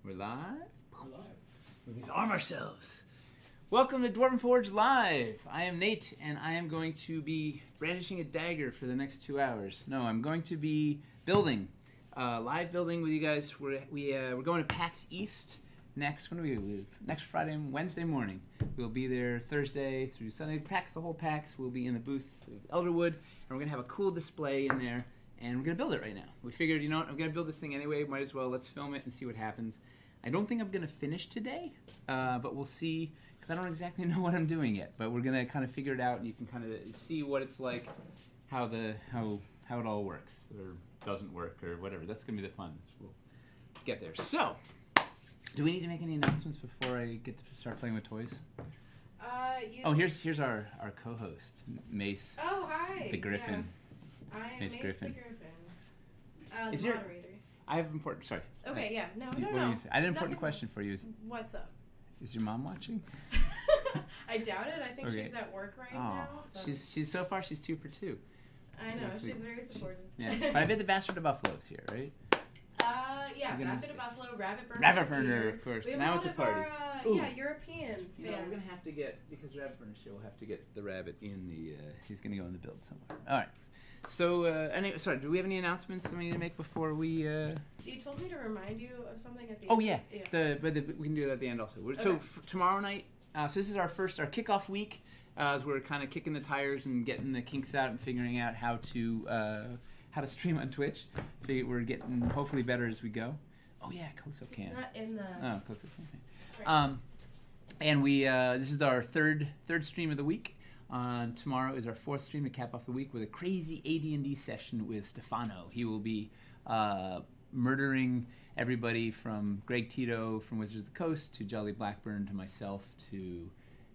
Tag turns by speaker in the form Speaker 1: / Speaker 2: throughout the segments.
Speaker 1: We're live?
Speaker 2: We're live.
Speaker 1: Let's arm ourselves. Welcome to Dwarven Forge Live. I am Nate, and I am going to be brandishing a dagger for the next 2 hours. No, I'm going to be building, live building with you guys. We're going to PAX East next. When do we leave? Next Friday, Wednesday morning. We'll be there Thursday through Sunday. PAX, the whole PAX. We'll be in the booth of Elderwood, and we're going to have a cool display in there. And we're going to build it right now. We figured, you know what, I'm going to build this thing anyway. Might as well, let's film it and see what happens. I don't think I'm going to finish today, but we'll see, because I don't exactly know what I'm doing yet. But we're going to kind of figure it out, and you can kind of see what it's like, how it all works, or doesn't work, or whatever. That's going to be the fun. We'll get there. So, do we need to make any announcements before I get to start playing with toys? Oh, here's our co-host, Mace.
Speaker 3: Oh, hi.
Speaker 1: The Griffin.
Speaker 3: Yeah. I am Mace
Speaker 1: Griffin.
Speaker 3: the Griffin.
Speaker 1: Is
Speaker 3: the
Speaker 1: your-
Speaker 3: moderator.
Speaker 1: I have important. Sorry.
Speaker 3: Okay, yeah. No.
Speaker 1: What are you gonna say? I had an important question for you.
Speaker 3: What's up?
Speaker 1: Is your mom watching?
Speaker 3: I doubt it. I think
Speaker 1: Okay.
Speaker 3: she's at work right
Speaker 1: Oh,
Speaker 3: now. But
Speaker 1: she's so far she's 2 for 2.
Speaker 3: I know.
Speaker 1: Yes,
Speaker 3: She's very supportive.
Speaker 1: Yeah, but I bet the Bastard of Buffalo's here, right?
Speaker 3: Yeah.
Speaker 1: We're gonna-
Speaker 3: Bastard of Buffalo, Rabbit Burner.
Speaker 1: Rabbit Burner, of course.
Speaker 3: We have
Speaker 1: Now
Speaker 3: a
Speaker 1: it's a
Speaker 3: lot
Speaker 1: party.
Speaker 3: of
Speaker 1: Ooh.
Speaker 3: our, European fans.
Speaker 1: You know, we're gonna have to get, because Rabbit Burner's here, we'll have to get the rabbit in the. He's gonna go in the build somewhere. All right. So, anyway, sorry. Do we have any announcements that we need to make before we?
Speaker 3: You told me to remind you of something at the
Speaker 1: Oh
Speaker 3: end.
Speaker 1: yeah.
Speaker 3: Yeah.
Speaker 1: We can do that at the end also. So tomorrow night. So this is our kickoff week. As we're kind of kicking the tires and getting the kinks out and figuring out how to stream on Twitch. We're getting hopefully better as we go. Oh yeah, Koso can.
Speaker 3: It's not in the.
Speaker 1: Oh, Koso can. And we this is our third stream of the week. Tomorrow is our 4th stream to cap off the week with a crazy AD&D session with Stefano. He will be murdering everybody from Greg Tito from Wizards of the Coast to Jolly Blackburn to myself to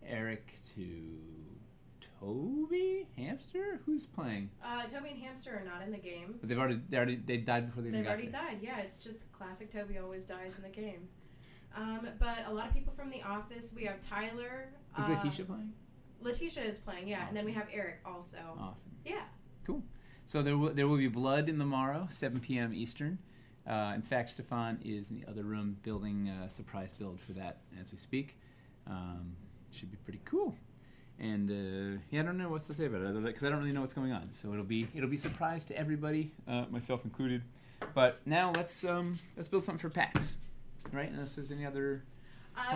Speaker 1: Eric to Toby Hamster. Who's playing?
Speaker 3: Toby and Hamster are not in the game.
Speaker 1: But they died before they even
Speaker 3: They've
Speaker 1: got
Speaker 3: already
Speaker 1: there.
Speaker 3: died. Yeah, it's just classic. Toby always dies in the game. But a lot of people from the office. We have Tyler.
Speaker 1: Is Letitia playing?
Speaker 3: Letitia is playing, yeah,
Speaker 1: Awesome.
Speaker 3: and then we have Eric also.
Speaker 1: Awesome.
Speaker 3: Yeah.
Speaker 1: Cool. So there will be blood in the morrow, 7 p.m. Eastern. In fact, Stefan is in the other room building a surprise build for that as we speak. Should be pretty cool. And I don't know what to say about it because I don't really know what's going on. So it'll be surprise to everybody, myself included. But now let's build something for PAX, right? Unless there's any other.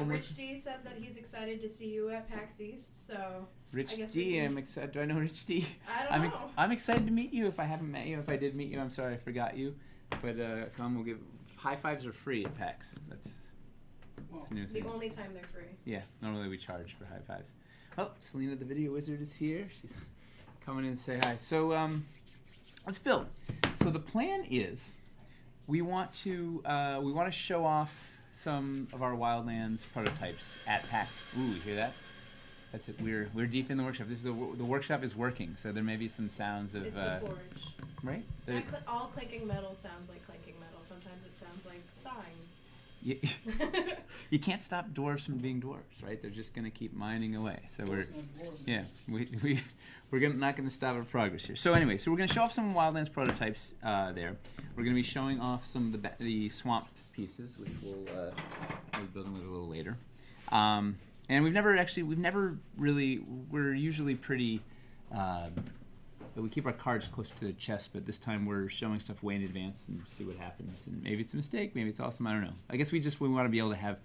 Speaker 3: Rich D says that he's excited to see you at PAX East. So
Speaker 1: Rich
Speaker 3: I guess
Speaker 1: D, I'm excited. Do I know Rich D?
Speaker 3: I don't know.
Speaker 1: I'm excited to meet you. If I haven't met you, if I did meet you, I'm sorry I forgot you. But come, we'll give high fives are free at PAX. That's a new thing.
Speaker 3: The only time they're free.
Speaker 1: Yeah, normally we charge for high fives. Oh, Selena the Video Wizard is here. She's coming in to say hi. So let's build. So the plan is we want to show off some of our Wildlands prototypes at PAX. Ooh, you hear that? That's it. We're deep in the workshop. This is the workshop is working, so there may be some sounds of
Speaker 3: It's the forge.
Speaker 1: right.
Speaker 3: All clicking metal sounds like clinking metal. Sometimes it sounds like sawing.
Speaker 1: You can't stop dwarves from being dwarves, right? They're just going to keep mining away. So we're not going to stop our progress here. So anyway, so we're going to show off some Wildlands prototypes there. We're going to be showing off some of the swamp pieces, which we'll be building with a little later. And we're usually pretty. We keep our cards close to the chest, but this time we're showing stuff way in advance and see what happens. And maybe it's a mistake, maybe it's awesome, I don't know. I guess we want to be able to have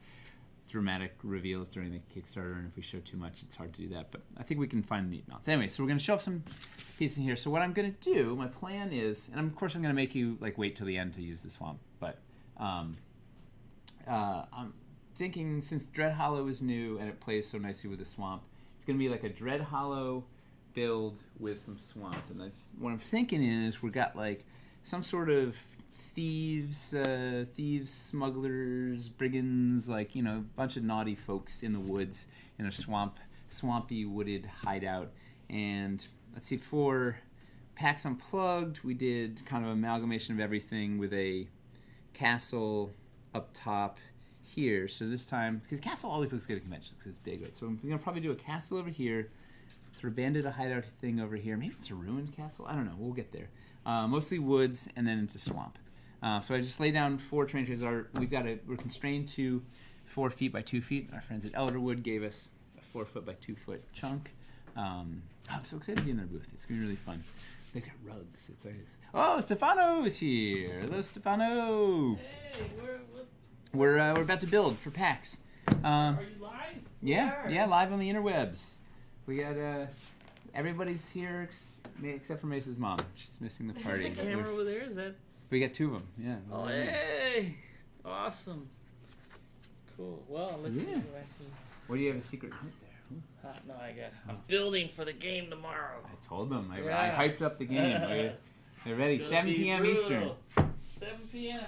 Speaker 1: dramatic reveals during the Kickstarter, and if we show too much, it's hard to do that. But I think we can find a neat balance. Anyway, so we're going to show off some pieces in here. So what I'm going to do, my plan is, and of course I'm going to make you wait till the end to use the swamp, but I'm thinking since Dread Hollow is new and it plays so nicely with the swamp, it's going to be like a Dread Hollow build with some swamp. And what I'm thinking is we got some sort of thieves, smugglers, brigands, a bunch of naughty folks in the woods in a swampy wooded hideout. And let's see, for PAX Unplugged, we did kind of amalgamation of everything with a castle up top here. So this time, because castle always looks good at conventions because it's big, right? So I'm going to probably do a castle over here, sort of bandit a hideout thing over here. Maybe it's a ruined castle. I don't know. We'll get there. Mostly woods and then into swamp. So I just laid down 4 train trays. We're constrained to 4 feet by 2 feet. Our friends at Elderwood gave us a 4 foot by 2 foot chunk. I'm so excited to be in their booth. It's gonna be really fun. They got rugs. It's like, oh, Stefano is here. Hello, Stefano.
Speaker 2: Hey,
Speaker 1: We're about to build for PAX.
Speaker 2: are you live?
Speaker 1: Yeah, live on the interwebs. We got everybody's here except for Mace's mom. She's missing the party.
Speaker 2: There's the camera over there. Is that?
Speaker 1: We got 2 of them. Yeah.
Speaker 2: Oh, hey! Awesome. Cool. Well, let's see
Speaker 1: Yeah.
Speaker 2: who actually.
Speaker 1: What do you have a secret hint there?
Speaker 2: No, I'm building for the game tomorrow.
Speaker 1: I told them. I
Speaker 2: Yeah.
Speaker 1: hyped up the game. They're ready.
Speaker 2: It's gonna
Speaker 1: 7
Speaker 2: be
Speaker 1: p.m.
Speaker 2: brutal.
Speaker 1: Eastern.
Speaker 2: 7 p.m.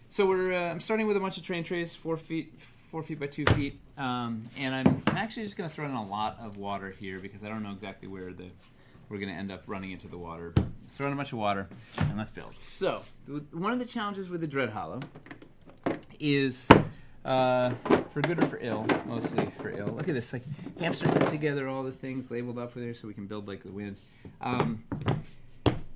Speaker 1: So I'm starting with a bunch of train trays, 4 feet by 2 feet, and I'm actually just going to throw in a lot of water here because I don't know exactly where we're going to end up running into the water. But throw in a bunch of water and let's build. So one of the challenges with the Dread Hollow is, for good or for ill, mostly for ill. Look at this, like Hamster put together all the things labeled up for there so we can build like the wind.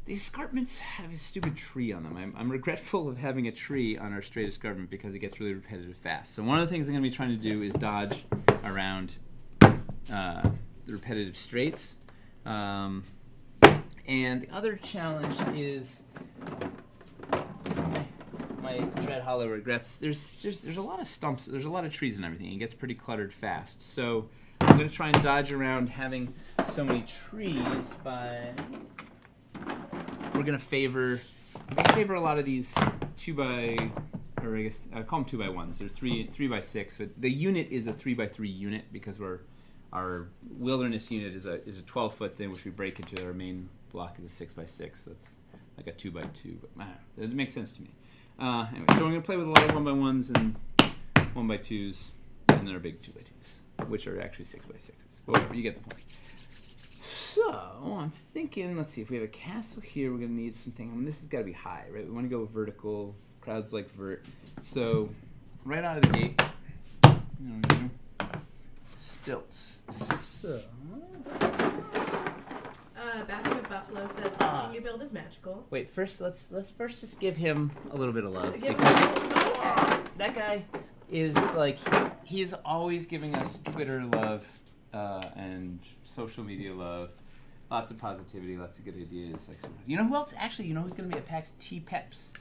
Speaker 1: These escarpments have a stupid tree on them. I'm regretful of having a tree on our straight escarpment because it gets really repetitive fast. So one of the things I'm going to be trying to do is dodge around the repetitive straights. And the other challenge is my Dread Hollow regrets. There's a lot of stumps. There's a lot of trees and everything. It gets pretty cluttered fast. So I'm going to try and dodge around having so many trees by... We're gonna favor a lot of these 2 by, or I guess I call them 2 by 1s. They're 3 by 6, but the unit is a 3 by 3 unit because our wilderness unit is a 12 foot thing which we break into. Our main block is a 6 by 6. That's like a 2 by 2, but I don't know. It makes sense to me. Anyway, so we're gonna play with a lot of 1 by 1s and 1 by 2s, and then our big 2 by 2s, which are actually 6 by 6s. But whatever, you get the point. So, I'm thinking, let's see, if we have a castle here, we're going to need something. I mean, this has got to be high, right? We want to go vertical. Crowds like vert. So, right out of the gate, stilts. So...
Speaker 3: Bastard of Buffalo says, watching you build is magical.
Speaker 1: Wait, let's first just give him a little bit of love.
Speaker 3: Okay.
Speaker 1: That guy is like, he's always giving us Twitter love and social media love. Lots of positivity, lots of good ideas. Like, you know who else? Actually, you know who's going to be at PAX? T-Peps,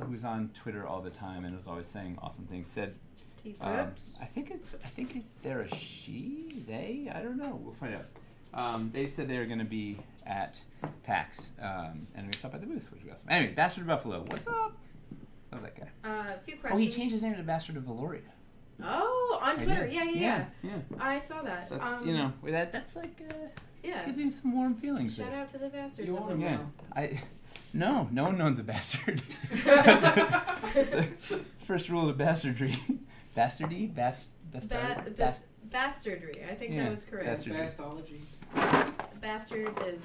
Speaker 1: who's on Twitter all the time and is always saying awesome things. Said,
Speaker 3: T-Peps?
Speaker 1: I think it's they're a she, they. I don't know. We'll find out. They said they were going to be at PAX, and we stopped at the booth, which was awesome. Anyway, Bastard of Buffalo, what's up? Love that guy.
Speaker 3: A few questions.
Speaker 1: Oh, he changed his name to Bastard of Valoria.
Speaker 3: Oh, on Twitter. Yeah.
Speaker 1: Yeah.
Speaker 3: I saw that.
Speaker 1: That's that's like.
Speaker 3: Yeah.
Speaker 1: Gives me some warm feelings.
Speaker 3: Shout out to the bastards.
Speaker 2: You are
Speaker 1: Yeah. No one owns a bastard. First rule of bastardry. Bastardy?
Speaker 3: Bastardry. I think that was correct.
Speaker 2: Bastology.
Speaker 3: Bastard is...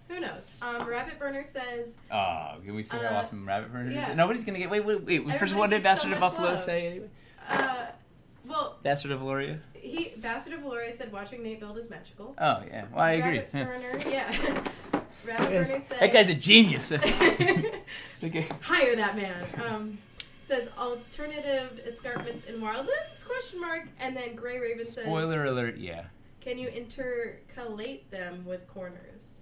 Speaker 3: Who knows? Rabbit Burner says...
Speaker 1: Oh, can we see how awesome Rabbit Burner
Speaker 3: yeah.
Speaker 1: is? Nobody's going to get... Wait. First, what did Bastard of Buffalo say anyway?
Speaker 3: Well...
Speaker 1: Bastard of Valoria?
Speaker 3: Bastard of Valoria said watching Nate build is magical.
Speaker 1: Oh, yeah. Well, I agree.
Speaker 3: Rabbit Burner, yeah. Rabbit Burner says...
Speaker 1: That guy's a genius.
Speaker 3: Okay. Hire that man. Says alternative escarpments in Wildlands? Question mark. And then Gray Raven says...
Speaker 1: Spoiler alert, yeah.
Speaker 3: Can you intercalate them with corners?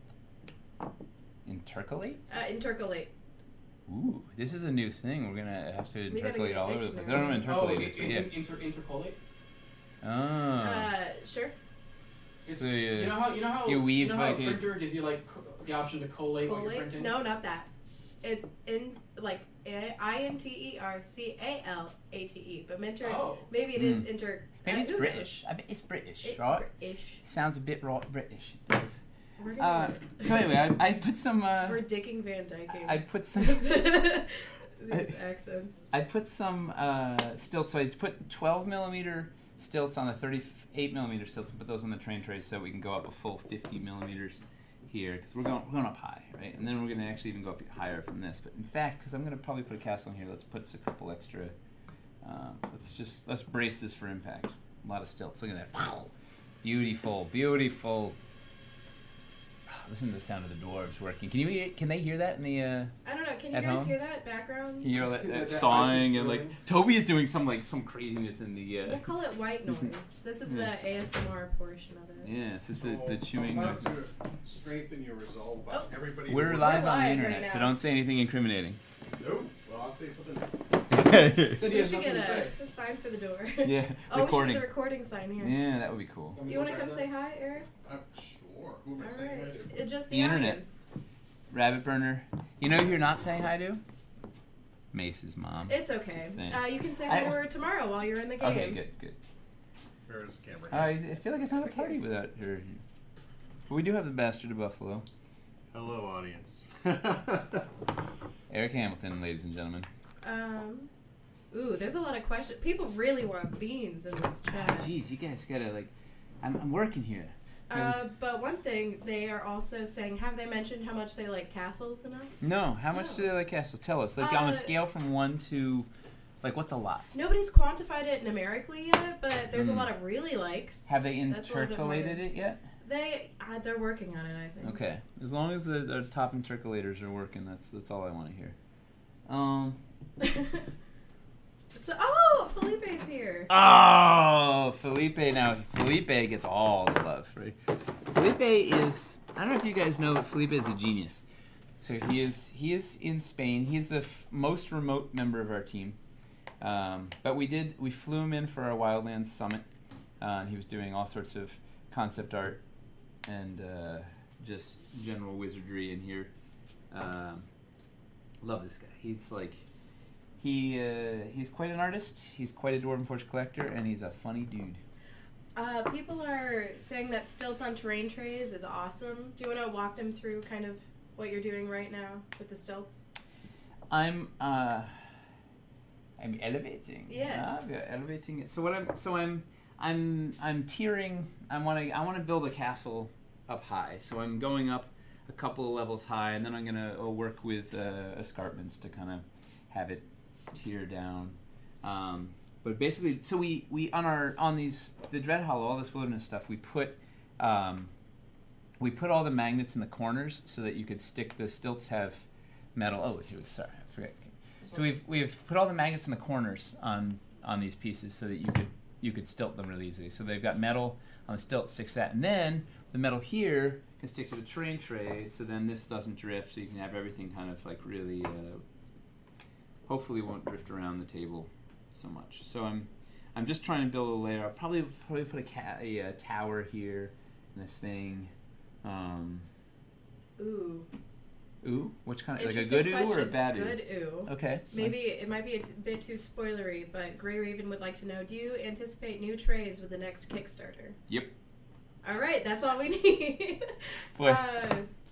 Speaker 1: Intercalate?
Speaker 3: Intercalate.
Speaker 1: Ooh, this is a new thing. We're going to have to
Speaker 3: We gotta
Speaker 1: intercalate
Speaker 3: get
Speaker 1: all
Speaker 3: a
Speaker 1: over the place. I
Speaker 3: dictionary.
Speaker 1: don't know what intercalate is, but yeah.
Speaker 2: Intercalate?
Speaker 1: Oh.
Speaker 3: Sure.
Speaker 2: It's,
Speaker 1: So,
Speaker 2: you know how
Speaker 1: you weave
Speaker 2: a
Speaker 1: like
Speaker 2: printer gives you like the option to collate what you're printing?
Speaker 3: No, not that. It's in like INTERCALATE, but maybe it is inter.
Speaker 1: Maybe it's
Speaker 3: who
Speaker 1: British.
Speaker 3: knows?
Speaker 1: I bet it's British, right?
Speaker 3: British.
Speaker 1: Sounds a bit British.
Speaker 3: We're gonna
Speaker 1: So anyway, I put some.
Speaker 3: we're Dicking Van Dyking.
Speaker 1: I put some.
Speaker 3: These accents.
Speaker 1: I put some stilts. So I just put 12 millimeter stilts on the 38 millimeter stilts and put those on the train trays so we can go up a full 50 millimeters here because we're going up high, right? And then we're going to actually even go up higher from this. But in fact, because I'm going to probably put a castle in here, let's put a couple extra. Let's brace this for impact. A lot of stilts. Look at that. Beautiful. listen to the sound of the dwarves working. Can they hear that in the?
Speaker 3: I don't know. Can you
Speaker 1: at
Speaker 3: guys
Speaker 1: home?
Speaker 3: hear that background?
Speaker 1: Can you hear
Speaker 4: See
Speaker 1: that
Speaker 4: that
Speaker 1: sawing and
Speaker 4: drilling?
Speaker 1: like Toby is doing some craziness in the.
Speaker 3: We'll call it white noise. This is the ASMR portion of it.
Speaker 1: Yeah, it's just the chewing.
Speaker 5: About to strengthen your resolve.
Speaker 3: Oh.
Speaker 5: Everybody.
Speaker 1: We're
Speaker 5: who-
Speaker 1: live on the
Speaker 3: live
Speaker 1: internet,
Speaker 3: right
Speaker 1: so
Speaker 3: now.
Speaker 1: don't say anything incriminating.
Speaker 5: Nope. Well, I'll say something.
Speaker 4: Good, he
Speaker 3: We
Speaker 4: has
Speaker 3: should
Speaker 4: nothing
Speaker 3: get
Speaker 4: to say.
Speaker 3: a sign for the door.
Speaker 1: Yeah,
Speaker 3: Oh,
Speaker 1: recording.
Speaker 3: we should get the recording sign here.
Speaker 1: Yeah, that would be cool.
Speaker 3: You want to come say hi, Eric?
Speaker 5: Sure. Who am I
Speaker 3: All
Speaker 5: saying
Speaker 3: right.
Speaker 5: hi to?
Speaker 3: It's just
Speaker 1: The
Speaker 3: the
Speaker 1: internet.
Speaker 3: audience.
Speaker 1: Rabbit burner. You know who you're not saying hi to? Mace's mom.
Speaker 3: It's okay.
Speaker 1: Just saying.
Speaker 3: You can say
Speaker 1: I-
Speaker 3: hi to her tomorrow while you're in the game.
Speaker 1: Okay, good.
Speaker 5: Where's the camera?
Speaker 1: I feel like it's not a party without her. But we do have the Bastard of Buffalo.
Speaker 5: Hello, audience.
Speaker 1: Eric Hamilton, ladies and gentlemen.
Speaker 3: There's a lot of questions. People really want beans in this chat.
Speaker 1: Jeez, you guys gotta I'm working here.
Speaker 3: But one thing, they are also saying, have they mentioned how much they like castles enough?
Speaker 1: No, how much do they like Castle? Tell us. Like on a scale from 1 to, what's a lot?
Speaker 3: Nobody's quantified it numerically yet, but there's a lot of really likes.
Speaker 1: Have they
Speaker 3: That's a little bit more
Speaker 1: intercalated
Speaker 3: than-
Speaker 1: it yet?
Speaker 3: They're working on it, I think.
Speaker 1: Okay, as long as the top intercalators are working, that's all I want to hear.
Speaker 3: Felipe's here.
Speaker 1: Oh, Felipe now. Felipe gets all the love, right? Felipe is, I don't know if you guys know, but Felipe is a genius. So he is in Spain. He's the most remote member of our team. But we flew him in for our Wildlands Summit. He was doing all sorts of concept art and just general wizardry in here. Love this guy. He's he's quite an artist. He's quite a Dwarven Forge collector, and he's a funny dude.
Speaker 3: People are saying that stilts on terrain trays is awesome. Do you want to walk them through kind of what you're doing right now with the stilts?
Speaker 1: I'm elevating.
Speaker 3: Yes.
Speaker 1: Yeah, elevating it. So I'm tiering. I want to build a castle up high. So I'm going up a couple of levels high, and then I'm gonna work with escarpments to kind of have it tier down. But basically, so we on the Dread Hollow, all this wilderness stuff, we put all the magnets in the corners so that you could stick the stilts have metal. Oh, sorry, I forgot. So we've put all the magnets in the corners on these pieces so that you could stilt them really easily. So they've got metal on the stilt sticks to that, and then the metal here can stick to the terrain tray. So then this doesn't drift. So you can have everything kind of really. Hopefully won't drift around the table so much. So I'm just trying to build a layer. I'll probably put a tower here and a thing. Ooh? Which kind of, like a good ooh or a bad ooh?
Speaker 3: Good ooh.
Speaker 1: Okay.
Speaker 3: Maybe it might be a bit too spoilery, but Grey Raven would like to know, do you anticipate new trays with the next Kickstarter?
Speaker 1: Yep.
Speaker 3: All right, that's all we need.
Speaker 1: Boy.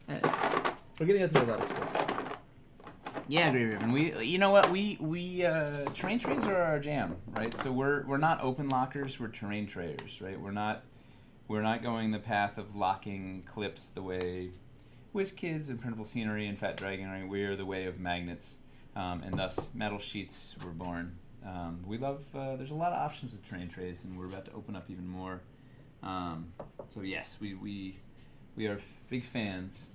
Speaker 1: We're getting through a lot of skills. Yeah, Grey Raven. You know what? We terrain trays are our jam, right? So we're not open lockers. We're terrain trayers, right? We're not going the path of locking clips the way WizKids and Printable Scenery and Fat Dragon are. We're the way of magnets, and thus metal sheets were born. We love. There's a lot of options with terrain trays, and we're about to open up even more. So yes, we are big fans.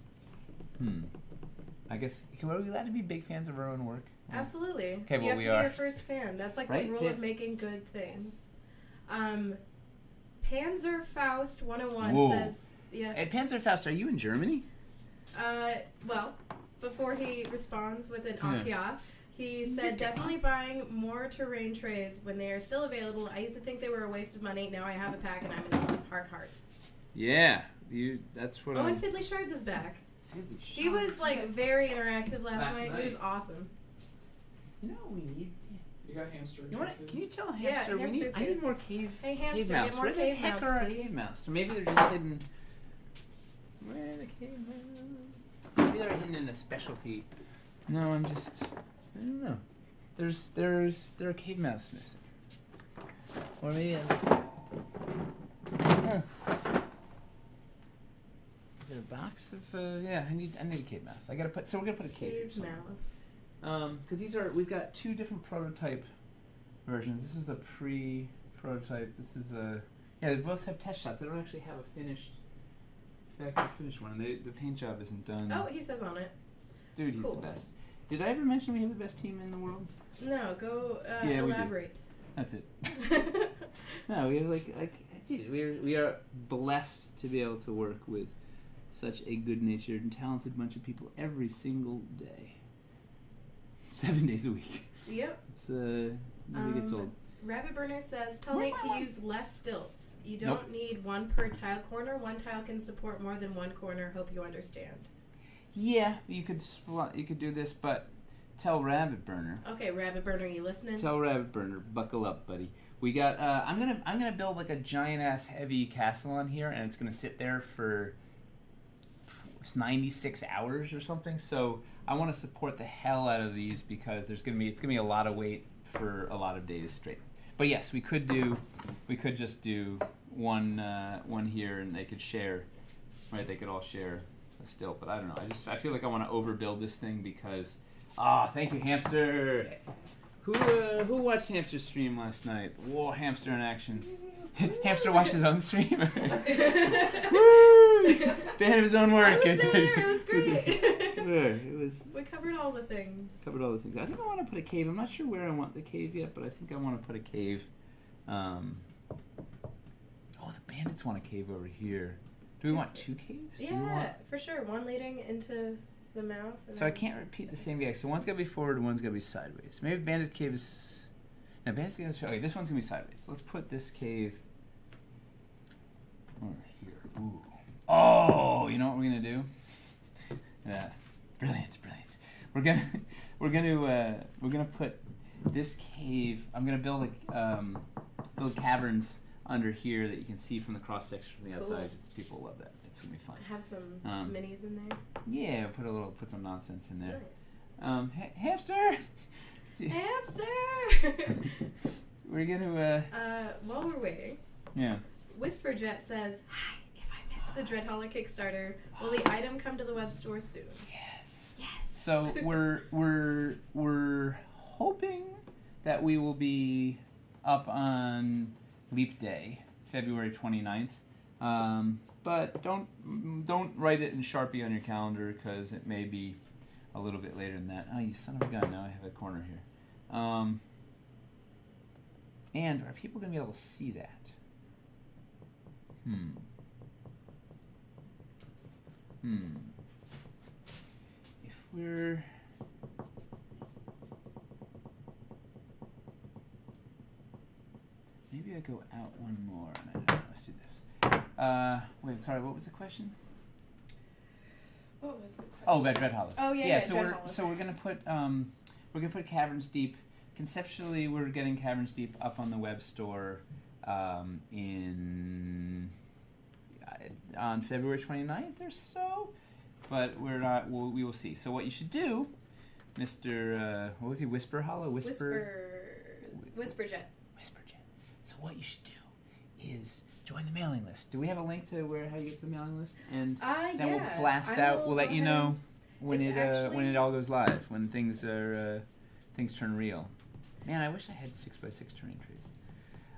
Speaker 1: I guess, are we allowed to be big fans of our own work?
Speaker 3: Absolutely.
Speaker 1: Okay, well,
Speaker 3: you have
Speaker 1: we
Speaker 3: to
Speaker 1: are.
Speaker 3: be your first fan. That's like
Speaker 1: Right?
Speaker 3: the rule
Speaker 1: Yeah.
Speaker 3: of making good things. Panzerfaust 101
Speaker 1: Whoa.
Speaker 3: says, yeah.
Speaker 1: Hey, Panzerfaust, are you in Germany?
Speaker 3: Well, before he responds with an
Speaker 1: Yeah.
Speaker 3: Akia, he said, definitely buying more terrain trays when they are still available. I used to think they were a waste of money. Now I have a pack and I'm in love. Heart.
Speaker 1: Yeah, that's what.
Speaker 3: Oh, and Fiddly Shards is back. He was very interactive last night. It was awesome.
Speaker 1: You know what we need?
Speaker 4: You got hamster.
Speaker 1: You want? Can you tell
Speaker 3: Yeah,
Speaker 1: Hamster? I
Speaker 3: Hamster's
Speaker 1: need
Speaker 3: good.
Speaker 1: more cave.
Speaker 3: Hey,
Speaker 1: cave
Speaker 3: Hamster,
Speaker 1: mouse.
Speaker 3: get more
Speaker 1: Where the
Speaker 3: cave
Speaker 1: heck
Speaker 3: mouse,
Speaker 1: are our
Speaker 3: please.
Speaker 1: cave mouse? Or maybe they're just hidden. Where are the cave mouse? Maybe they're hidden in a specialty. No, I don't know. There are cave mouse missing. Or maybe I'm just. Huh. Is there a box of? Yeah, I need a cave mouse. We're gonna put a cave.
Speaker 3: Cave mouth.
Speaker 1: Because we've got two different prototype versions. This is a pre-prototype. This is a, they both have test shots. They don't actually have a finished back and finish one. The paint job isn't done.
Speaker 3: Oh, he says on it.
Speaker 1: Dude, he's
Speaker 3: cool.
Speaker 1: the best. Did I ever mention we have the best team in the world?
Speaker 3: No, go
Speaker 1: Yeah, we do.
Speaker 3: elaborate.
Speaker 1: That's it. No, we have dude, we are blessed to be able to work with such a good-natured and talented bunch of people every single day. 7 days a week.
Speaker 3: Yep.
Speaker 1: It's never gets old.
Speaker 3: Rabbit Burner says, tell Nate to use less stilts. You don't need one per tile corner. One tile can support more than one corner. Hope you understand.
Speaker 1: Yeah, you could do this, but tell Rabbit Burner.
Speaker 3: Okay, Rabbit Burner, you listening?
Speaker 1: Tell Rabbit Burner, buckle up, buddy. We got. I'm gonna build like a giant ass heavy castle on here, and it's gonna sit there for 96 hours or something. So I want to support the hell out of these because it's gonna be a lot of weight for a lot of days straight. But yes, we could just do one here, and they could share, right? They could all share a stilt. But I don't know. I feel like I want to overbuild this thing because. Thank you, Hamster. Who watched Hamster stream last night? Whoa, Hamster in action. Hamster watched his own stream. Woo! Fan of his own work.
Speaker 3: I was there. It was great.
Speaker 1: It was.
Speaker 3: We covered all the things.
Speaker 1: I think I want to put a cave. I'm not sure where I want the cave yet, but I think I want to put a cave. The bandits want a cave over here. Do we want two caves?
Speaker 3: Yeah, for sure. One leading into the mouth.
Speaker 1: So I can't repeat the same guy. So one's got to be forward and one's got to be sideways. Maybe bandit cave is... No, bandit's going to... Okay, this one's going to be sideways. So let's put this cave over here. Ooh. Oh, you know what we're going to do? Brilliant. We're gonna put this cave. I'm gonna build build caverns under here that you can see from the cross section from the outside. People love that. It's gonna be fun.
Speaker 3: Have some minis in there.
Speaker 1: Yeah, put some nonsense in there.
Speaker 3: Nice.
Speaker 1: Hamster.
Speaker 3: Hamster.
Speaker 1: We're gonna.
Speaker 3: While we're waiting.
Speaker 1: Yeah.
Speaker 3: Whisperjet says, "Hi. If I missed the Dreadholic Kickstarter, will the item come to the web store soon?"
Speaker 1: Yes.
Speaker 3: Yes.
Speaker 1: So we're hoping that we will be up on Leap Day, February 29th. But don't write it in Sharpie on your calendar because it may be a little bit later than that. Oh, you son of a gun! Now I have a corner here. And are people going to be able to see that? If we're... Maybe I go out one more. Let's do this. Wait, sorry, what was the question?
Speaker 3: What was the question?
Speaker 1: Oh, about Dreadholic.
Speaker 3: Oh yeah.
Speaker 1: So we're gonna put Caverns Deep. Conceptually, we're getting Caverns Deep up on the web store on February 29th or so, but we're not. We will see. So what you should do, Mr. What was he? Whisperjet. So what you should do is join the mailing list. Do we have a link to how you get to the mailing list? And then we'll blast out. We'll let you know when it all goes live, when things turn real. Man, I wish I had 6x6 turning trees.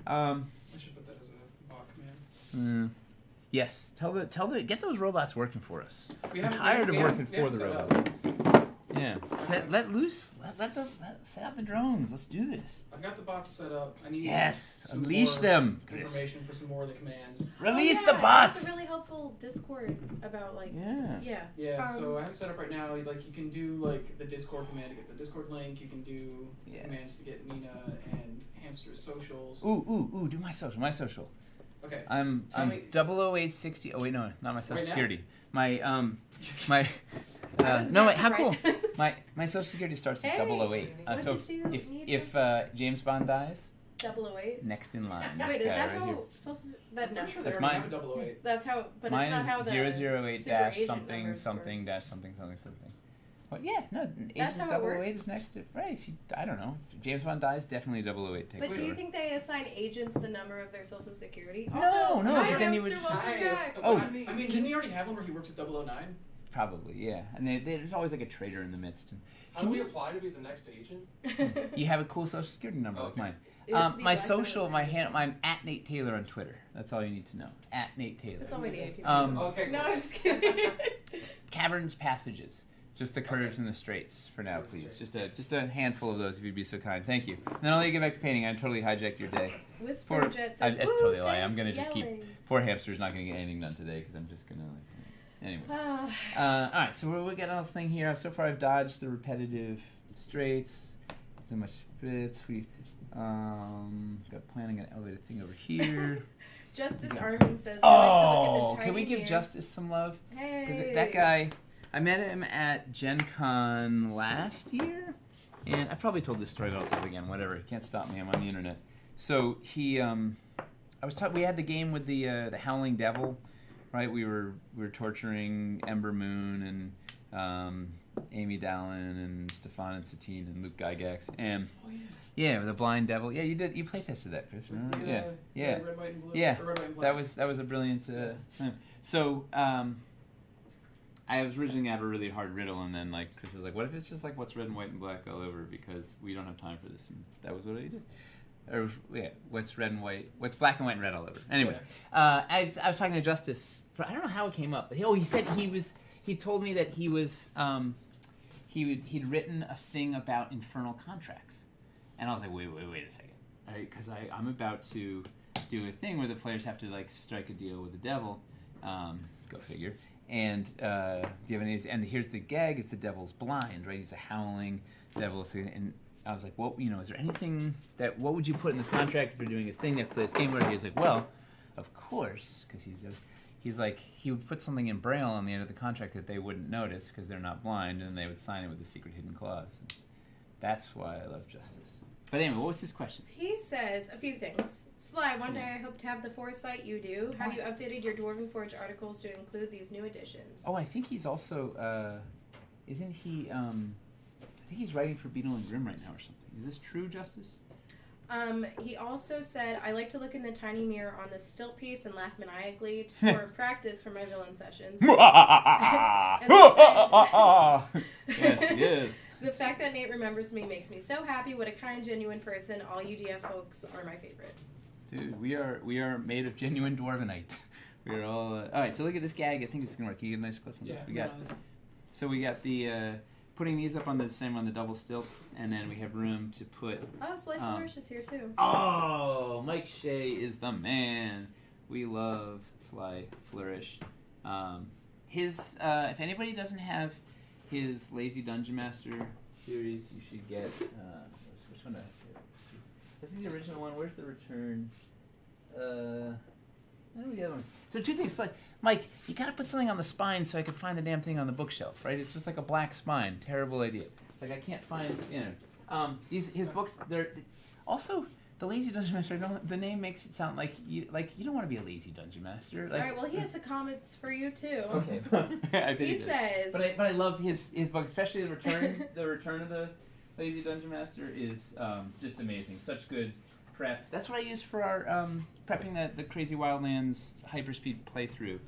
Speaker 4: I should put that as a bot command.
Speaker 1: Yes, get those robots working for us. I'm
Speaker 4: I'm
Speaker 1: tired of working for the robot. Yeah, set out the drones. Let's do this.
Speaker 4: I've got the bots set up. I need
Speaker 1: unleash them.
Speaker 4: Information for some more of the commands.
Speaker 1: Release the bots.
Speaker 3: It's a really helpful Discord about
Speaker 4: Yeah. So I have it set up right now. Like you can do like the Discord command to get the Discord link. You can do commands to get Nina and Hamster's socials.
Speaker 1: Ooh. Do my social.
Speaker 4: Okay.
Speaker 1: I'm 00860. Oh wait, no, not my social security. My how cool. My social security starts at 008. So if James Bond dies,
Speaker 3: 008.
Speaker 1: Next in line.
Speaker 3: Wait, is that how social?
Speaker 4: I'm sure
Speaker 1: that's
Speaker 4: mine. Have a 008.
Speaker 3: That's how. But
Speaker 1: mine
Speaker 3: it's not how the
Speaker 1: 008 dash something something dash something. Well, yeah, no, Agent 008 is next to right. I don't know. If James Bond dies, definitely 008 takes over.
Speaker 3: But do you think they assign agents the number of their social security?
Speaker 1: No,
Speaker 3: Also,
Speaker 1: because then you would.
Speaker 3: Back.
Speaker 4: I mean, didn't he already have one where he works at 009?
Speaker 1: Probably, yeah. And there's always like a trader in the midst.
Speaker 6: How do we apply to be the next agent?
Speaker 1: You have a cool social security number like mine.
Speaker 3: It has to be
Speaker 1: My
Speaker 3: black
Speaker 1: social,
Speaker 3: and
Speaker 1: my
Speaker 3: white.
Speaker 1: hand, I'm at Nate Taylor on Twitter. That's all you need to know. At Nate Taylor.
Speaker 3: That's all we need.
Speaker 6: Okay,
Speaker 3: No,
Speaker 6: cool.
Speaker 3: I'm just kidding.
Speaker 1: Caverns, passages. Just the curves and the straights for now, please. Just a handful of those, if you'd be so kind. Thank you. And then I'll let you get back to painting. I totally hijacked your day.
Speaker 3: Whisper Jet says,
Speaker 1: It's
Speaker 3: "Woo,
Speaker 1: totally a lie.
Speaker 3: thanks,
Speaker 1: I'm gonna just keep.
Speaker 3: yelling."
Speaker 1: Poor hamster's not gonna get anything done today because I'm just gonna Anyway.
Speaker 3: Ah.
Speaker 1: All right. So we got a thing here. So far, I've dodged the repetitive straights. So much bits. We got planning an elevated thing over here.
Speaker 3: Justice Armin says, I like to look at the tiny
Speaker 1: can we give
Speaker 3: mirror.
Speaker 1: Justice some love?
Speaker 3: Hey.
Speaker 1: That guy, I met him at Gen Con last year, and I probably told this story, but I'll tell it again. Whatever, he can't stop me. I'm on the internet. So he, we had the game with the Howling Devil, right? We were torturing Ember Moon and Amy Dallin and Stefan and Satine and Luke Gygax and with the Blind Devil. Yeah, you did. You playtested that, Chris. Remember? Yeah.
Speaker 4: Red, white, and blue.
Speaker 1: Yeah.
Speaker 4: Or red, white, and black.
Speaker 1: That was a brilliant thing. So I was originally gonna have a really hard riddle, and then like Chris was like, "What if it's just like what's red and white and black all over? Because we don't have time for this." And that was what I did. Or what's red and white? What's black and white and red all over? Anyway, I was talking to Justice. I don't know how it came up, but he said he told me that he was he'd written a thing about infernal contracts, and I was like, wait a second, because I'm about to do a thing where the players have to like strike a deal with the devil, go figure. And do you have any? And here's the gag: is the devil's blind, right? He's a howling devil. So, and I was like, well, is there anything what would you put in this contract if you're doing this thing that this game where he's like, well, of course, because he's like, he would put something in Braille on the end of the contract that they wouldn't notice because they're not blind, and they would sign it with a secret hidden clause. And that's why I love Justice. But anyway, what was his question?
Speaker 3: He says a few things. Sly, one day I hope to have the foresight you do. Have you updated your Dwarven Forge articles to include these new additions?
Speaker 1: Oh, I think he's also, isn't he, I think he's writing for Beetle and Grimm right now or something. Is this true, Justice?
Speaker 3: He also said, I like to look in the tiny mirror on the stilt piece and laugh maniacally for practice for my villain sessions.
Speaker 1: Yes.
Speaker 3: The fact that Nate remembers me makes me so happy. What a kind, genuine person. All you DF folks are my favorite.
Speaker 1: Dude, we are made of genuine dwarvenite. We're all... all right, so look at this gag. I think it's going to work. Can you get a nice close on this? We got the... putting these up on the double stilts, and then we have room to put...
Speaker 3: Oh, Sly Flourish is here, too.
Speaker 1: Oh, Mike Shea is the man. We love Sly Flourish. If anybody doesn't have his Lazy Dungeon Master series, you should get... which one? This is the original one. Where's the return? I don't know the other one. So two things. Like, Mike, you gotta put something on the spine so I can find the damn thing on the bookshelf, right? It's just like a black spine. Terrible idea. Like, I can't find, his books, they're... Also, the Lazy Dungeon Master, the name makes it sound like you don't want to be a lazy dungeon master. Like,
Speaker 3: all right, well, he has some comments for you, too.
Speaker 1: Okay. I bet
Speaker 3: He
Speaker 1: does.
Speaker 3: says...
Speaker 1: But I love his book, especially the return of the Lazy Dungeon Master is just amazing. Such good prep. That's what I use for our prepping the Crazy Wildlands hyperspeed playthrough.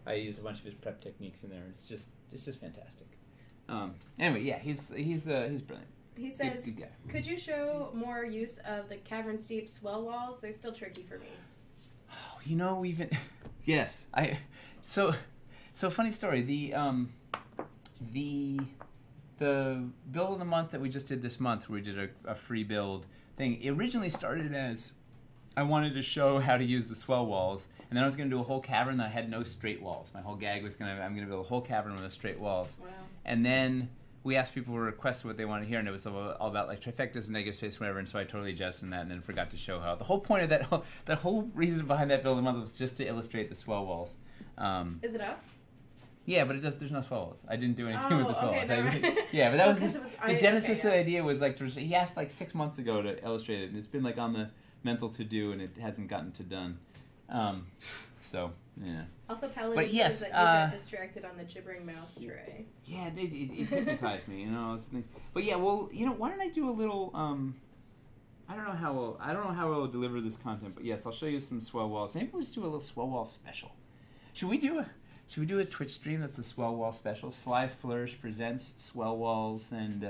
Speaker 1: I use a bunch of his prep techniques in there. It's just fantastic. Anyway, yeah, he's brilliant.
Speaker 3: He says,
Speaker 1: good guy.
Speaker 3: Could you show more use of the cavern steep swell walls? They're still tricky for me.
Speaker 1: Oh, we've been... Yes. So funny story. The build of the month that we just did this month, where we did a free build thing, it originally started as I wanted to show how to use the swell walls, and then I was going to do a whole cavern that had no straight walls. My whole gag was I'm going to build a whole cavern with no straight walls.
Speaker 3: Wow.
Speaker 1: And then we asked people to request what they wanted to hear, and it was all about like trifectas, negative space, whatever. And so I totally jettisoned that, and then forgot to show how. The whole point of that whole reason behind that build of the month was just to illustrate the swell walls.
Speaker 3: Is it up?
Speaker 1: Yeah, but there's no swell walls. I didn't do anything with the swell walls.
Speaker 3: Okay,
Speaker 1: Yeah, but that was
Speaker 3: the
Speaker 1: genesis of the idea was like he asked like 6 months ago to illustrate it, and it's been like on the mental to do, and it hasn't gotten to done. So yeah.
Speaker 3: Alpha Paladin says that you got distracted on the gibbering mouth tray.
Speaker 1: Yeah, it hypnotized me, But yeah, well, why don't I do a little? I don't know how I'll deliver this content, but yes, I'll show you some swell walls. Maybe we'll just do a little swell wall special. Should we do should we do a Twitch stream that's a Swell Wall special? Sly Flourish presents Swell Walls and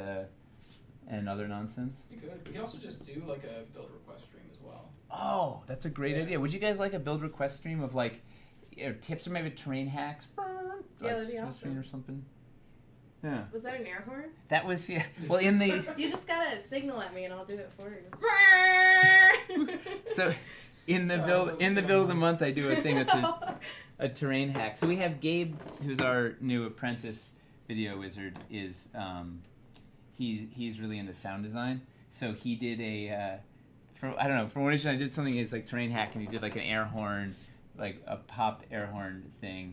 Speaker 1: other nonsense.
Speaker 4: You could. We could also just do like a build request stream as well.
Speaker 1: Oh, that's a great idea. Would you guys like a build request stream of like tips or maybe terrain hacks?
Speaker 3: Yeah, that'd be awesome.
Speaker 1: Or something. Yeah.
Speaker 3: Was that an air horn?
Speaker 1: That was Well, in the
Speaker 3: you just gotta signal at me and I'll do it for you.
Speaker 1: So, in the build of the month, I do a thing that's a terrain hack. So we have Gabe, who's our new apprentice video wizard. He's really into sound design. So he did for one reason I did something is like terrain hack, and he did like an air horn, like a pop air horn thing,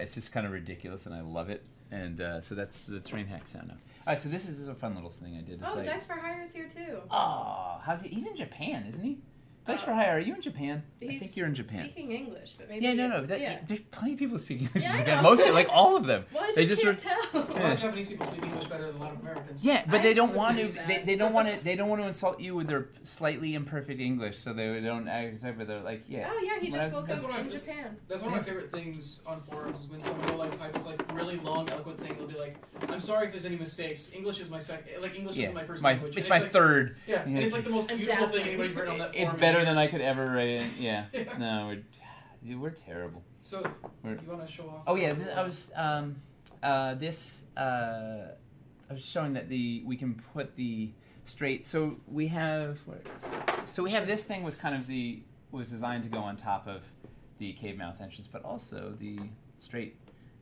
Speaker 1: it's just kind of ridiculous, and I love it. And so that's the terrain hack sound now. All right, so this is a fun little thing I did.
Speaker 3: It's Dice for Hire is here too.
Speaker 1: Oh, how's he? He's in Japan, isn't he? Dice for Hire, are you in Japan? I think you're in Japan.
Speaker 3: Speaking English, but maybe.
Speaker 1: Yeah, no. There's plenty of people speaking English in
Speaker 3: I
Speaker 1: Japan.
Speaker 3: know.
Speaker 1: Mostly, like all of them.
Speaker 3: Well,
Speaker 1: they
Speaker 3: just can't tell.
Speaker 4: A lot of Japanese people speak English better than a lot of Americans.
Speaker 1: Yeah, but they don't want to.
Speaker 3: believe
Speaker 1: They don't want to. They don't want to insult you with their slightly imperfect English, so they don't act. But they're like, yeah.
Speaker 3: Oh yeah, he
Speaker 1: When
Speaker 3: just
Speaker 1: I was-
Speaker 3: woke up in Japan.
Speaker 4: That's one of my favorite things on forums is when someone will like type this like really long, eloquent thing. They'll be like, "I'm sorry if there's any mistakes. English is my second. Like English isn't my first language.
Speaker 1: It's
Speaker 4: And
Speaker 1: my
Speaker 4: like,
Speaker 1: third.
Speaker 4: Yeah, and it's like the most beautiful thing anybody's written on that forum.
Speaker 1: It's better
Speaker 4: in
Speaker 1: than I
Speaker 4: years.
Speaker 1: could ever write it. Yeah. No, we're terrible.
Speaker 4: So, do you want to show off?
Speaker 1: Oh yeah, I was showing that we can put the straight. So we have this thing was designed to go on top of the cave mouth entrance, but also the straight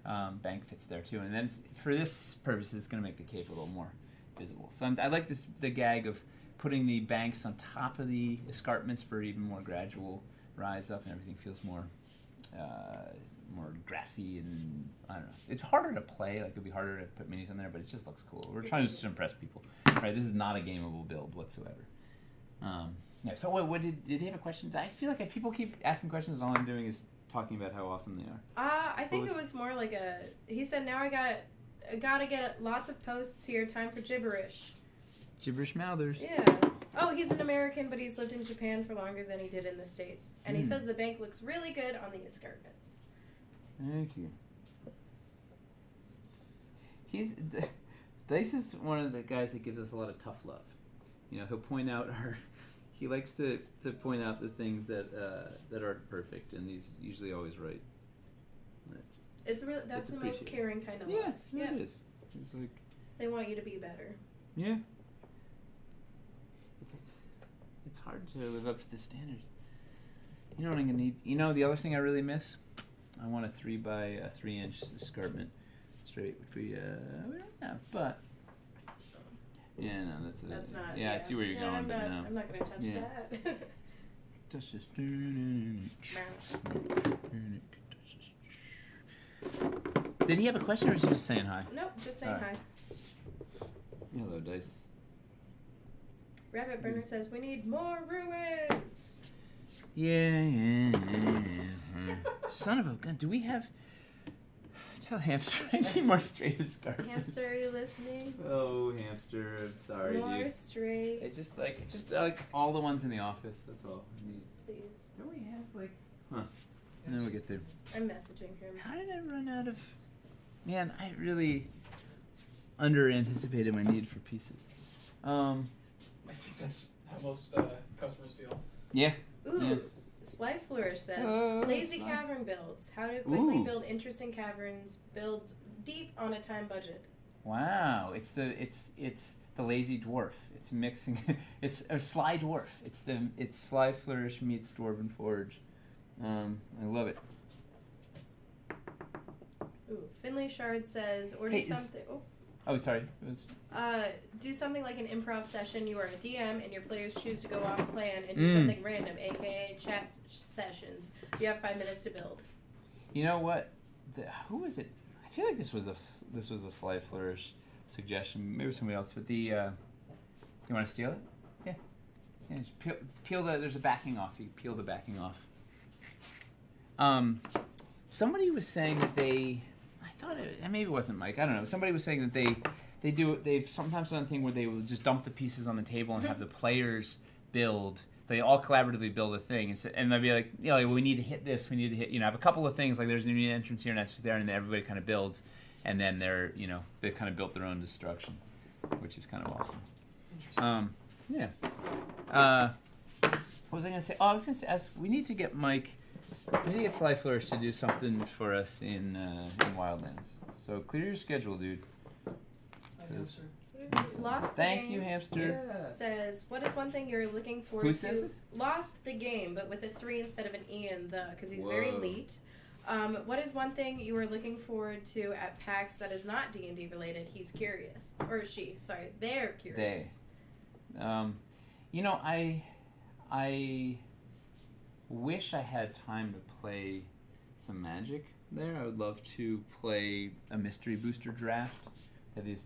Speaker 1: bank fits there too. And then for this purpose, it's going to make the cave a little more visible. So I like the gag of putting the banks on top of the escarpments for even more gradual rise up, and everything feels more grassy, and I don't know. It's harder to play. Like it'd be harder to put minis on there, but it just looks cool. We're trying to just impress people, right? This is not a gameable build whatsoever. Yeah. So what did he have a question? I feel like people keep asking questions, and all I'm doing is talking about how awesome they are.
Speaker 3: I think it was more like he said, now I gotta get lots of posts here. Time for gibberish.
Speaker 1: Gibberish mouthers.
Speaker 3: Yeah. Oh, he's an American, but he's lived in Japan for longer than he did in the States. And he says the bank looks really good on the escarpments.
Speaker 1: Thank you. Dice is one of the guys that gives us a lot of tough love. You know, he'll point out he likes to point out the things that aren't perfect, and he's usually always right.
Speaker 3: That's the most caring kind of love.
Speaker 1: Yeah, it is. It's like
Speaker 3: they want you to be better.
Speaker 1: Yeah. It's hard to live up to the standard. You know what I'm gonna need? You know the other thing I really miss? I want a 3 by 3 inch escarpment straight, which we don't have, but yeah, no, that's
Speaker 3: not.
Speaker 1: Yeah, I see where you're going, but no.
Speaker 3: I'm not gonna touch that.
Speaker 1: Touch this. Did he have a question, or was he just saying hi?
Speaker 3: Nope, just saying hi.
Speaker 1: Hello, Dice.
Speaker 3: Rabbit Burner says we need more ruins.
Speaker 1: Yeah. Son of a gun. Do we have? Tell Hamster I need more straight escarpments.
Speaker 3: Hamster, are you listening?
Speaker 1: Oh, Hamster, I'm sorry, dude.
Speaker 3: More straight.
Speaker 1: It's just like all the ones in the office. That's all I need.
Speaker 3: Please.
Speaker 1: Don't we have like? Huh. And then we'll get there.
Speaker 3: I'm messaging him.
Speaker 1: How did I run out of? Man, I really under anticipated my need for pieces.
Speaker 4: I think that's how most customers feel.
Speaker 1: Yeah.
Speaker 3: Ooh,
Speaker 1: Yeah.
Speaker 3: Sly Flourish says, lazy cavern builds. How to quickly build interesting caverns, builds deep on a time budget.
Speaker 1: Wow, it's the lazy dwarf. It's mixing. It's a sly dwarf. It's Sly Flourish meets Dwarven Forge. I love it.
Speaker 3: Ooh, Finley Shard says, or do something.
Speaker 1: Oh, sorry.
Speaker 3: Do something like an improv session. You are a DM and your players choose to go off plan and do something random, aka chat sessions. You have 5 minutes to build.
Speaker 1: You know what? Who was it? I feel like this was a Sly Flourish suggestion. Maybe somebody else. But you want to steal it? Yeah. Just peel the. There's a backing off. You peel the backing off. Somebody was saying that they. I thought maybe it wasn't Mike. I don't know. Somebody was saying that they've sometimes done a thing where they will just dump the pieces on the table and have the players build they all collaboratively build a thing, and they'll be like, we need to hit this, we need to hit, have a couple of things, like there's a new entrance here and that's just there, and then everybody kind of builds, and then they've kind of built their own destruction, which is kind of awesome.
Speaker 4: Interesting.
Speaker 1: Yeah. What was I going to say? Oh, I was going to say, we need to get Mike, we need to get Sly Flourish to do something for us in Wildlands. So clear your schedule, dude.
Speaker 3: Lost the
Speaker 1: Thank
Speaker 3: game
Speaker 1: you, hamster.
Speaker 3: says, what is one thing you're looking forward
Speaker 1: Who
Speaker 3: to?
Speaker 1: says this?
Speaker 3: Lost the game, but with a 3 instead of an E in the, because he's very
Speaker 1: Whoa.
Speaker 3: elite. What is one thing you are looking forward to at PAX that is not D&D related? He's curious. Or she, sorry. They're curious.
Speaker 1: I wish I had time to play some Magic there. I would love to play a mystery booster draft.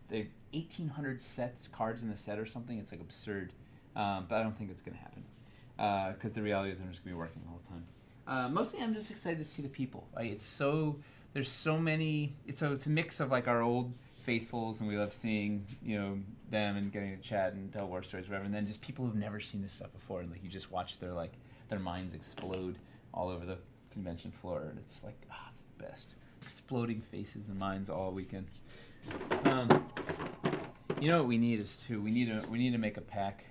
Speaker 1: They 1,800 cards in the set or something. It's like absurd, but I don't think it's going to happen because the reality is I'm just going to be working the whole time. Mostly, I'm just excited to see the people. Like, there's so many. It's a mix of like our old faithfuls, and we love seeing them and getting to chat and tell war stories, whatever. And then just people who've never seen this stuff before, and like you just watch their minds explode all over the convention floor, and it's like, it's the best. Exploding faces and minds all weekend. What we need is we need to make a pack.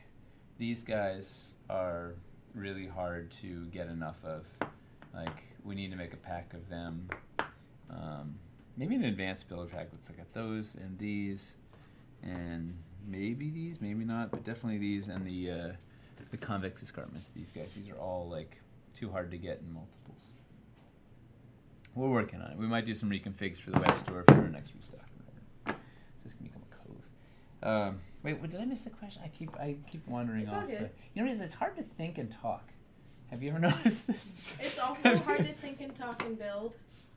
Speaker 1: These guys are really hard to get enough of. Like, we need to make a pack of them. Maybe an advanced builder pack that's like got those and these, and maybe these, maybe not, but definitely these and the convex escarpments. These guys, these are all like too hard to get in multiples. We're working on it. We might do some reconfigs for the web store for our next restock. So this can become a cove. Wait, did I miss a question? I keep wandering
Speaker 3: It's
Speaker 1: off.
Speaker 3: all good.
Speaker 1: You know what it is? It's hard to think and talk. Have you ever noticed this?
Speaker 3: It's also hard to think and talk and build.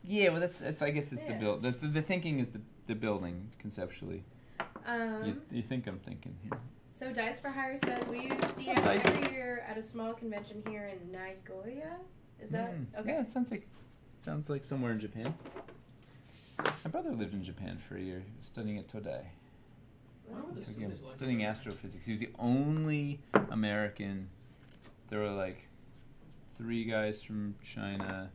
Speaker 1: Yeah, well, that's I guess it's the
Speaker 3: Yeah.
Speaker 1: build. The thinking is the building conceptually. You think I'm thinking here.
Speaker 3: So Dice for Hire says, we use DM
Speaker 1: Dice?
Speaker 3: every year at a small convention here in Nagoya. Is that okay?
Speaker 1: Yeah, it sounds like somewhere in Japan. My brother lived in Japan for a year. He was studying at Todai.
Speaker 4: I wonder what the scene is like
Speaker 1: Studying
Speaker 4: over there.
Speaker 1: astrophysics. He was the only American. There were like 3 guys from China,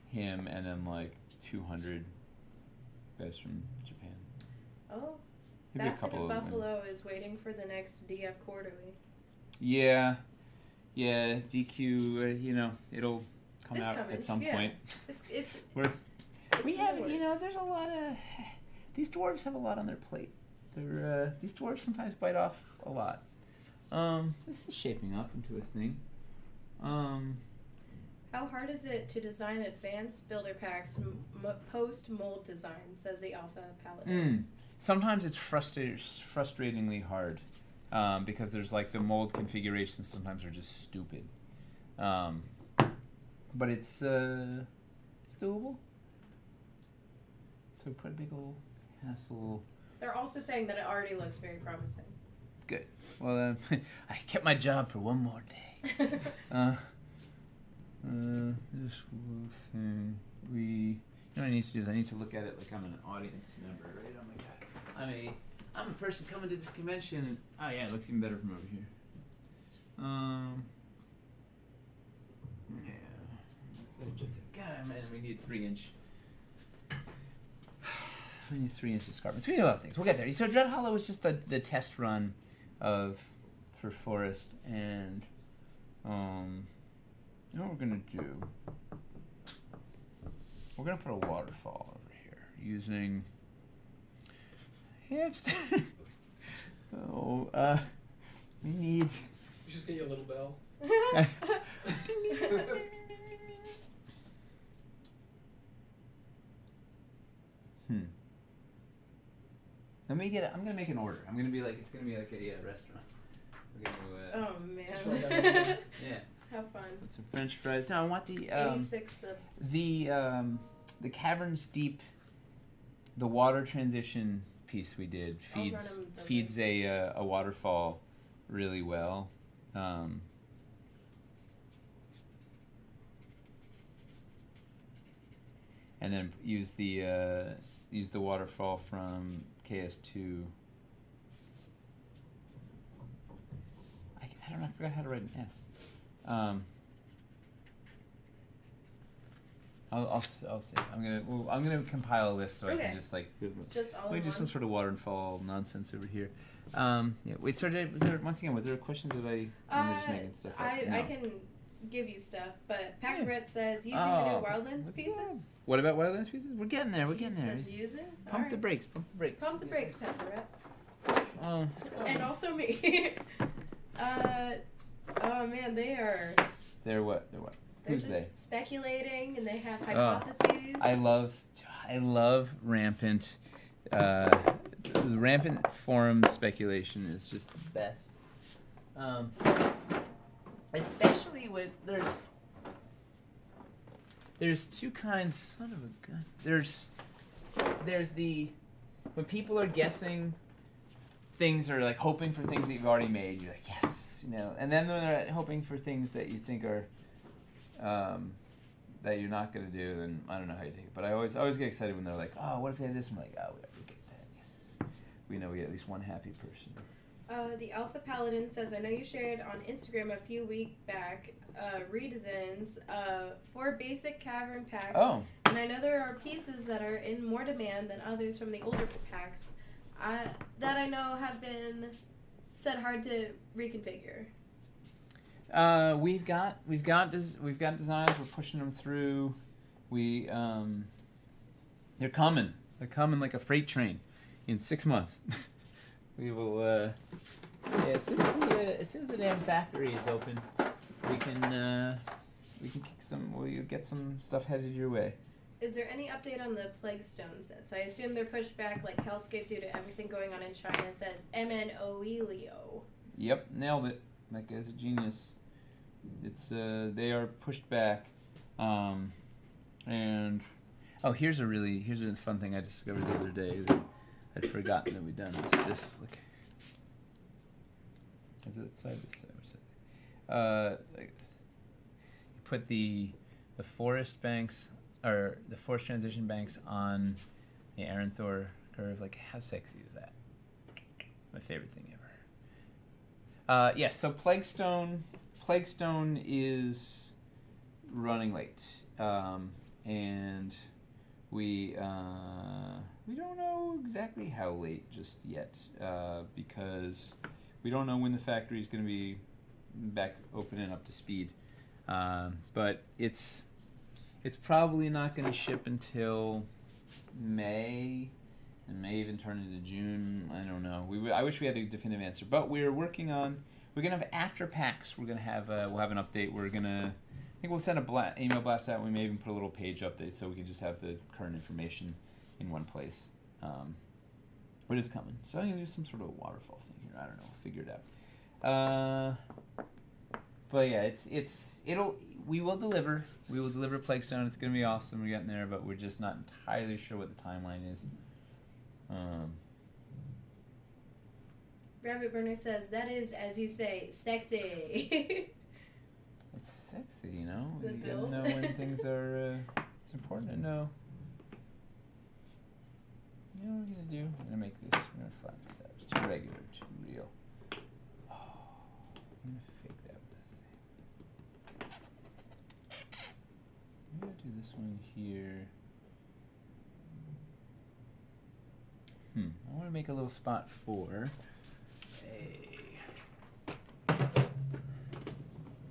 Speaker 1: him, and then like 200 guys from Japan.
Speaker 3: Oh,
Speaker 1: Maybe a
Speaker 3: Basket
Speaker 1: couple
Speaker 3: of
Speaker 1: of them.
Speaker 3: Buffalo is waiting for the next DF quarterly.
Speaker 1: Yeah, DQ. It'll come
Speaker 3: It's
Speaker 1: out
Speaker 3: coming,
Speaker 1: at some
Speaker 3: yeah.
Speaker 1: point.
Speaker 3: It's
Speaker 1: We
Speaker 3: in the
Speaker 1: have,
Speaker 3: works.
Speaker 1: there's a lot of. These dwarves have a lot on their plate. These dwarves sometimes bite off a lot. This is shaping up into a thing.
Speaker 3: How hard is it to design advanced builder packs post mold design? Says the Alpha Paladin.
Speaker 1: Sometimes it's frustratingly hard because there's like the mold configurations sometimes are just stupid. But it's doable. So put a big old castle.
Speaker 3: They're also saying that it already looks very promising.
Speaker 1: Good. Well, I kept my job for one more day. This thing. What I need to do is I need to look at it like I'm an audience member, right? Oh my god. I'm a person coming to this convention. And, oh yeah, it looks even better from over here. Yeah. God, man, we need 3-inch. We need 3-inch escarpments. We need a lot of things. We'll get there. So Dread Hollow was just the test run for Forest, and you know what we're gonna do? We're gonna put a waterfall over here using hamster. We need.
Speaker 4: You just get you a little bell.
Speaker 1: I'm gonna make an order. I'm gonna be like, it's gonna be like a restaurant. We're gonna,
Speaker 3: Oh man.
Speaker 1: yeah.
Speaker 3: Have fun.
Speaker 1: Put some French fries. No, I want the
Speaker 3: 86th of
Speaker 1: the Caverns Deep, the water transition piece we did
Speaker 3: I'll run 'em the
Speaker 1: feeds a waterfall really well. And then use the waterfall from KS2. I don't know. I forgot how to write an S. I'll see. I'm gonna compile a list so I can just like.
Speaker 3: Just all
Speaker 1: Let me
Speaker 3: in
Speaker 1: do
Speaker 3: one?
Speaker 1: some sort of waterfall nonsense over here. Yeah. Wait. So was there once again? Was there a question? Did I? Am I just making stuff up?
Speaker 3: I
Speaker 1: No.
Speaker 3: can give you stuff, but Pack
Speaker 1: Yeah.
Speaker 3: Brett says using the new
Speaker 1: Oh,
Speaker 3: Wildlands
Speaker 1: what's
Speaker 3: pieces.
Speaker 1: that? What about Wildlands pieces? We're getting there. We're
Speaker 3: He
Speaker 1: getting there.
Speaker 3: says using.
Speaker 1: Pump
Speaker 3: Alright.
Speaker 1: the brakes. Pump the brakes.
Speaker 3: Pump the brakes, Pack Brett.
Speaker 1: Oh.
Speaker 3: And also me. Oh man, they're
Speaker 1: They're what? They're what? Who's
Speaker 3: just
Speaker 1: they?
Speaker 3: speculating and they have hypotheses.
Speaker 1: I love rampant. Rampant forum speculation is just the best. Especially when there's two kinds. Son of a gun. There's the when people are guessing things or like hoping for things that you've already made. You're like yes, you know. And then when they're hoping for things that you think are that you're not gonna do, then I don't know how you take it. But I always get excited when they're like, oh, what if they have this? I'm like, oh, we get that. Yes, we know we get at least one happy person.
Speaker 3: The Alpha Paladin says, I know you shared on Instagram a few weeks back redesigns for basic cavern packs.
Speaker 1: Oh.
Speaker 3: And I know there are pieces that are in more demand than others from the older packs that I know have been said hard to reconfigure.
Speaker 1: We've got designs. We're pushing them through. They're coming. They're coming like a freight train in 6 months. We will. As soon as the damn factory is open, we can kick some. We'll get some stuff headed your way.
Speaker 3: Is there any update on the Plague Stone sets? I assume they're pushed back like Hellscape due to everything going on in China. It says MNOE Leo.
Speaker 1: Yep, nailed it. That guy's a genius. It's they are pushed back, and here's a fun thing I discovered the other day that I'd forgotten that we'd done. Was this look? Is it side to side? Like this. You put the forest banks or the forest transition banks on the Aranthor curve. Like how sexy is that? My favorite thing ever. Yes. So Plague Stone is running late, and we don't know exactly how late just yet, because we don't know when the factory is going to be back open and up to speed. But it's probably not going to ship until May. It may even turn into June. I don't know. I wish we had a definitive answer, but we're working on. We're gonna have after PAX. We're gonna have we'll have an update. I think we'll send a email blast out. We may even put a little page update so we can just have the current information in one place. But it's coming. So I'm gonna do some sort of waterfall thing here. I don't know. We'll figure it out. But yeah, we will deliver. We will deliver Plague Stone. It's gonna be awesome. We're getting there, but we're just not entirely sure what the timeline is.
Speaker 3: Rabbit Burner says, that is, as you say, sexy.
Speaker 1: It's sexy, you know?
Speaker 3: The
Speaker 1: You
Speaker 3: build.
Speaker 1: gotta know when things are, it's important to know. You know what we're gonna do? We're gonna make this, we're gonna flatten this out. It's too regular, too real. Oh, I'm gonna fake that with a thing. Maybe I'll do this one here. I wanna make a little spot for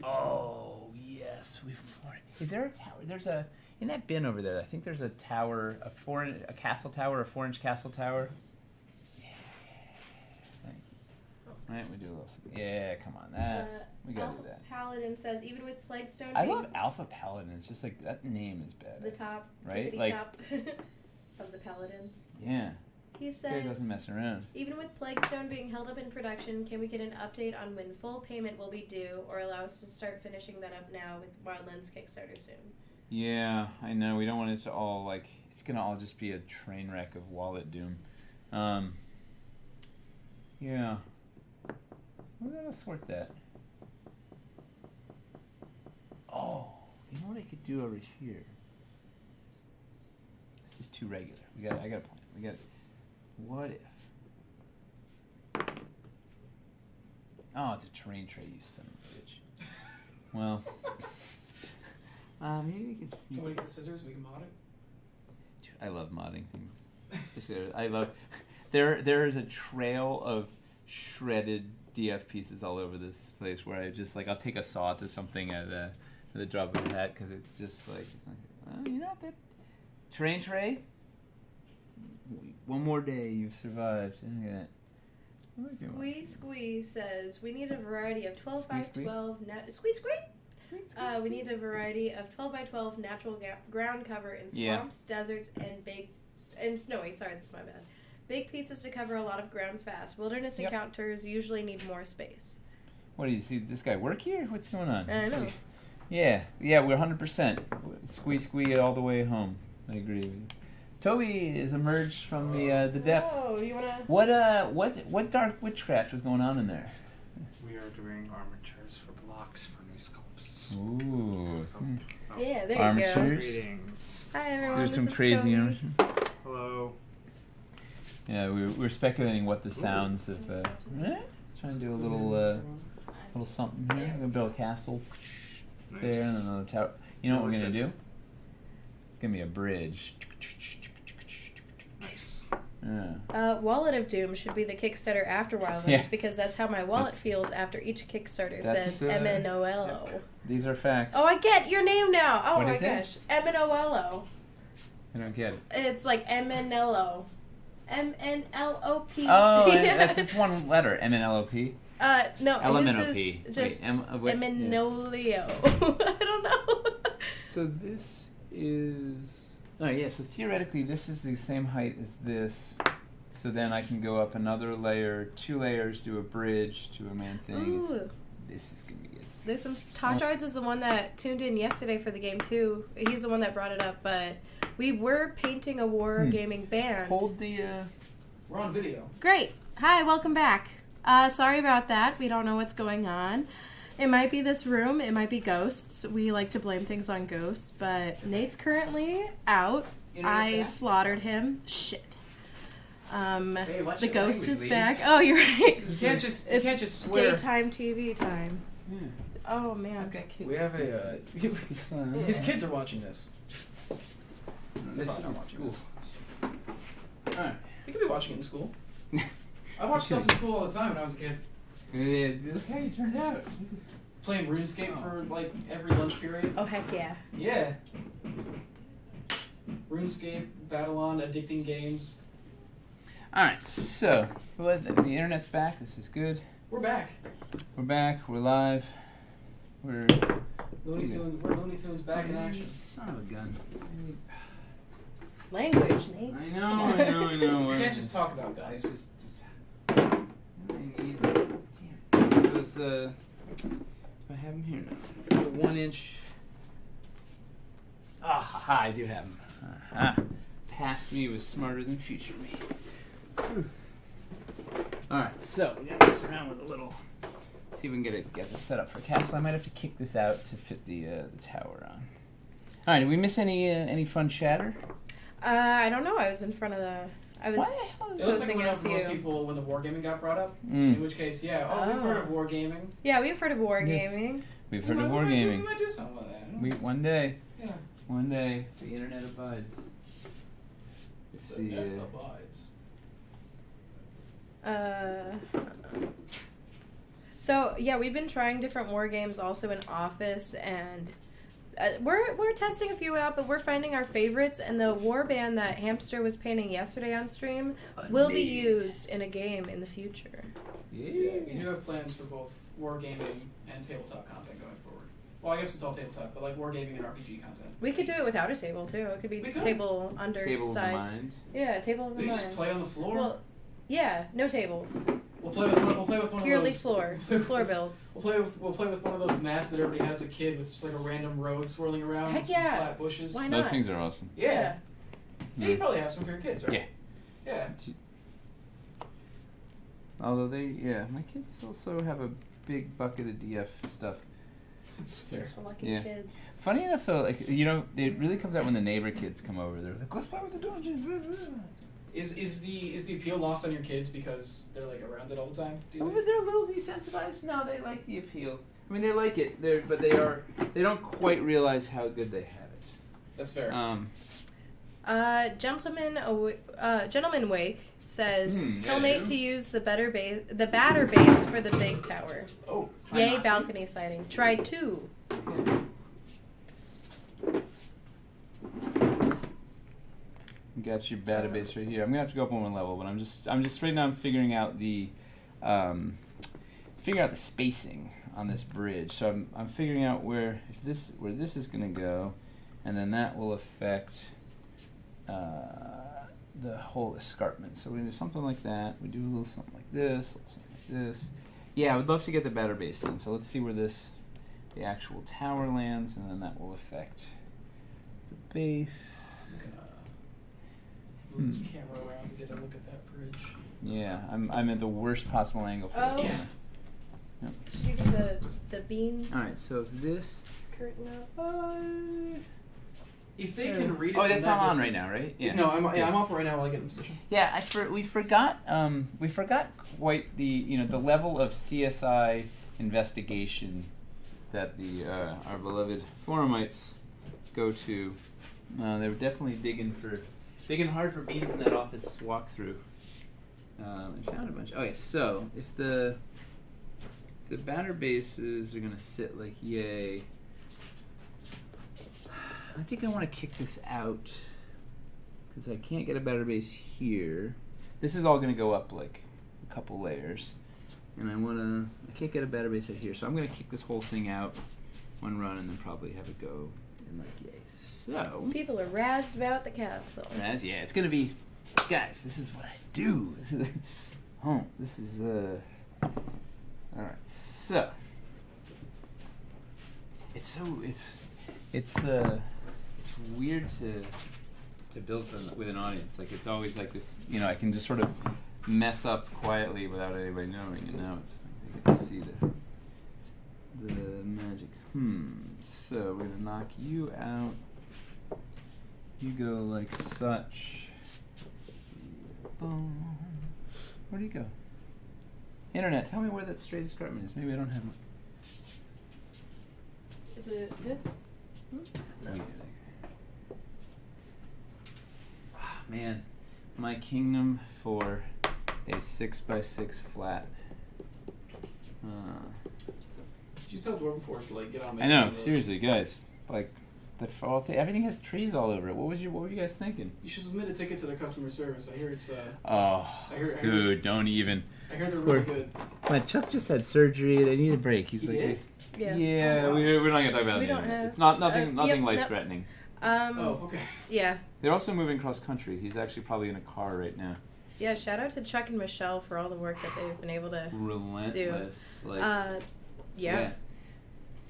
Speaker 1: Oh yes, is there a tower? There's in that bin over there. I think there's a tower, a castle tower, a 4-inch castle tower. Yeah, thank you. Right, we do a little. Yeah, come on, we gotta do that.
Speaker 3: Paladin says, even with Plague Stone,
Speaker 1: I love Alpha Paladin. It's just like that name is bad.
Speaker 3: the top,
Speaker 1: right?
Speaker 3: tippity
Speaker 1: Like
Speaker 3: top of the Paladins.
Speaker 1: yeah.
Speaker 3: He
Speaker 1: This guy
Speaker 3: says,
Speaker 1: doesn't mess around.
Speaker 3: even with Plague Stone being held up in production, can we get an update on when full payment will be due, or allow us to start finishing that up now with Wildlands Kickstarter soon?
Speaker 1: Yeah, I know. We don't want it to all it's gonna all just be a train wreck of wallet doom. Yeah. We're gonna sort that. Oh, you know what I could do over here? This is too regular. I got a plan. What if? Oh, it's a terrain tray, you son of a bitch. Well. Maybe we could.
Speaker 4: Can we get the scissors? We can mod it.
Speaker 1: I love modding things. I love. There is a trail of shredded DF pieces all over this place where I just I'll take a saw to something at the drop of a hat because it's just you know that terrain tray. One more day, you've survived. Look at that.
Speaker 3: Squee says we need a variety of 12 by
Speaker 1: Squee?
Speaker 3: 12 we need a variety of 12 by 12 natural ground cover in swamps, deserts, and snowy. Sorry, that's my bad. Big pieces to cover a lot of ground fast. Wilderness encounters usually need more space.
Speaker 1: What do you see? This guy work here? What's going on?
Speaker 3: I know.
Speaker 1: Yeah, we're 100%. Squee all the way home. I agree with you. Toby is emerged from the depths.
Speaker 3: Oh, you wanna?
Speaker 1: What dark witchcraft was going on in there?
Speaker 7: We are doing armatures for blocks for new sculpts.
Speaker 1: Ooh.
Speaker 3: Yeah, there
Speaker 1: Armatures.
Speaker 3: you go.
Speaker 7: Greetings.
Speaker 3: Hi everyone.
Speaker 1: There's
Speaker 3: this
Speaker 1: some
Speaker 3: is
Speaker 1: crazy
Speaker 3: Toby.
Speaker 1: armatures.
Speaker 7: Hello.
Speaker 1: Yeah, we're speculating what the sounds of. Trying to do a little something here. We're gonna build a castle there and another tower. You know what we're gonna do? It's gonna be a bridge.
Speaker 7: Nice.
Speaker 1: Yeah.
Speaker 3: Wallet of Doom should be the Kickstarter after Wildlands because that's how my wallet feels after each Kickstarter says MNOLO.
Speaker 1: These are facts.
Speaker 3: Oh, I get your name now. Oh
Speaker 1: What
Speaker 3: my
Speaker 1: is it?
Speaker 3: gosh. MNOLO.
Speaker 1: I don't get it.
Speaker 3: It's like MNLO. MNLOP.
Speaker 1: Oh,
Speaker 3: Yeah.
Speaker 1: it's one letter. MNLOP.
Speaker 3: No.
Speaker 1: LMNOP.
Speaker 3: This is just
Speaker 1: Wait,
Speaker 3: Eminolio. I don't know.
Speaker 1: So this is. Oh yeah. So theoretically, this is the same height as this. So then I can go up another layer, 2 layers, do a bridge to a main thing.
Speaker 3: Ooh.
Speaker 1: This is gonna be good.
Speaker 3: There's some. Todd Droids is the one that tuned in yesterday for the game too. He's the one that brought it up, but we were painting a wargaming band.
Speaker 1: Hold the.
Speaker 4: We're on video.
Speaker 3: Great. Hi, welcome back. Sorry about that. We don't know what's going on. It might be this room. It might be ghosts. We like to blame things on ghosts, but Nate's currently out. I slaughtered him. Shit.
Speaker 1: Hey, watch
Speaker 3: The
Speaker 1: your
Speaker 3: ghost
Speaker 1: language,
Speaker 3: is
Speaker 1: lady.
Speaker 3: back. Oh, you're right.
Speaker 4: You can't just swear.
Speaker 3: Daytime TV time.
Speaker 1: Yeah.
Speaker 3: Oh man.
Speaker 1: I've got kids.
Speaker 4: We have a. His kids are watching this. They're probably not watching this.
Speaker 1: Alright.
Speaker 4: They could be watching it in school. I watched stuff in school all the time when I was a kid.
Speaker 1: Yeah, look how you turned out.
Speaker 4: Playing RuneScape for like every lunch period.
Speaker 3: Oh heck yeah.
Speaker 4: Yeah. RuneScape, Battle-on, addicting games.
Speaker 1: Alright, so the internet's back. This is good.
Speaker 4: We're back.
Speaker 1: We're back. We're live. We're
Speaker 4: Looney Tunes back in action.
Speaker 1: Son of a gun.
Speaker 3: Language, Nate.
Speaker 1: I know.
Speaker 4: You can't just talk about guys.
Speaker 1: Just I need damn it. Those do I have them here now? The 1-inch. Ah, I do have them. Past me was smarter than future me. Alright, so we gotta mess around with a little. See if we can get this set up for a castle. I might have to kick this out to fit the tower on. Alright, did we miss any fun chatter?
Speaker 3: I don't know. I was in front of the. I was.
Speaker 4: It was like
Speaker 3: listening
Speaker 4: one of
Speaker 3: as
Speaker 4: most
Speaker 3: you.
Speaker 4: people when the wargaming got brought up.
Speaker 1: Mm.
Speaker 4: In which case, yeah. Oh, we've heard of wargaming.
Speaker 3: Yeah, we've heard of wargaming.
Speaker 1: We've heard of
Speaker 4: We
Speaker 1: wargaming.
Speaker 4: might do something with that.
Speaker 1: One day.
Speaker 4: Yeah.
Speaker 1: One day, the internet abides. If
Speaker 4: The net abides.
Speaker 3: So yeah, we've been trying different war games also in Office, and we're testing a few out, but we're finding our favorites. And the war band that Hamster was painting yesterday on stream will be used in a game in the future.
Speaker 4: Yeah, we do have plans for both wargaming and tabletop content going forward. Well, I guess it's all tabletop, but like wargaming and RPG content.
Speaker 3: We could do it without a table too. It could be table under
Speaker 1: Table of the
Speaker 3: side.
Speaker 1: mind.
Speaker 3: Yeah, table of the
Speaker 4: We
Speaker 3: mind.
Speaker 4: just play on the floor.
Speaker 3: Well, yeah, no tables.
Speaker 4: We'll play with one
Speaker 3: Purely
Speaker 4: of those.
Speaker 3: floor builds.
Speaker 4: We'll play with one of those maps that everybody had as a kid with just like a random road swirling around
Speaker 3: Heck
Speaker 4: and some
Speaker 3: yeah.
Speaker 4: flat bushes.
Speaker 3: Why
Speaker 1: Those
Speaker 3: not?
Speaker 1: things are awesome.
Speaker 4: Yeah. Yeah, you probably have some for your kids, right?
Speaker 1: Yeah.
Speaker 4: Yeah.
Speaker 1: Although my kids also have a big bucket of DF stuff.
Speaker 4: It's fair.
Speaker 3: Lucky
Speaker 1: Yeah.
Speaker 3: kids.
Speaker 1: Funny enough though, like it really comes out when the neighbor kids come over. They're like, let's play with the dungeons.
Speaker 4: Is the appeal lost on your kids because they're like around it all the time? Do you
Speaker 1: Oh,
Speaker 4: think?
Speaker 1: but they're a little desensitized. No, they like the appeal. I mean, they like it, but they don't quite realize how good they have it.
Speaker 4: That's fair.
Speaker 3: Gentleman Wake says, tell
Speaker 1: yeah,
Speaker 3: Nate
Speaker 1: yeah.
Speaker 3: to use the batter base for the big tower.
Speaker 4: Oh,
Speaker 3: Yay, balcony siding. Try 2.
Speaker 1: Got your database right here. I'm gonna have to go up one level, but I'm just right now. I'm figuring out the spacing on this bridge. So I'm figuring out where this is gonna go, and then that will affect the whole escarpment. So we're gonna do something like that. We do a little something like this, something like this. Yeah, I would love to get the batter base in. So let's see where the actual tower lands, and then that will affect the base.
Speaker 4: Move this camera around and get a look at that bridge.
Speaker 1: Yeah, I'm at the worst possible angle for
Speaker 3: Oh.
Speaker 1: it. Yep.
Speaker 3: Did you get the beans
Speaker 1: All right, so this.
Speaker 3: curtain up?
Speaker 4: If they can read it.
Speaker 1: Oh,
Speaker 4: from
Speaker 1: that's
Speaker 4: that
Speaker 1: not on right
Speaker 4: distance-
Speaker 1: now, right? Yeah.
Speaker 4: No, I'm off right now while I get in position.
Speaker 1: Yeah, we forgot quite the level of CSI investigation that our beloved forumites go to. They were definitely digging hard for beans in that office walkthrough. And found a bunch. Okay, so if the batter bases are gonna sit like yay, I think I want to kick this out because I can't get a batter base here. This is all gonna go up like a couple layers, and I can't get a batter base out here, so I'm gonna kick this whole thing out one run and then probably have it go in like yay. So
Speaker 3: People are razzed about the castle.
Speaker 1: yeah, it's gonna be, guys. This is what I do. This is all right. So it's weird to build with an audience. Like it's always like this. I can just sort of mess up quietly without anybody knowing, and now it's like they get to see the magic. So we're gonna knock you out. You go like such. Boom. Where do you go? Internet, tell me where that straight escarpment is. Maybe I don't have one.
Speaker 3: Is it this?
Speaker 1: Oh, yeah, man, my kingdom for a 6x6 flat.
Speaker 4: Did you tell Dwarven Forge to get on?
Speaker 1: I know, seriously, guys. Like, everything has trees all over it. What were you guys thinking?
Speaker 4: You should submit a ticket to their customer service. I hear it's
Speaker 1: Dude, don't even.
Speaker 4: I hear they're really good.
Speaker 1: My Chuck just had surgery. They need a break. He's
Speaker 4: He
Speaker 1: like,
Speaker 4: did?
Speaker 3: Yeah.
Speaker 4: Oh, wow.
Speaker 1: we're not gonna talk about
Speaker 3: We
Speaker 1: it.
Speaker 3: don't have-
Speaker 1: It's not nothing
Speaker 3: yep,
Speaker 1: life
Speaker 3: nope.
Speaker 1: threatening.
Speaker 4: Oh, okay.
Speaker 3: Yeah.
Speaker 1: They're also moving cross country. He's actually probably in a car right now.
Speaker 3: Yeah, shout out to Chuck and Michelle for all the work that they've been able to
Speaker 1: Relentless.
Speaker 3: do.
Speaker 1: Like,
Speaker 3: Yeah.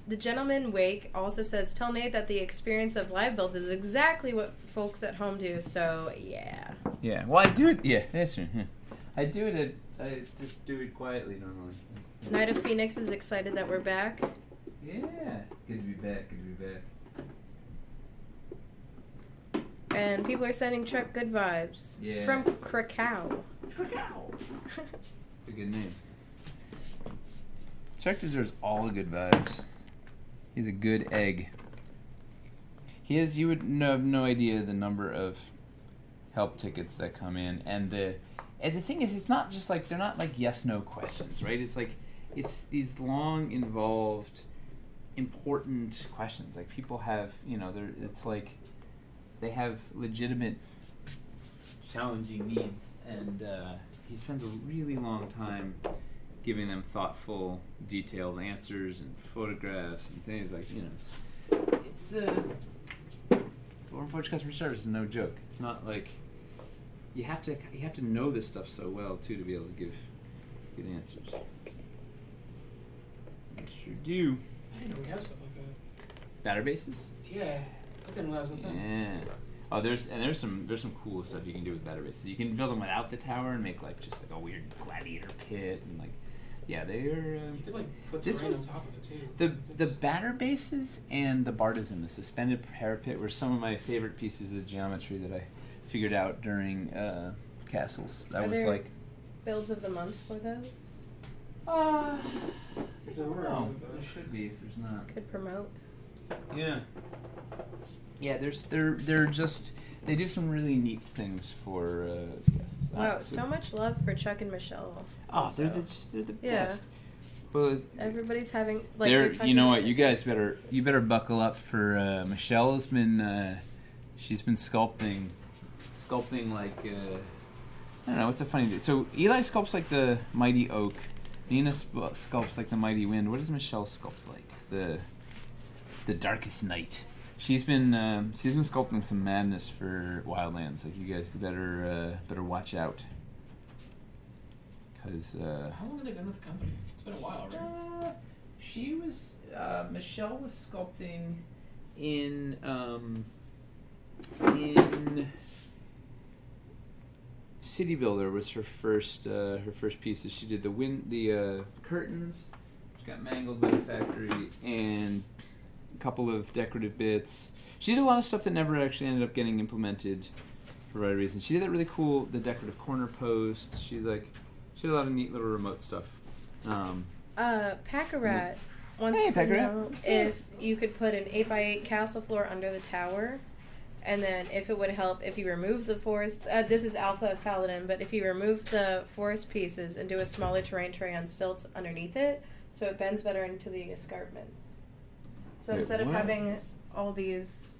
Speaker 3: The Gentleman Wake also says, tell Nate that the experience of live builds is exactly what folks at home do, so yeah.
Speaker 1: Yeah. Well, I do it. Yeah, that's true. Yeah. I just do it quietly normally.
Speaker 3: Knight of Phoenix is excited that we're back.
Speaker 1: Yeah. Good to be back. Good to be back.
Speaker 3: And people are sending Chuck good vibes.
Speaker 1: Yeah.
Speaker 3: From Krakow.
Speaker 1: It's a good name. Chuck deserves all the good vibes. He's a good egg. You would have no idea the number of help tickets that come in, and the thing is, it's not just they're not yes/no questions, right? It's these long, involved, important questions. Like people have, they have legitimate, challenging needs, and he spends a really long time giving them thoughtful, detailed answers and photographs and things it's Dwarven Forge customer service is no joke. It's not like you have to know this stuff so well too to be able to give good answers. I sure do.
Speaker 4: I didn't know we had stuff like that.
Speaker 1: Batter bases?
Speaker 4: Yeah, I didn't know that was a thing.
Speaker 1: Yeah. Oh, there's some cool stuff you can do with batter bases. You can build them without the tower and make just a weird gladiator pit and yeah, they are.
Speaker 4: You could put
Speaker 1: this
Speaker 4: terrain on
Speaker 1: was
Speaker 4: top of it too.
Speaker 1: the batter bases and the bartizan, the suspended parapet, were some of my favorite pieces of geometry that I figured out during castles. That
Speaker 3: Are
Speaker 1: was
Speaker 3: there builds of the month for those?
Speaker 4: If there were, I
Speaker 1: Oh,
Speaker 4: would've,
Speaker 1: there should be if there's not.
Speaker 3: Could promote.
Speaker 1: Yeah. Yeah, they're just they do some really neat things for guests.
Speaker 3: Wow, so much love for Chuck and Michelle.
Speaker 1: Oh, they're
Speaker 3: also.
Speaker 1: the
Speaker 3: Yeah.
Speaker 1: best. Well,
Speaker 3: Everybody's having like.
Speaker 1: they're
Speaker 3: they're talking
Speaker 1: you know
Speaker 3: about
Speaker 1: what, you guys better buckle up for Michelle has been she's been sculpting like I don't know, what's a funny so Eli sculpts like the mighty oak. Nina sculpts like the mighty wind. What does Michelle sculpt like? The darkest night. She's been sculpting some madness for Wildlands. Like, you guys better watch out. Cause
Speaker 4: How long have they been with the company? It's been a while, right?
Speaker 1: she was Michelle was sculpting in City Builder was her first pieces. She did the curtains, which got mangled by the factory, and a couple of decorative bits. She did a lot of stuff that never actually ended up getting implemented for the right reason. She did that really cool, the decorative corner post. She did a lot of neat little remote stuff.
Speaker 3: Packarat wants
Speaker 1: Hey,
Speaker 3: to
Speaker 1: Packarat.
Speaker 3: know
Speaker 1: What's
Speaker 3: if you could put an 8x8 castle floor under the tower, and then if it would help if you remove the forest. This is Alpha Paladin, but if you remove the forest pieces and do a smaller terrain tray on stilts underneath it, so it bends better into the escarpments. So
Speaker 1: Wait,
Speaker 3: instead of
Speaker 1: what?
Speaker 3: having all these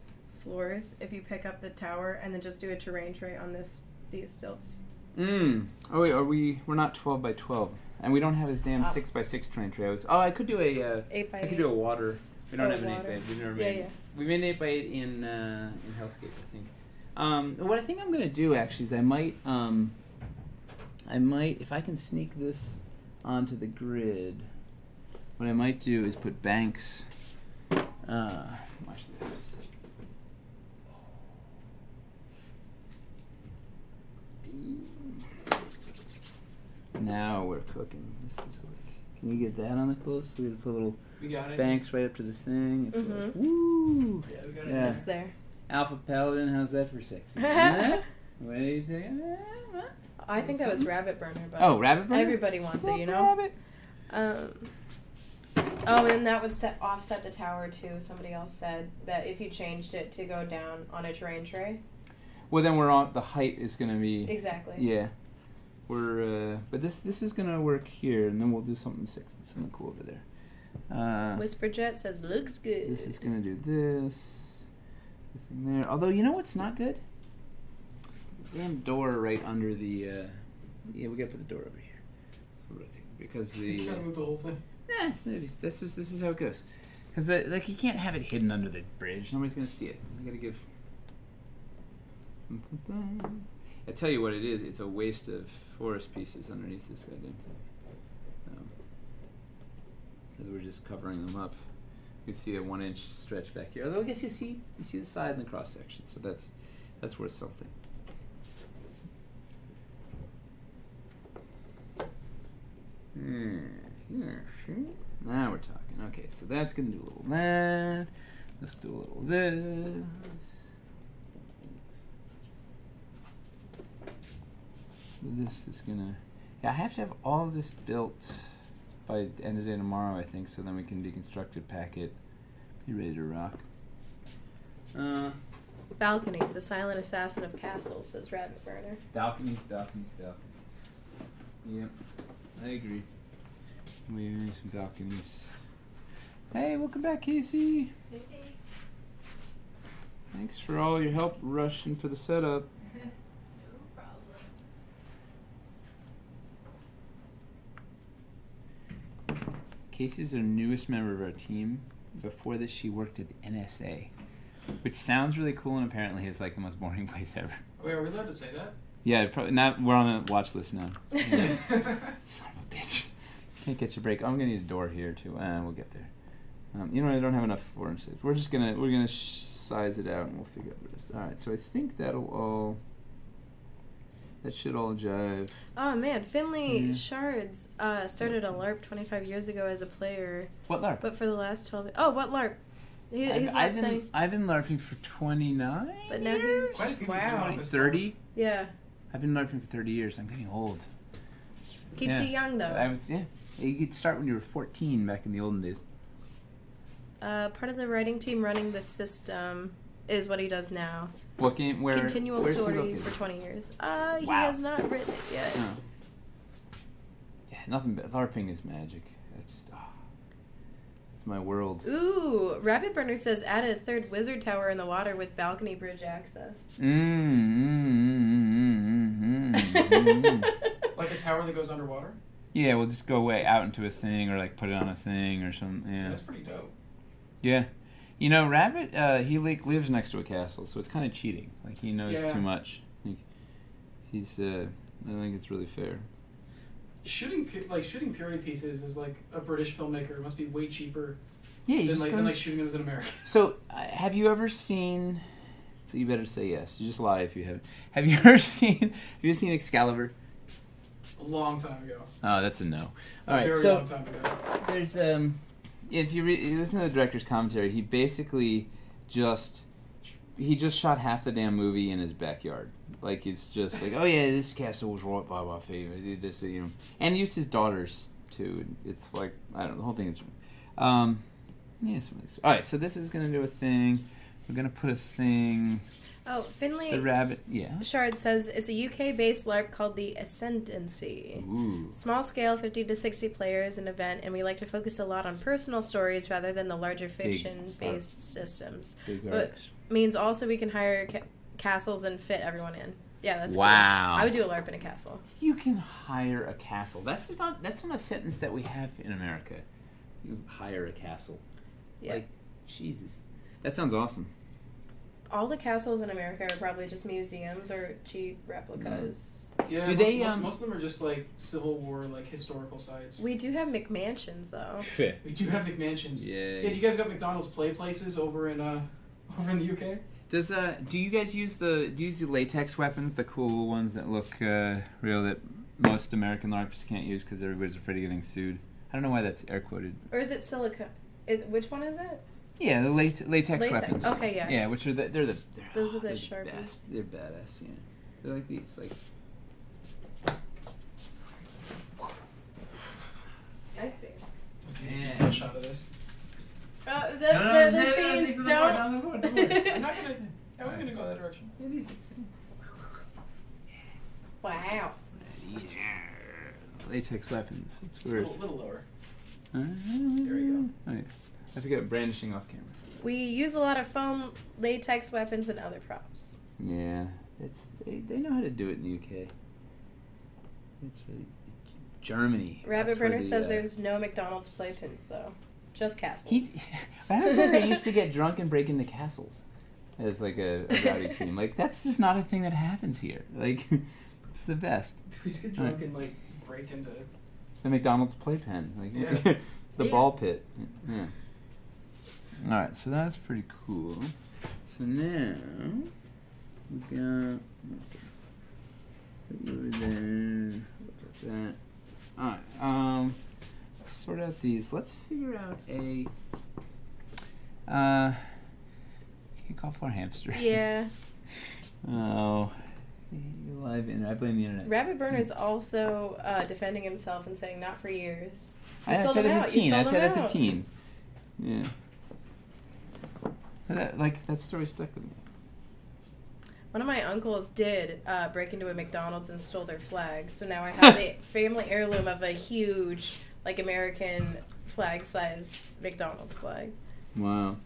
Speaker 3: floors, if you pick up the tower and then just do a terrain tray on these stilts.
Speaker 1: Oh wait, we're not 12 by 12, and we don't have his damn 6 by 6 terrain tray. I could do a
Speaker 3: 8 by 8.
Speaker 1: I could do a water. We don't
Speaker 3: Oh,
Speaker 1: have an 8
Speaker 3: water.
Speaker 1: by 8. We've never
Speaker 3: Yeah,
Speaker 1: made.
Speaker 3: yeah.
Speaker 1: We made an 8 by 8 in Hellscape, I think. What I think I'm gonna do actually is I might if I can sneak this onto the grid. What I might do is put banks. Watch this. Now we're cooking. This is like, can you get that on the close? We put little
Speaker 4: We got it.
Speaker 1: banks right up to the thing. It's like,
Speaker 3: Mhm.
Speaker 1: woo!
Speaker 4: Yeah, we got it.
Speaker 1: Yeah.
Speaker 3: It's there.
Speaker 1: Alpha Paladin, how's that for sexy? Huh? What are you taking?
Speaker 3: I think that was Rabbit Burner, but
Speaker 1: Oh, Rabbit Burner?
Speaker 3: everybody wants it, you know.
Speaker 1: Rabbit.
Speaker 3: Oh, and then that would offset the tower too. Somebody else said that if you changed it to go down on a terrain tray.
Speaker 1: Well, then we're on. The height is gonna be.
Speaker 3: Exactly.
Speaker 1: Yeah. We're. But this is gonna work here, and then we'll do something sexy, something cool over there.
Speaker 3: Whisperjet says looks good.
Speaker 1: This is gonna do this. This thing there. Although, you know what's not good? The damn door right under the. Yeah, we gotta put the door over here. Because the.
Speaker 4: Trying to move the whole thing.
Speaker 1: Yeah, this is how it goes. Because like you can't have it hidden under the bridge. Nobody's gonna see it. You gotta give. I tell you what it is. It's a waste of forest pieces underneath this goddamn thing. Because we're just covering them up. You see a 1 inch stretch back here. Although I guess you see the side and the cross section. So that's worth something. Now we're talking. Okay, so that's gonna do a little that. Let's do a little this. This is gonna. Yeah, I have to have all of this built by the end of the day tomorrow, I think, so then we can deconstruct it, pack it, be ready to rock.
Speaker 3: Balconies, the silent assassin of castles, says Rabbit Burner.
Speaker 1: Balconies. Yep, I agree. We need some balconies. Hey, welcome back, Casey. Thanks for all your help rushing for the setup.
Speaker 3: No problem.
Speaker 1: Casey's the newest member of our team. Before this, she worked at the NSA, which sounds really cool and apparently is like the most boring place ever.
Speaker 4: Wait, are we allowed to say that?
Speaker 1: Yeah, probably not. We're on a watch list now. Yeah. Son of a bitch. Can't catch a break. I'm gonna need a door here too. We'll get there. You know what? I don't have enough 4 inches. We're gonna size it out and we'll figure out the rest. All right. So I think that should all jive.
Speaker 3: Oh man, Finley
Speaker 1: Yeah.
Speaker 3: Shards started a LARP 25 years ago as a player,
Speaker 1: What LARP?
Speaker 3: but for the last 12. Oh, what LARP? He's not saying.
Speaker 1: I've been LARPing for 29
Speaker 3: But now
Speaker 1: years.
Speaker 3: he's
Speaker 4: Quite a few people
Speaker 3: wow.
Speaker 4: doing this
Speaker 1: 30.
Speaker 3: Yeah.
Speaker 1: I've been LARPing for 30 years. I'm getting old.
Speaker 3: Keeps
Speaker 1: Yeah.
Speaker 3: you young, though.
Speaker 1: You could start when you were 14 back in the olden days.
Speaker 3: Part of the writing team running the system is what he does now.
Speaker 1: What game?
Speaker 3: Continual
Speaker 1: where's he
Speaker 3: story
Speaker 1: located?
Speaker 3: for 20 years. He
Speaker 1: Wow.
Speaker 3: has not written it yet.
Speaker 1: Oh. Yeah, nothing but LARPing is magic. It's my world.
Speaker 3: Ooh, Rabbit Burner says add a third wizard tower in the water with balcony bridge access.
Speaker 4: Like a tower that goes underwater?
Speaker 1: Yeah, we'll just go way out into a thing, or like put it on a thing or something. Yeah.
Speaker 4: That's pretty dope.
Speaker 1: Yeah. You know, Rabbit, he lives next to a castle, so it's kind of cheating. Like, he knows too much. He's, I think it's really fair.
Speaker 4: Shooting period pieces is like a British filmmaker. It must be way cheaper
Speaker 1: Yeah,
Speaker 4: than like shooting them as an American.
Speaker 1: So, have you ever seen... You better say yes. You just lie if you haven't. Have you ever seen Excalibur?
Speaker 4: A long time ago.
Speaker 1: Oh, that's a no.
Speaker 4: A very long time ago.
Speaker 1: There's if you listen to the director's commentary, he basically just shot half the damn movie in his backyard. Like, it's just like, oh yeah, this castle was right by my favorite. It just, you know, and he used his daughters too. It's like, I don't know, the whole thing is. Yes. All right, so this is gonna do a thing. We're gonna put a thing.
Speaker 3: Oh, Finley.
Speaker 1: The rabbit, yeah.
Speaker 3: Shard says it's a UK-based LARP called the Ascendancy.
Speaker 1: Ooh.
Speaker 3: Small scale, 50 to 60 players, an event, and we like to focus a lot on personal stories rather than the larger fiction-based systems.
Speaker 1: Big
Speaker 3: But
Speaker 1: arcs.
Speaker 3: means also we can hire castles and fit everyone in. Yeah, that's
Speaker 1: Wow.
Speaker 3: cool. I would do a LARP in a castle.
Speaker 1: You can hire a castle. That's not a sentence that we have in America. You hire a castle.
Speaker 3: Yeah.
Speaker 1: Like, Jesus. That sounds awesome.
Speaker 3: All the castles in America are probably just museums or cheap replicas.
Speaker 4: Yeah, most of them are just like Civil War, like historical sites.
Speaker 3: We do have McMansions though.
Speaker 4: We do have McMansions.
Speaker 1: Yeah.
Speaker 4: Yeah, do you guys got McDonald's play places over in the UK?
Speaker 1: Do you guys use the latex weapons, the cool ones that look real that most American LARPers can't use because everybody's afraid of getting sued? I don't know why that's air quoted.
Speaker 3: Or is it silicone? Which one is it?
Speaker 1: Yeah, the latex weapons.
Speaker 3: Okay, yeah.
Speaker 1: Yeah, which are
Speaker 3: Those are the
Speaker 1: they're
Speaker 3: sharpest.
Speaker 1: best. They're badass. Yeah, they're like these. Like,
Speaker 3: I see.
Speaker 4: Let's get a detail shot of this.
Speaker 3: The beans don't.
Speaker 4: I'm not gonna. I wasn't gonna go that direction.
Speaker 3: Wow.
Speaker 1: Latex weapons. It's
Speaker 4: A
Speaker 1: weird.
Speaker 4: little lower.
Speaker 1: There
Speaker 4: you
Speaker 1: go. Oh, yeah. I forget brandishing off camera.
Speaker 3: We use a lot of foam, latex weapons, and other props.
Speaker 1: Yeah, they know how to do it in the UK. It's really Germany.
Speaker 3: Rabbit Burner says there's no McDonald's playpins though, just castles.
Speaker 1: Rabbit Burner used to get drunk and break into castles as like a rowdy team. Like, that's just not a thing that happens here. Like, it's the best.
Speaker 4: We just get drunk and like break into
Speaker 1: The McDonald's playpen, like
Speaker 4: Yeah.
Speaker 1: the ball pit. Yeah. All right, so that's pretty cool. So now we got put you over there. Look at that. All right. Sort out these. Let's figure out a. You can call for a hamster.
Speaker 3: Yeah.
Speaker 1: Oh. Live internet. I blame the internet.
Speaker 3: Rabbit Burner's also defending himself and saying not for years.
Speaker 1: I said as a teen. I said as a teen. Yeah. That story stuck with me.
Speaker 3: One of my uncles did break into a McDonald's and stole their flag. So now I have the family heirloom of a huge, like, American flag-size McDonald's flag.
Speaker 1: Wow.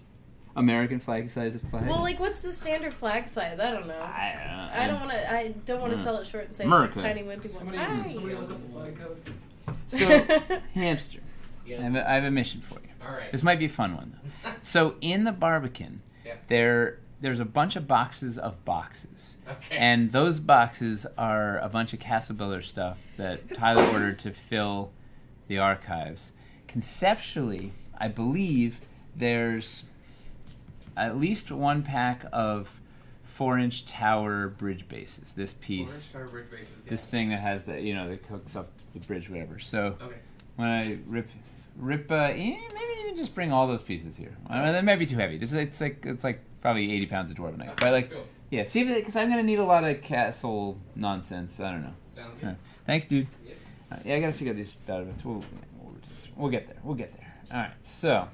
Speaker 1: American flag size flag?
Speaker 3: Well, like, what's the standard flag size? I don't know. I don't want to sell it short and say
Speaker 1: America.
Speaker 3: it's like tiny wimpy one.
Speaker 4: Somebody look up the flag code.
Speaker 1: So, hamster.
Speaker 6: Yeah.
Speaker 1: I have a mission for you.
Speaker 6: All right.
Speaker 1: This might be a fun one, though. So, in the Barbican,
Speaker 6: Yeah.
Speaker 1: there's a bunch of boxes of boxes.
Speaker 6: Okay.
Speaker 1: And those boxes are a bunch of Castle Builder stuff that Tyler ordered to fill the archives. Conceptually, I believe there's at least one pack of 4-inch tower bridge bases. This piece,
Speaker 6: 4-inch tower bridge bases, yeah.
Speaker 1: this thing that has the, that hooks up the bridge, whatever. So
Speaker 6: Okay.
Speaker 1: when I rip, maybe even just bring all those pieces here. That might be too heavy. It's like probably 80 pounds of dwarven egg. But
Speaker 6: Cool.
Speaker 1: yeah, see if because I'm gonna need a lot of castle nonsense. I don't know.
Speaker 6: Sounds
Speaker 1: Yeah.
Speaker 6: good.
Speaker 1: Thanks, dude.
Speaker 6: Yeah.
Speaker 1: right, yeah, I gotta figure out these database. We'll get there. We'll get there. All right. So,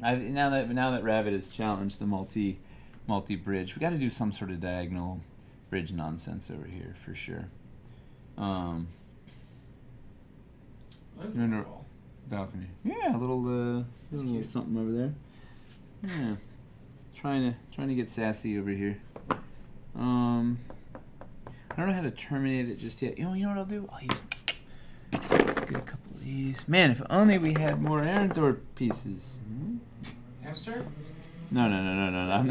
Speaker 1: now that Rabbit has challenged the multi bridge, we got to do some sort of diagonal bridge nonsense over here for sure.
Speaker 4: There's
Speaker 1: No,
Speaker 4: a
Speaker 1: no.
Speaker 4: waterfall.
Speaker 1: Balcony. Yeah, a little
Speaker 4: cute.
Speaker 1: something over there. Yeah. Trying to get sassy over here. I don't know how to terminate it just yet. You know what I'll do? I'll use get a couple of these. Man, if only we had more Arendtor pieces.
Speaker 4: Hamster?
Speaker 1: No. I'm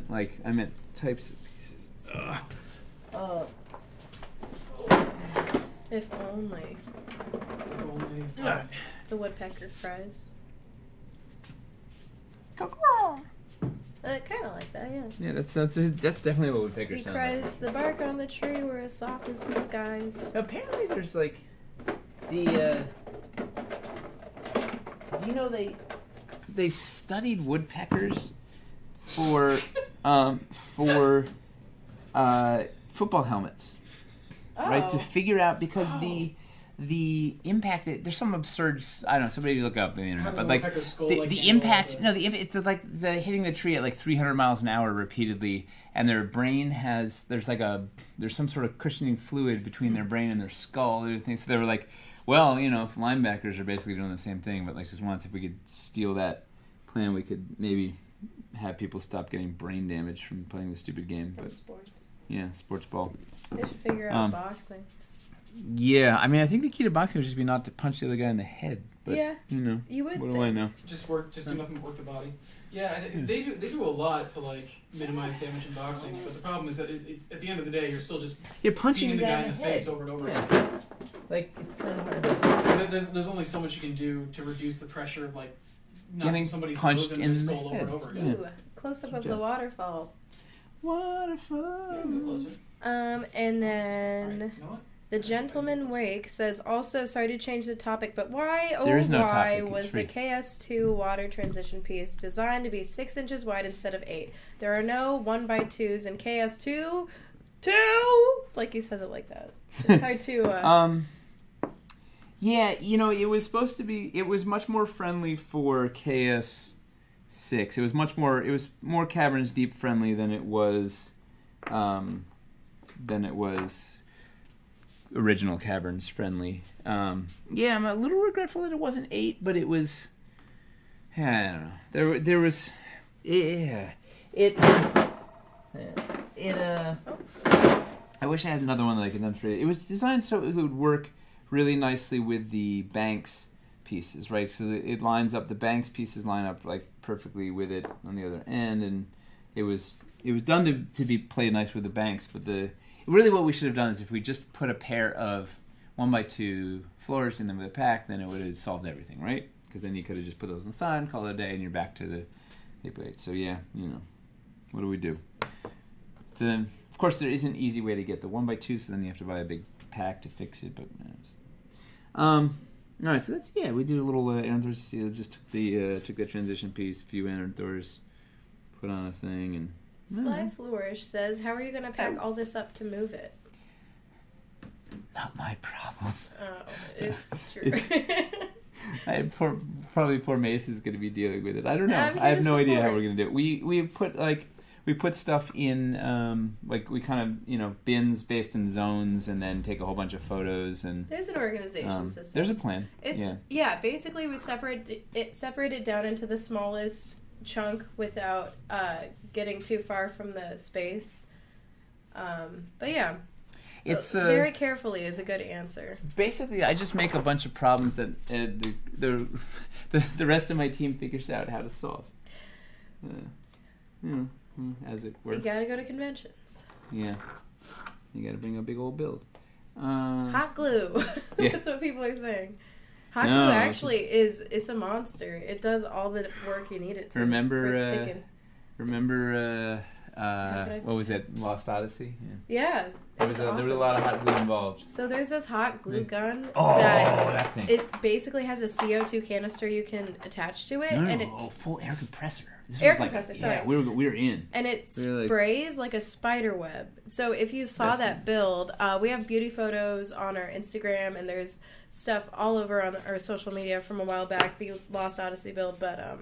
Speaker 1: like I meant types of pieces.
Speaker 3: If only.
Speaker 4: If only.
Speaker 3: The woodpecker fries. Kind of like that, yeah.
Speaker 1: Yeah, that's definitely what woodpeckers
Speaker 3: He
Speaker 1: sound
Speaker 3: cries, the bark on the tree were as soft as the skies.
Speaker 1: like. Apparently, there's like the they studied woodpeckers for football helmets, right? To figure out because the impact. There's some absurd. I don't know. Somebody look up on the
Speaker 4: How
Speaker 1: internet,
Speaker 4: does
Speaker 1: but
Speaker 4: a
Speaker 1: like
Speaker 4: woodpecker's skull,
Speaker 1: the
Speaker 4: handle
Speaker 1: impact.
Speaker 4: the-
Speaker 1: No, it's like the hitting the tree at like 300 miles an hour repeatedly, and their brain there's some sort of cushioning fluid between their brain and their skull. And things. So they were like, well, if linebackers are basically doing the same thing, but like just once if we could steal that plan, we could maybe have people stop getting brain damage from playing the stupid game.
Speaker 3: From
Speaker 1: But
Speaker 3: sports.
Speaker 1: yeah, sports ball.
Speaker 3: They should figure out boxing.
Speaker 1: Yeah, I mean, I think the key to boxing would just be not to punch the other guy in the head. But,
Speaker 3: Yeah,
Speaker 1: you
Speaker 3: would
Speaker 1: what
Speaker 3: think.
Speaker 1: do I know?
Speaker 4: Just do nothing but work the body. Yeah, they do a lot to like minimize damage in boxing, but the problem is that it's at the end of the day you're still just
Speaker 1: You're punching
Speaker 4: beating
Speaker 1: the
Speaker 4: the
Speaker 1: guy
Speaker 4: guy in the face over and over again.
Speaker 1: Yeah. Like, it's kind of hard to...
Speaker 4: There's only so much you can do to reduce the pressure of like knocking
Speaker 1: Getting
Speaker 4: somebody's
Speaker 1: punched
Speaker 4: nose into
Speaker 1: in
Speaker 4: the
Speaker 1: the
Speaker 4: skull over
Speaker 1: head.
Speaker 4: and over again.
Speaker 3: Ooh, close up of the waterfall.
Speaker 1: Waterfall.
Speaker 4: Yeah, move closer.
Speaker 3: And
Speaker 4: Alright,
Speaker 3: then
Speaker 4: you know what?
Speaker 3: the gentleman Wake says also, sorry to change the topic, but why
Speaker 1: There is no
Speaker 3: why
Speaker 1: topic, it's
Speaker 3: was
Speaker 1: free.
Speaker 3: the KS2 water transition piece designed to be 6 inches wide instead of 8? There are no 1x2s in KS2. Like he says it like that. It's hard to.
Speaker 1: Yeah, it was supposed to be. It was much more friendly for KS6. It was more Caverns Deep friendly than it was original Caverns friendly. Yeah, I'm a little regretful that it wasn't 8, but it was. I don't know. There was. Yeah, I wish I had another one that I could demonstrate. It was designed so it would work really nicely with the Banks pieces, right? So it lines up. The Banks pieces line up like perfectly with it on the other end, and it was done to be played nice with the Banks. But really what we should have done is if we just put a pair of 1x2 floors in them with a pack, then it would have solved everything, right? Because then you could have just put those on the side and call it a day, and you're back to the 8x8. So yeah, what do we do? Then, of course, there is an easy way to get the 1x2, so then you have to buy a big pack to fix it. But all right, so that's we did a little Arendthors. Just took the transition piece, a few Arendthors, put on a thing, and
Speaker 3: Sly Flourish says, how are you going to pack all this up to move it?
Speaker 1: not my problem.
Speaker 3: Oh, it's true.
Speaker 1: Probably poor Mace is going to be dealing with it. I don't know.
Speaker 3: I'm here
Speaker 1: I have
Speaker 3: to
Speaker 1: no idea how
Speaker 3: support.
Speaker 1: we're going to do it. We put stuff in we kind of bins based in zones, and then take a whole bunch of photos, and
Speaker 3: There's an organization system.
Speaker 1: there's a plan.
Speaker 3: It's basically we separated down into the smallest chunk without getting too far from the space. But yeah,
Speaker 1: It's
Speaker 3: very carefully is a good answer.
Speaker 1: basically I just make a bunch of problems that the rest of my team figures out how to solve. As it were.
Speaker 3: You gotta go to conventions.
Speaker 1: Yeah. You gotta bring a big old build.
Speaker 3: Hot glue.
Speaker 1: Yeah.
Speaker 3: That's what people are saying. Hot
Speaker 1: No,
Speaker 3: glue
Speaker 1: it's
Speaker 3: actually it's a monster. It does all the work you need it to.
Speaker 1: Remember,
Speaker 3: for sticking.
Speaker 1: Remember what was it? Lost Odyssey. Yeah.
Speaker 3: Yeah.
Speaker 1: There was a lot of hot glue involved.
Speaker 3: So there's this hot glue gun
Speaker 1: Oh,
Speaker 3: that
Speaker 1: that thing.
Speaker 3: it basically has a CO2 canister you can attach to it, and it
Speaker 1: full air compressor. This
Speaker 3: Air
Speaker 1: was
Speaker 3: compressor,
Speaker 1: Yeah,
Speaker 3: sorry.
Speaker 1: we were in.
Speaker 3: and it
Speaker 1: We were like-
Speaker 3: sprays like a spider web. So if you saw
Speaker 1: That's
Speaker 3: that build, we have beauty photos on our Instagram, and there's stuff all over on our social media from a while back, the Lost Odyssey build. But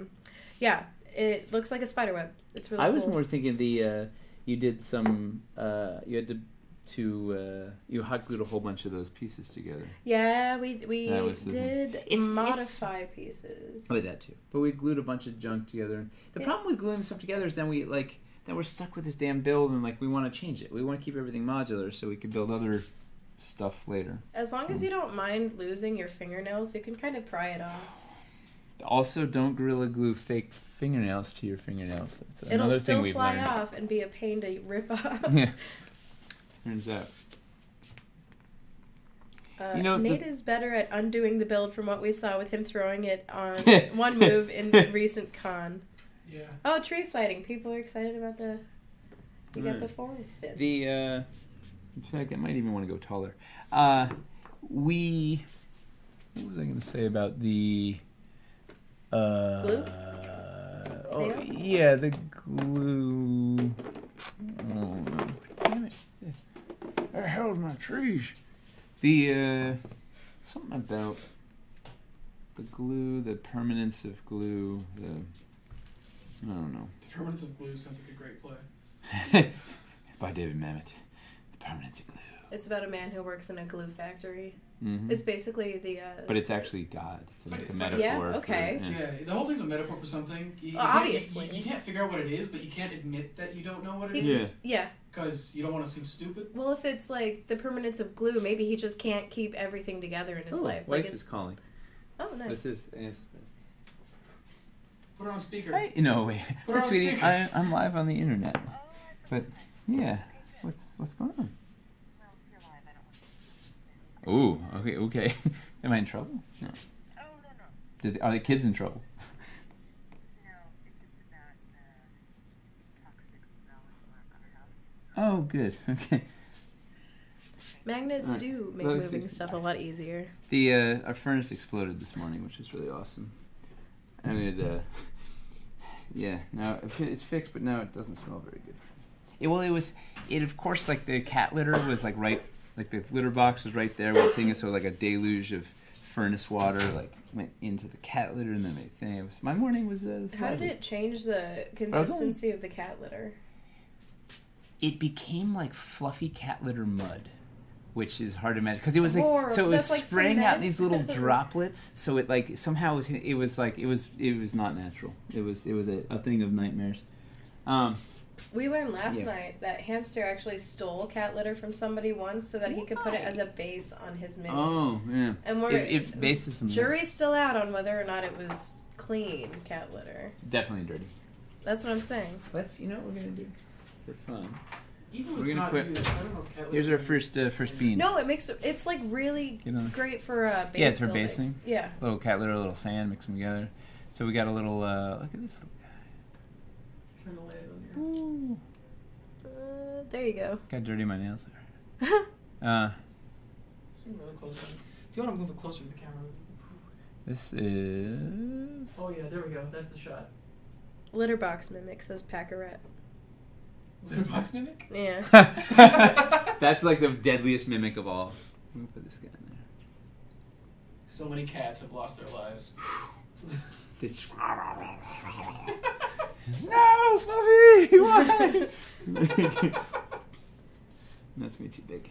Speaker 3: yeah, it looks like a spider web. It's really
Speaker 1: I
Speaker 3: cool.
Speaker 1: was more thinking you did some you had to you hot glued a whole bunch of those pieces together.
Speaker 3: Yeah, we
Speaker 1: That was the thing.
Speaker 3: did
Speaker 1: It's-
Speaker 3: modify pieces.
Speaker 1: Oh, that too. But we glued a bunch of junk together. The
Speaker 3: Yeah.
Speaker 1: problem with gluing stuff together is then we're stuck with this damn build, and we want to change it. We want to keep everything modular so we can build other stuff later.
Speaker 3: As long as you don't mind losing your fingernails, you can kind of pry it off.
Speaker 1: Also, don't Gorilla Glue fake fingernails to your fingernails. That's
Speaker 3: It'll
Speaker 1: another
Speaker 3: still
Speaker 1: thing we've
Speaker 3: fly
Speaker 1: learned.
Speaker 3: off and be a pain to rip off.
Speaker 1: Yeah. Turns out. You know,
Speaker 3: Nate is better at undoing the build from what we saw with him throwing it on one move in recent con.
Speaker 4: Yeah.
Speaker 3: Oh, tree sighting. People are excited about the... You got
Speaker 1: Right.
Speaker 3: the forest in.
Speaker 1: In fact, I might even want to go taller. What was I going to say about the...
Speaker 3: Glue?
Speaker 1: Oh,
Speaker 3: Nails?
Speaker 1: yeah, the glue... Oh, damn it. I held my trees. The, something about the glue, the permanence of glue, I don't know.
Speaker 4: The Permanence of Glue sounds like a great play.
Speaker 1: By David Mamet. The permanence of glue.
Speaker 3: It's about a man who works in a glue factory.
Speaker 1: Mm-hmm.
Speaker 3: It's basically the...
Speaker 1: But it's actually God. It's like a
Speaker 4: It's like-
Speaker 1: metaphor.
Speaker 3: Yeah, okay.
Speaker 1: For,
Speaker 4: Yeah, the whole thing's a metaphor for something. You
Speaker 3: Obviously.
Speaker 4: You can't figure out what it is, but you can't admit that you don't know what it
Speaker 3: He-
Speaker 4: is.
Speaker 3: Yeah.
Speaker 4: Because you don't want to seem stupid.
Speaker 3: Well, if it's like the permanence of glue, maybe he just can't keep everything together in his
Speaker 1: Oh,
Speaker 3: life.
Speaker 1: wife
Speaker 3: Like
Speaker 1: is calling.
Speaker 3: Oh, nice.
Speaker 1: This is...
Speaker 4: Put it on speaker.
Speaker 1: Hey, no, wait.
Speaker 4: Put it
Speaker 1: Hey,
Speaker 4: on
Speaker 1: sweetie,
Speaker 4: speaker.
Speaker 1: I'm live on the internet. But, yeah. What's going on? Ooh, okay. Am I in trouble? No.
Speaker 8: Oh, no.
Speaker 1: Are the kids in trouble?
Speaker 8: No, it's just about the toxic smell in our house.
Speaker 1: Oh, good. Okay.
Speaker 3: Magnets
Speaker 1: Alright,
Speaker 3: do make
Speaker 1: let me
Speaker 3: moving
Speaker 1: see.
Speaker 3: stuff a lot easier.
Speaker 1: The our furnace exploded this morning, which is really awesome. And it, yeah, now it's fixed, but now it doesn't smell very good. It of course, like the cat litter was like right, like the litter box was right there with the thing, so like a deluge of furnace water like went into the cat litter and then made thing. My morning was.
Speaker 3: How did it change the consistency of the cat litter?
Speaker 1: It became like fluffy cat litter mud, which is hard to imagine because it was like
Speaker 3: Horrible.
Speaker 1: so it was
Speaker 3: That's like
Speaker 1: spraying out
Speaker 3: cement.
Speaker 1: these little droplets. So it like somehow it was not natural. It was a thing of nightmares.
Speaker 3: We learned last
Speaker 1: Yeah.
Speaker 3: night that Hamster actually stole cat litter from somebody once so that he could put it as a base on his mini.
Speaker 1: Oh yeah.
Speaker 3: And we're
Speaker 1: It bases some
Speaker 3: jury's still out on whether or not it was clean cat litter.
Speaker 1: definitely dirty.
Speaker 3: That's what I'm saying.
Speaker 1: Let's you know what we're gonna do for fun.
Speaker 4: Even
Speaker 1: We're
Speaker 4: if it's
Speaker 1: gonna
Speaker 4: not
Speaker 1: quit.
Speaker 4: used, I don't know if cat
Speaker 1: Here's
Speaker 4: litter-
Speaker 1: our first bean.
Speaker 3: No, it's like really
Speaker 1: You know.
Speaker 3: great for base
Speaker 1: Yeah, it's for
Speaker 3: building.
Speaker 1: basing.
Speaker 3: Yeah.
Speaker 1: Little cat litter, a little sand, mix them together. So we got a little. Look at this.
Speaker 4: Trying to lay it on here.
Speaker 1: Ooh,
Speaker 3: There you go.
Speaker 1: got dirty my nails there.
Speaker 4: Zoom really close on it. If you want to move it closer to the camera.
Speaker 1: This is.
Speaker 4: Oh yeah, there we go. That's the shot.
Speaker 3: Litter box mimic says Packerette.
Speaker 4: Litter box mimic?
Speaker 3: Yeah.
Speaker 1: That's like the deadliest mimic of all. Let me put this guy in there.
Speaker 4: So many cats have lost their lives.
Speaker 1: They just- No, Fluffy! Why? That's me too big.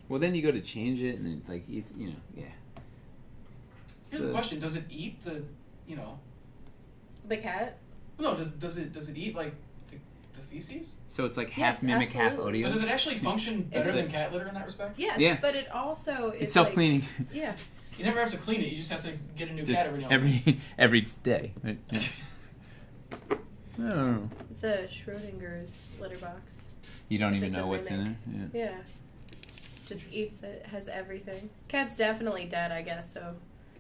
Speaker 1: Well, then you go to change it, and it like eats. You know, yeah.
Speaker 4: Here's the question: does it eat the, you know?
Speaker 3: The cat?
Speaker 4: No, does it eat like the feces?
Speaker 1: So it's like
Speaker 3: Yes,
Speaker 1: half mimic, half
Speaker 3: absolutely.
Speaker 4: So
Speaker 1: Odeo.
Speaker 4: does it actually function better
Speaker 1: It's
Speaker 4: than
Speaker 1: a-
Speaker 4: cat litter in that respect?
Speaker 3: Yes,
Speaker 1: Yeah.
Speaker 3: but it also is
Speaker 1: It's self-cleaning.
Speaker 3: Like, yeah.
Speaker 4: You never have to clean it. You just have to get a new
Speaker 1: Just
Speaker 4: cat every now and then.
Speaker 1: every day. Right? Yeah. I don't know.
Speaker 3: It's a Schrodinger's litter box.
Speaker 1: You don't
Speaker 3: If
Speaker 1: even
Speaker 3: it's
Speaker 1: know
Speaker 3: a
Speaker 1: what's in
Speaker 3: mimic.
Speaker 1: there. Yeah.
Speaker 3: Yeah. Just eats it, has everything. Cat's definitely dead, I guess, so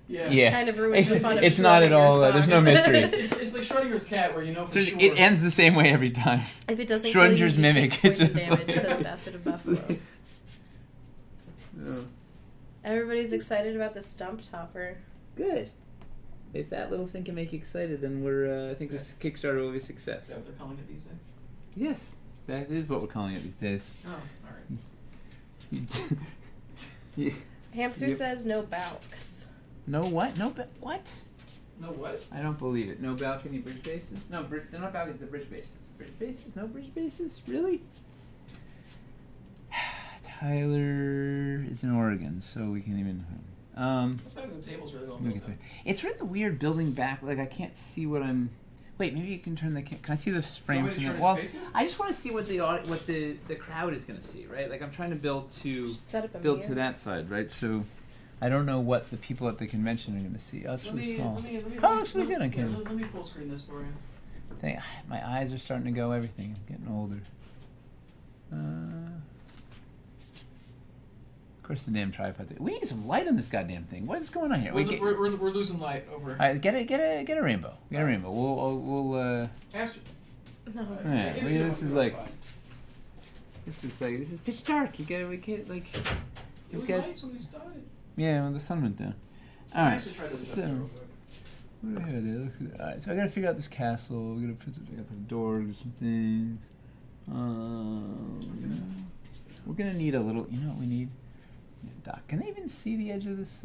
Speaker 1: Yeah.
Speaker 3: Kind of ruins the fun of
Speaker 1: It's not at all. There's no mystery.
Speaker 4: It's like Schrodinger's cat, where you know for sure.
Speaker 1: It ends the same way every time.
Speaker 3: If it doesn't kill you,
Speaker 1: Schrodinger's
Speaker 3: you
Speaker 1: mimic.
Speaker 3: take
Speaker 1: It's
Speaker 3: poison
Speaker 1: just
Speaker 3: damage
Speaker 1: like-
Speaker 3: to the bastard of Buffalo. Everybody's excited about the stump topper.
Speaker 1: Good. If that little thing can make you excited, then we're. I think this Kickstarter will be a success.
Speaker 4: Is that what they're calling it these days?
Speaker 1: Yes, that is what we're calling it these days.
Speaker 4: Oh, all right.
Speaker 3: Hamster
Speaker 1: Yep.
Speaker 3: says no balks.
Speaker 1: No what? No what?
Speaker 4: No what?
Speaker 1: I don't believe it. No balcony bridge bases? No, they're not balconies, they're bridge bases. Bridge bases? No bridge bases? Really? Tyler is in Oregon, so we can't even.
Speaker 4: The side of the table's really well built up.
Speaker 1: It's really weird building back. Like I can't see what I'm. Wait, maybe you can turn the. Can I see the frame
Speaker 4: Want me to
Speaker 1: from
Speaker 4: turn
Speaker 1: the? Well,
Speaker 4: its face?
Speaker 1: I just want to see what the crowd is going to see, right? Like I'm trying to build to
Speaker 3: Just set up a
Speaker 1: build
Speaker 3: mirror.
Speaker 1: to that side, right? So I don't know what the people at the convention are going to see. Oh, it's really small.
Speaker 4: Let me,
Speaker 1: Oh, it looks really good on
Speaker 4: yeah,
Speaker 1: camera.
Speaker 4: let me full screen this for you.
Speaker 1: Dang, my eyes are starting to go. Everything. I'm getting older. Of course, the damn tripod thing. We need some light on this goddamn thing. What is going on here?
Speaker 4: We're,
Speaker 1: Wait,
Speaker 4: we're losing light over.
Speaker 1: all right, get a rainbow. Get a rainbow. We'll
Speaker 4: Hamster.
Speaker 3: No.
Speaker 1: Yeah,
Speaker 4: It-
Speaker 1: look,
Speaker 4: it-
Speaker 1: this
Speaker 4: it
Speaker 1: is
Speaker 4: was
Speaker 1: like-
Speaker 4: fine.
Speaker 1: this is pitch dark. You gotta get like.
Speaker 4: It
Speaker 1: these
Speaker 4: was
Speaker 1: guys.
Speaker 4: nice when we started.
Speaker 1: Yeah, when the sun went down. All
Speaker 4: I
Speaker 1: right.
Speaker 4: should try to adjust it
Speaker 1: So,
Speaker 4: real quick.
Speaker 1: what do I have there? All right, so I gotta figure out this castle. We gotta put a door, do some things. We're gonna need a little. You know what we need? Doc, can they even see the edge of this?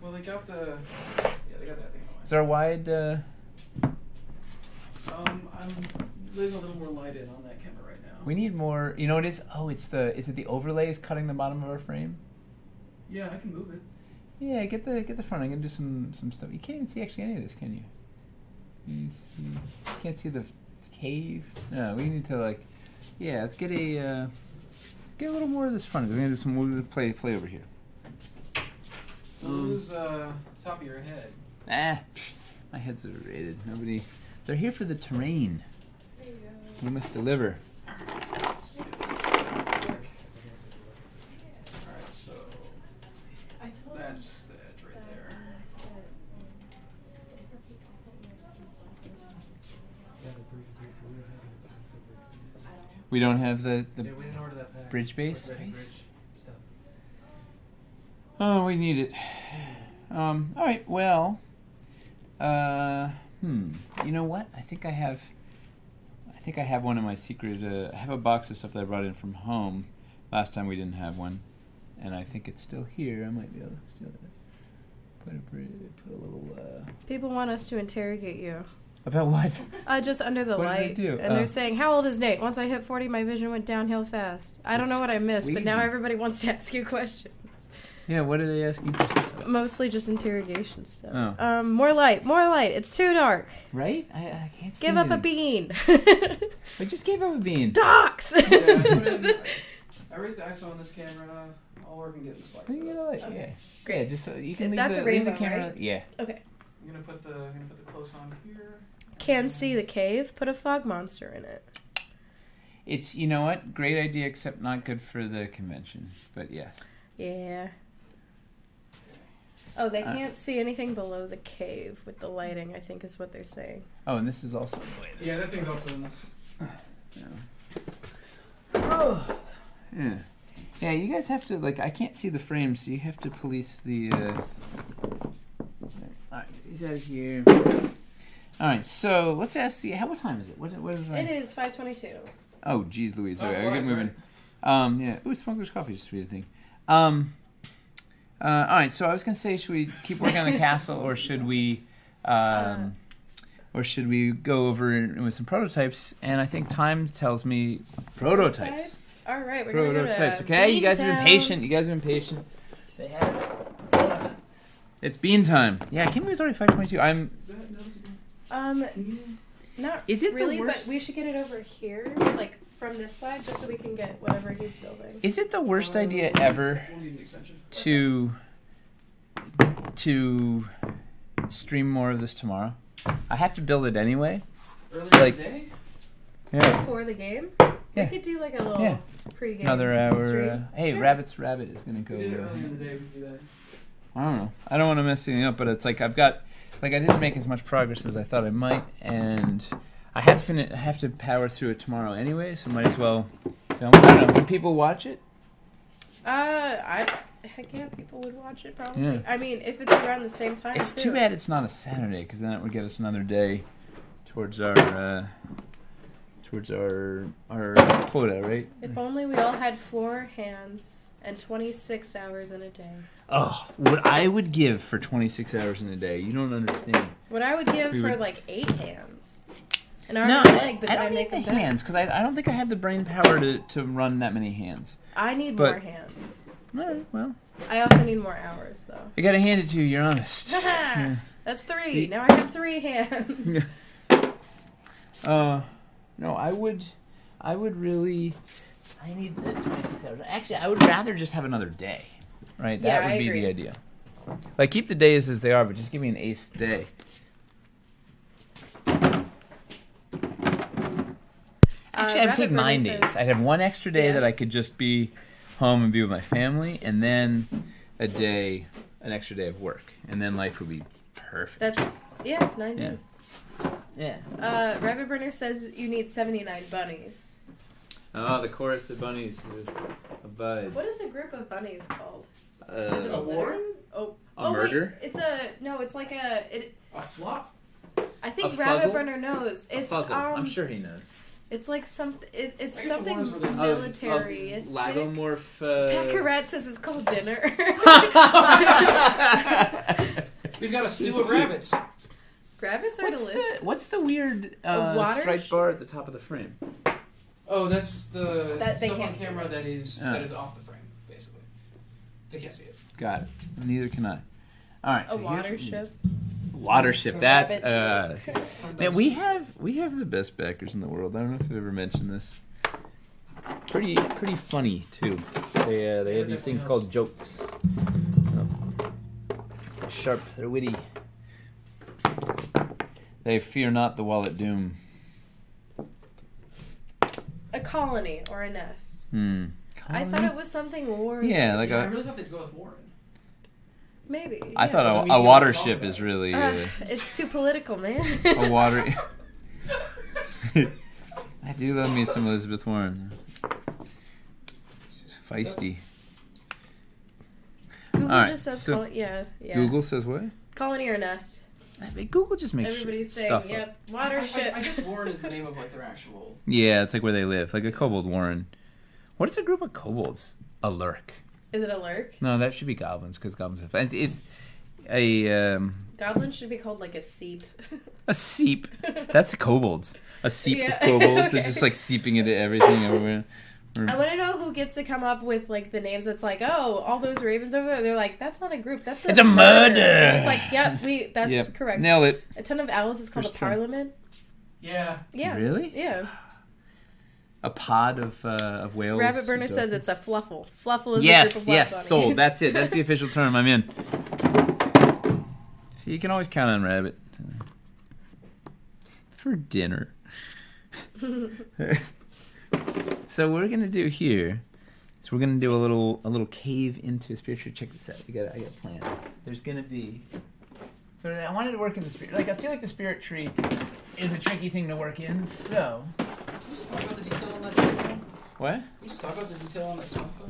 Speaker 4: Well, they got the. Yeah, they got that thing on.
Speaker 1: Is there a wide?
Speaker 4: I'm letting a little more light in on that camera right now.
Speaker 1: We need more. You know what it is? Oh, is it the overlays cutting the bottom of our frame?
Speaker 4: Yeah, I can move it.
Speaker 1: Yeah, get the front. I'm gonna do some stuff. You can't even see actually any of this, can you? You can't see the cave. No, we need to like. Yeah, let's get a little more of this front. We're gonna do some. We're gonna play over here.
Speaker 4: Lose top of your head.
Speaker 1: My head's overrated. Nobody. They're here for the terrain.
Speaker 3: There you go.
Speaker 1: We must deliver.
Speaker 4: Let's get this real quick. Alright, so
Speaker 3: I told
Speaker 4: that's the edge right there.
Speaker 1: We don't have the
Speaker 7: Yeah, we didn't order that pack.
Speaker 1: bridge base.
Speaker 7: Like ready
Speaker 1: Nice.
Speaker 7: bridge stuff.
Speaker 1: Oh, we need it. All right. Well. You know what? I think I have one in my secret. I have a box of stuff that I brought in from home. Last time we didn't have one, and I think it's still here. I might be able to steal it. Put a little.
Speaker 3: People want us to interrogate you.
Speaker 1: About what?
Speaker 3: Just under the
Speaker 1: What did they
Speaker 3: light.
Speaker 1: do?
Speaker 3: And they're saying, how old is Nate? Once I hit 40, my vision went downhill fast. I don't
Speaker 1: It's
Speaker 3: know what I missed, but now
Speaker 1: crazy.
Speaker 3: everybody wants to ask you questions.
Speaker 1: Yeah. What are they asking questions about?
Speaker 3: Mostly just interrogation stuff.
Speaker 1: Oh.
Speaker 3: More light. It's too dark.
Speaker 1: Right? I can't see.
Speaker 3: Give up a
Speaker 1: anything.
Speaker 3: bean.
Speaker 1: I just gave up a bean.
Speaker 3: Docs!
Speaker 4: Yeah, I raised the ISO on this camera. I'll work on getting the slides.
Speaker 1: You
Speaker 4: set
Speaker 1: know
Speaker 4: up.
Speaker 1: what?
Speaker 3: Okay.
Speaker 1: Yeah.
Speaker 3: Great.
Speaker 1: Yeah. Just so you can leave
Speaker 3: That's
Speaker 1: the,
Speaker 3: a
Speaker 1: leave the
Speaker 3: rainbow,
Speaker 1: camera.
Speaker 3: right?
Speaker 1: Yeah.
Speaker 3: Okay.
Speaker 4: I'm gonna put the close on here.
Speaker 3: Can see the cave. Put a fog monster in it.
Speaker 1: It's, you know what? Great idea, except not good for the convention. But yes.
Speaker 3: Yeah. Oh, they can't see anything below the cave with the lighting, I think is what they're saying.
Speaker 1: Oh, and this is also the way this.
Speaker 4: Yeah, that thing's also in
Speaker 1: Oh. Yeah. Yeah, you guys have to, like, I can't see the frame, so you have to police the, Alright, he's out of here. Alright, so let's ask the, what time is it? What is
Speaker 3: It is 5:22.
Speaker 1: Oh, geez, Louise.
Speaker 4: Oh,
Speaker 1: Okay, I
Speaker 4: flies,
Speaker 1: get moving. Yeah. Ooh, Smuggler's Coffee, just a weird thing. Alright, so I was gonna say, should we keep working on the castle, or should we, go over with some prototypes? And I think time tells me prototypes.
Speaker 3: All right, we're gonna
Speaker 1: Prototypes.
Speaker 3: go to
Speaker 1: Okay, you guys have been
Speaker 3: Beantown.
Speaker 1: patient. You guys have been patient. They have it. It's bean time. Yeah, I can't believe it's already 5:22.
Speaker 4: Is that noticeable?
Speaker 3: Not
Speaker 1: Is it the
Speaker 3: really,
Speaker 1: worst-
Speaker 3: but we should get it over here, like from this side, just so we can get whatever he's building.
Speaker 1: Is it the worst idea ever
Speaker 4: We'll need an extension.
Speaker 1: to stream more of this tomorrow? I have to build it anyway.
Speaker 4: Earlier
Speaker 1: like-
Speaker 4: today?
Speaker 1: Yeah.
Speaker 3: Before the game?
Speaker 1: Yeah.
Speaker 3: We could do like a little
Speaker 1: Yeah.
Speaker 3: pre-game
Speaker 1: Another hour.
Speaker 3: stream.
Speaker 1: Hey,
Speaker 3: Sure.
Speaker 1: Rabbit is gonna go.
Speaker 4: We did it earlier in the day. We could do that.
Speaker 1: I don't know. I don't want to mess anything up, but it's like I've got, like I didn't make as much progress as I thought I might, and I have to power through it tomorrow anyway, so might as well film. I don't know. Would people watch it?
Speaker 3: Heck yeah, people would watch it probably.
Speaker 1: Yeah.
Speaker 3: I mean, if it's around the same time.
Speaker 1: It's too bad it's not a Saturday, because then it would get us another day towards our quota, right?
Speaker 3: If only we all had 4 hands and 26 hours in a day.
Speaker 1: Oh, what I would give for 26 hours in a day, you don't understand.
Speaker 3: What I would give
Speaker 1: We
Speaker 3: for
Speaker 1: would-
Speaker 3: like 8 hands. An arm
Speaker 1: No,
Speaker 3: and a leg, but
Speaker 1: I
Speaker 3: then I
Speaker 1: don't
Speaker 3: make
Speaker 1: need
Speaker 3: them
Speaker 1: the
Speaker 3: better.
Speaker 1: hands, because I don't think I have the brain power to run that many hands.
Speaker 3: I need
Speaker 1: But-
Speaker 3: more hands.
Speaker 1: All right, well,
Speaker 3: I also need more hours, though.
Speaker 1: I gotta hand it to you. You're honest. Yeah.
Speaker 3: That's 3. Now I have 3 hands.
Speaker 1: No, I would really. I need the 26 hours. Actually, I would rather just have another day. Right, that
Speaker 3: Yeah,
Speaker 1: would
Speaker 3: I
Speaker 1: be
Speaker 3: agree.
Speaker 1: the idea. Like keep the days as they are, but just give me an 8th day. Actually, I'd
Speaker 3: Rabbit
Speaker 1: take 9
Speaker 3: Burner
Speaker 1: days.
Speaker 3: says-
Speaker 1: I'd have one extra day
Speaker 3: Yeah.
Speaker 1: that I could just be home and be with my family, and then an extra day of work, and then life would be perfect.
Speaker 3: That's, 9
Speaker 1: Yeah.
Speaker 3: days.
Speaker 1: Yeah.
Speaker 3: Rabbit Burner says you need 79 bunnies.
Speaker 1: Oh, the chorus of bunnies abides.
Speaker 3: What is a group of bunnies called? Is it a
Speaker 4: war?
Speaker 3: litter? Oh,
Speaker 1: A murder?
Speaker 3: Wait, it's like
Speaker 4: A flop?
Speaker 3: I think
Speaker 1: A
Speaker 3: Rabbit
Speaker 1: fuzzle?
Speaker 3: Burner knows. It's
Speaker 1: Fuzzle. I'm sure he knows.
Speaker 3: It's like it's
Speaker 4: I guess
Speaker 3: something
Speaker 4: the ones where they-
Speaker 3: military.
Speaker 1: Lagomorph.
Speaker 3: Peccarat says it's called dinner.
Speaker 4: We've got a stew of rabbits.
Speaker 3: Rabbits are delicious.
Speaker 1: What's the weird
Speaker 3: water
Speaker 1: striped bar at the top of the frame?
Speaker 4: Oh, that's the
Speaker 3: That they
Speaker 4: stuff on
Speaker 3: can't see.
Speaker 4: camera that is
Speaker 1: Oh.
Speaker 4: off the frame, basically. They can't see it.
Speaker 1: Got it. Neither can I. All right.
Speaker 3: A
Speaker 1: so here's-
Speaker 3: water ship.
Speaker 1: Water ship. That's
Speaker 3: Rabbit.
Speaker 1: man. We have the best backers in the world. I don't know if I've ever mentioned this. Pretty funny too. They have these things called jokes. They're sharp. They're witty. They fear not the wallet doom.
Speaker 3: A colony or a nest. I thought
Speaker 1: Colony?
Speaker 3: it was something Warren.
Speaker 1: Yeah, like
Speaker 4: I
Speaker 1: a.
Speaker 4: really thought they'd go with Warren.
Speaker 3: Maybe.
Speaker 1: I
Speaker 3: yeah.
Speaker 1: thought
Speaker 4: the
Speaker 1: a
Speaker 4: media
Speaker 1: water
Speaker 4: was all
Speaker 1: ship
Speaker 4: about
Speaker 1: is
Speaker 4: it.
Speaker 1: really
Speaker 3: It's too political, man.
Speaker 1: a water. I do love me some Elizabeth Warren. She's feisty.
Speaker 3: Google
Speaker 1: All right,
Speaker 3: just says
Speaker 1: so-
Speaker 3: yeah.
Speaker 1: Google says what?
Speaker 3: Colony or nest.
Speaker 1: I mean, Google just makes
Speaker 3: Everybody's saying,
Speaker 1: stuff up.
Speaker 3: yep, water ship.
Speaker 4: I guess Warren is the name of like their actual.
Speaker 1: Yeah, it's like where they live, like a kobold warren. What is a group of kobolds? A lurk.
Speaker 3: Is it a lurk?
Speaker 1: No, that should be goblins because goblins have. And it's a
Speaker 3: Goblin should be called like a seep.
Speaker 1: a seep. That's kobolds. A seep
Speaker 3: Yeah,
Speaker 1: of kobolds. They're
Speaker 3: okay.
Speaker 1: just like seeping into everything everywhere.
Speaker 3: I want to know who gets to come up with like the names. That's like, oh, all those ravens over there. They're like, that's not a group. That's
Speaker 1: It's a murder.
Speaker 3: And it's like, yep, that's
Speaker 1: Yep.
Speaker 3: correct.
Speaker 1: Nailed it.
Speaker 3: A ton of owls is called
Speaker 1: First
Speaker 3: a
Speaker 1: try.
Speaker 3: parliament.
Speaker 4: Yeah.
Speaker 3: Yeah.
Speaker 1: Really?
Speaker 3: Yeah.
Speaker 1: A pod of whales.
Speaker 3: Rabbit Burner says it's a fluffle. Fluffle is a group
Speaker 1: Yes,
Speaker 3: of black
Speaker 1: yes,
Speaker 3: bunnies.
Speaker 1: sold. That's it. That's the official term. I'm in. See, you can always count on Rabbit for dinner. So what we're gonna do here is we're gonna do a little cave into spiritual. Check this out. I got a plan. There's gonna be. So I wanted to work in the spirit. Like I feel like the spirit tree is a tricky thing to work in. So
Speaker 4: Can we just talk about the detail on that sofa?
Speaker 1: what?
Speaker 4: Can we just talk about the detail on that sofa?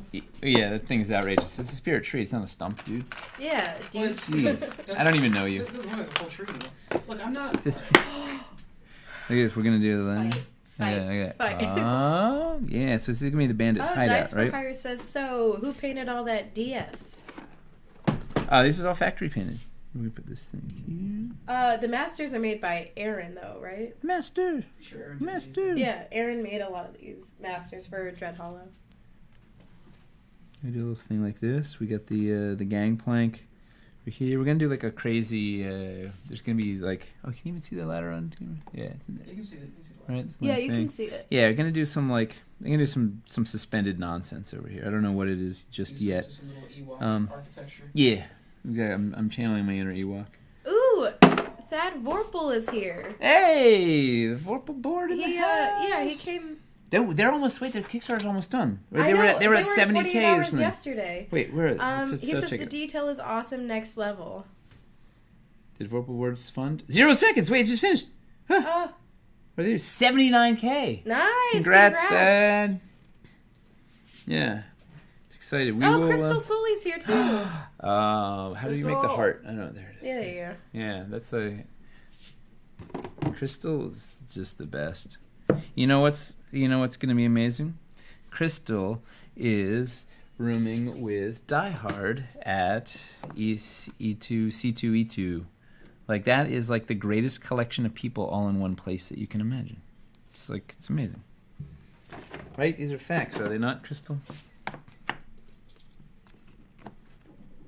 Speaker 1: Yeah, that thing's outrageous. It's a spirit tree. It's not a stump, dude.
Speaker 3: Yeah.
Speaker 4: Well,
Speaker 3: Dude.
Speaker 1: Jeez. I don't even know you.
Speaker 4: It doesn't look like a full tree. Look, I'm not.
Speaker 1: Just look at this. We're gonna do the
Speaker 3: Fight.
Speaker 1: Yeah,
Speaker 3: Fight.
Speaker 1: Oh, yeah. So this is gonna be the bandit
Speaker 3: Oh,
Speaker 1: hideout,
Speaker 3: Dice for
Speaker 1: right?
Speaker 3: Hire says, so who painted all that DF?
Speaker 1: This is all factory painted. Let me put this thing
Speaker 3: The masters are made by Aaron, though, right?
Speaker 1: here. Master,
Speaker 4: Sure.
Speaker 1: master.
Speaker 3: Yeah, Aaron made a lot of these masters for Dread Hollow.
Speaker 1: We do a little thing like this. We got the gangplank over here. We're gonna do like a crazy. There's gonna be like. Oh, can you even see the ladder on? Yeah, it's in there.
Speaker 4: You can see the
Speaker 1: Right. This
Speaker 3: Yeah,
Speaker 1: little
Speaker 3: you
Speaker 1: thing.
Speaker 3: can see it.
Speaker 1: Yeah, we're gonna do some like. I'm gonna do some suspended nonsense over here. I don't know what it is just yet.
Speaker 4: Some little Ewok architecture.
Speaker 1: Yeah, exactly. I'm channeling my inner Ewok.
Speaker 3: Ooh, Thad Vorpal is here.
Speaker 1: Hey, the Vorpal board in the house.
Speaker 3: Yeah, he came
Speaker 1: They're almost their Kickstarter's almost done. Right?
Speaker 3: I know,
Speaker 1: They were at
Speaker 3: 48
Speaker 1: 70K or
Speaker 3: hours
Speaker 1: something.
Speaker 3: yesterday.
Speaker 1: Wait, where?
Speaker 3: He says the detail is awesome, next level.
Speaker 1: Did Vorpal Words fund 0 seconds? Wait, it just finished. Huh.
Speaker 3: Oh,
Speaker 1: Are there 79K?
Speaker 3: nice!
Speaker 1: Congrats, Dad. Yeah, it's excited. We will,
Speaker 3: Crystal Sully's here too.
Speaker 1: how do you make the
Speaker 3: Crystal.
Speaker 1: heart? I know, there it is.
Speaker 3: Yeah, yeah.
Speaker 1: Yeah, that's Crystal is just the best. You know what's going to be amazing? Crystal is rooming with Die Hard at C2E2. Like that is like the greatest collection of people all in one place that you can imagine. It's amazing. Right? These are facts, are they not, Crystal?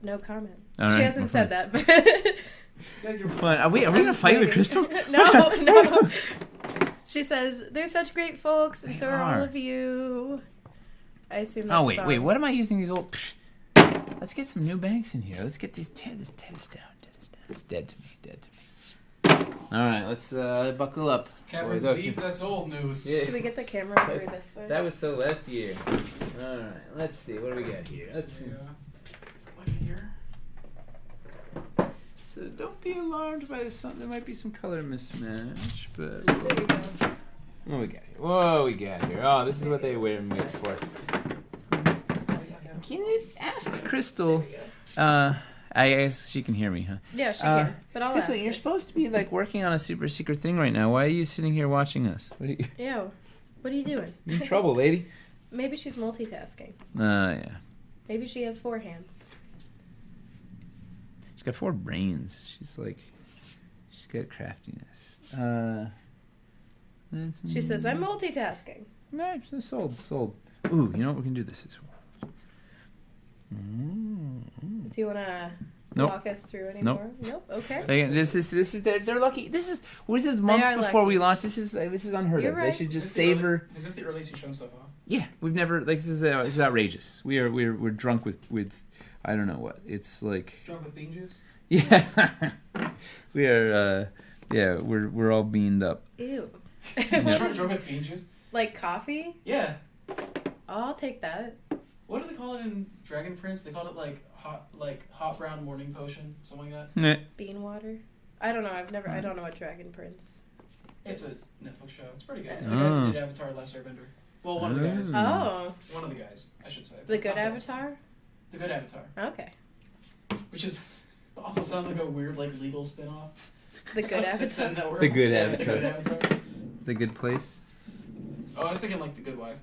Speaker 3: No comment.
Speaker 1: All
Speaker 3: She
Speaker 1: right,
Speaker 3: hasn't said that. But
Speaker 1: Fun. Are we gonna fight with Crystal?
Speaker 3: No. She says they're such great folks, and
Speaker 1: They
Speaker 3: so are all
Speaker 1: are.
Speaker 3: of you. I assume. That's
Speaker 1: Wait. What am I using these old? Let's get some new banks in here. Let's get these. Tear this down. It's dead to me. All right, let's buckle up.
Speaker 4: Cameron's
Speaker 1: Boys,
Speaker 4: deep. That's old news.
Speaker 1: Yeah.
Speaker 3: Should we get the camera over this way?
Speaker 1: That was so last year. All right, let's see. What do we got here? Let's see.
Speaker 4: Look at here.
Speaker 1: So don't be alarmed by this. There might be some color mismatch, but
Speaker 3: There you go.
Speaker 1: what we got here? Whoa, we got here. Oh, this is what they wear and wait for. Can you ask Crystal? I guess she can hear me, huh?
Speaker 3: Yeah, she can. But I'll
Speaker 1: Crystal,
Speaker 3: ask.
Speaker 1: you're supposed to be like working on a super secret thing right now. Why are you sitting here watching us? What are you
Speaker 3: Ew. What are you doing?
Speaker 1: you in trouble, lady?
Speaker 3: Maybe she's multitasking.
Speaker 1: Yeah.
Speaker 3: Maybe she has 4 hands.
Speaker 1: She's got 4 brains. She's got craftiness.
Speaker 3: She says, I'm multitasking.
Speaker 1: No, sold. Ooh, you know what? We can do this as well.
Speaker 3: Do you want to
Speaker 1: Nope.
Speaker 3: walk us through any
Speaker 1: Nope.
Speaker 3: more? Nope. Okay.
Speaker 1: This is they're lucky. This is months
Speaker 3: are
Speaker 1: before
Speaker 3: lucky.
Speaker 1: we launch. This is unheard
Speaker 3: You're
Speaker 1: of.
Speaker 3: right.
Speaker 1: They should
Speaker 4: Is
Speaker 1: just
Speaker 4: this the early-
Speaker 1: savor.
Speaker 4: Is this the earliest you've shown stuff off?
Speaker 1: Yeah, we've never this is outrageous. We're drunk with I don't know what. It's like
Speaker 4: Drunk with bean juice?
Speaker 1: yeah, we are we're all beaned up.
Speaker 3: Ew.
Speaker 4: Drunk with bean juice?
Speaker 3: Like coffee?
Speaker 4: Yeah.
Speaker 3: I'll take that.
Speaker 4: What do they call it in Dragon Prince? They called it like hot brown morning potion, something like that.
Speaker 1: Meh.
Speaker 3: Bean water? I don't know. I don't know what Dragon Prince.
Speaker 4: It's a Netflix show. It's pretty good. It's the guys that did Avatar: Last Airbender. Well, one of the guys.
Speaker 3: Oh.
Speaker 4: One of the guys, I should say.
Speaker 3: The good
Speaker 4: Not
Speaker 3: Avatar?
Speaker 4: The good Avatar.
Speaker 3: Okay.
Speaker 4: Which is also sounds like a weird like legal spin-off.
Speaker 3: The good
Speaker 4: Of Six
Speaker 3: Avatar?
Speaker 4: Network.
Speaker 1: The Good
Speaker 4: Yeah,
Speaker 1: Avatar.
Speaker 4: The good Avatar.
Speaker 1: The Good Place.
Speaker 4: Oh, I was thinking like The Good Wife.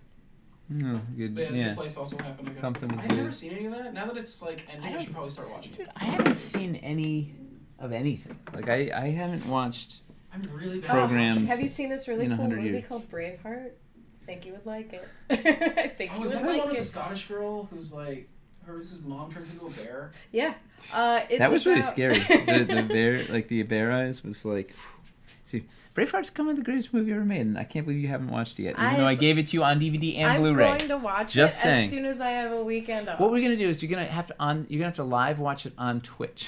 Speaker 1: No, good.
Speaker 4: But yeah, The
Speaker 1: Yeah.
Speaker 4: Good Place also happened. I guess.
Speaker 1: Something with
Speaker 4: I've never
Speaker 1: good.
Speaker 4: seen any of that. Now that it's like ending, I should probably start watching
Speaker 1: Dude,
Speaker 4: it.
Speaker 1: I haven't seen any of anything. Like I haven't watched.
Speaker 4: I'm really bad.
Speaker 1: Programs
Speaker 3: Have you seen this really
Speaker 1: in
Speaker 3: cool
Speaker 1: 100
Speaker 3: movie
Speaker 1: years.
Speaker 3: called Braveheart? I think you would like it. I think
Speaker 4: Oh,
Speaker 3: you
Speaker 4: is
Speaker 3: would
Speaker 4: that the one
Speaker 3: like
Speaker 4: with the
Speaker 3: it.
Speaker 4: Scottish girl who's like whose mom turns into a bear?
Speaker 3: Yeah. It's
Speaker 1: That was really
Speaker 3: about-
Speaker 1: scary. The bear, like the bear eyes, was like. See, Braveheart's come with the greatest movie ever made, and I can't believe you haven't watched it yet. Even though I gave it to you on DVD and
Speaker 3: I'm
Speaker 1: Blu-ray.
Speaker 3: going to watch
Speaker 1: Just
Speaker 3: it
Speaker 1: saying.
Speaker 3: as soon as I have a weekend off.
Speaker 1: What we're gonna do is you're gonna have to live watch it on Twitch.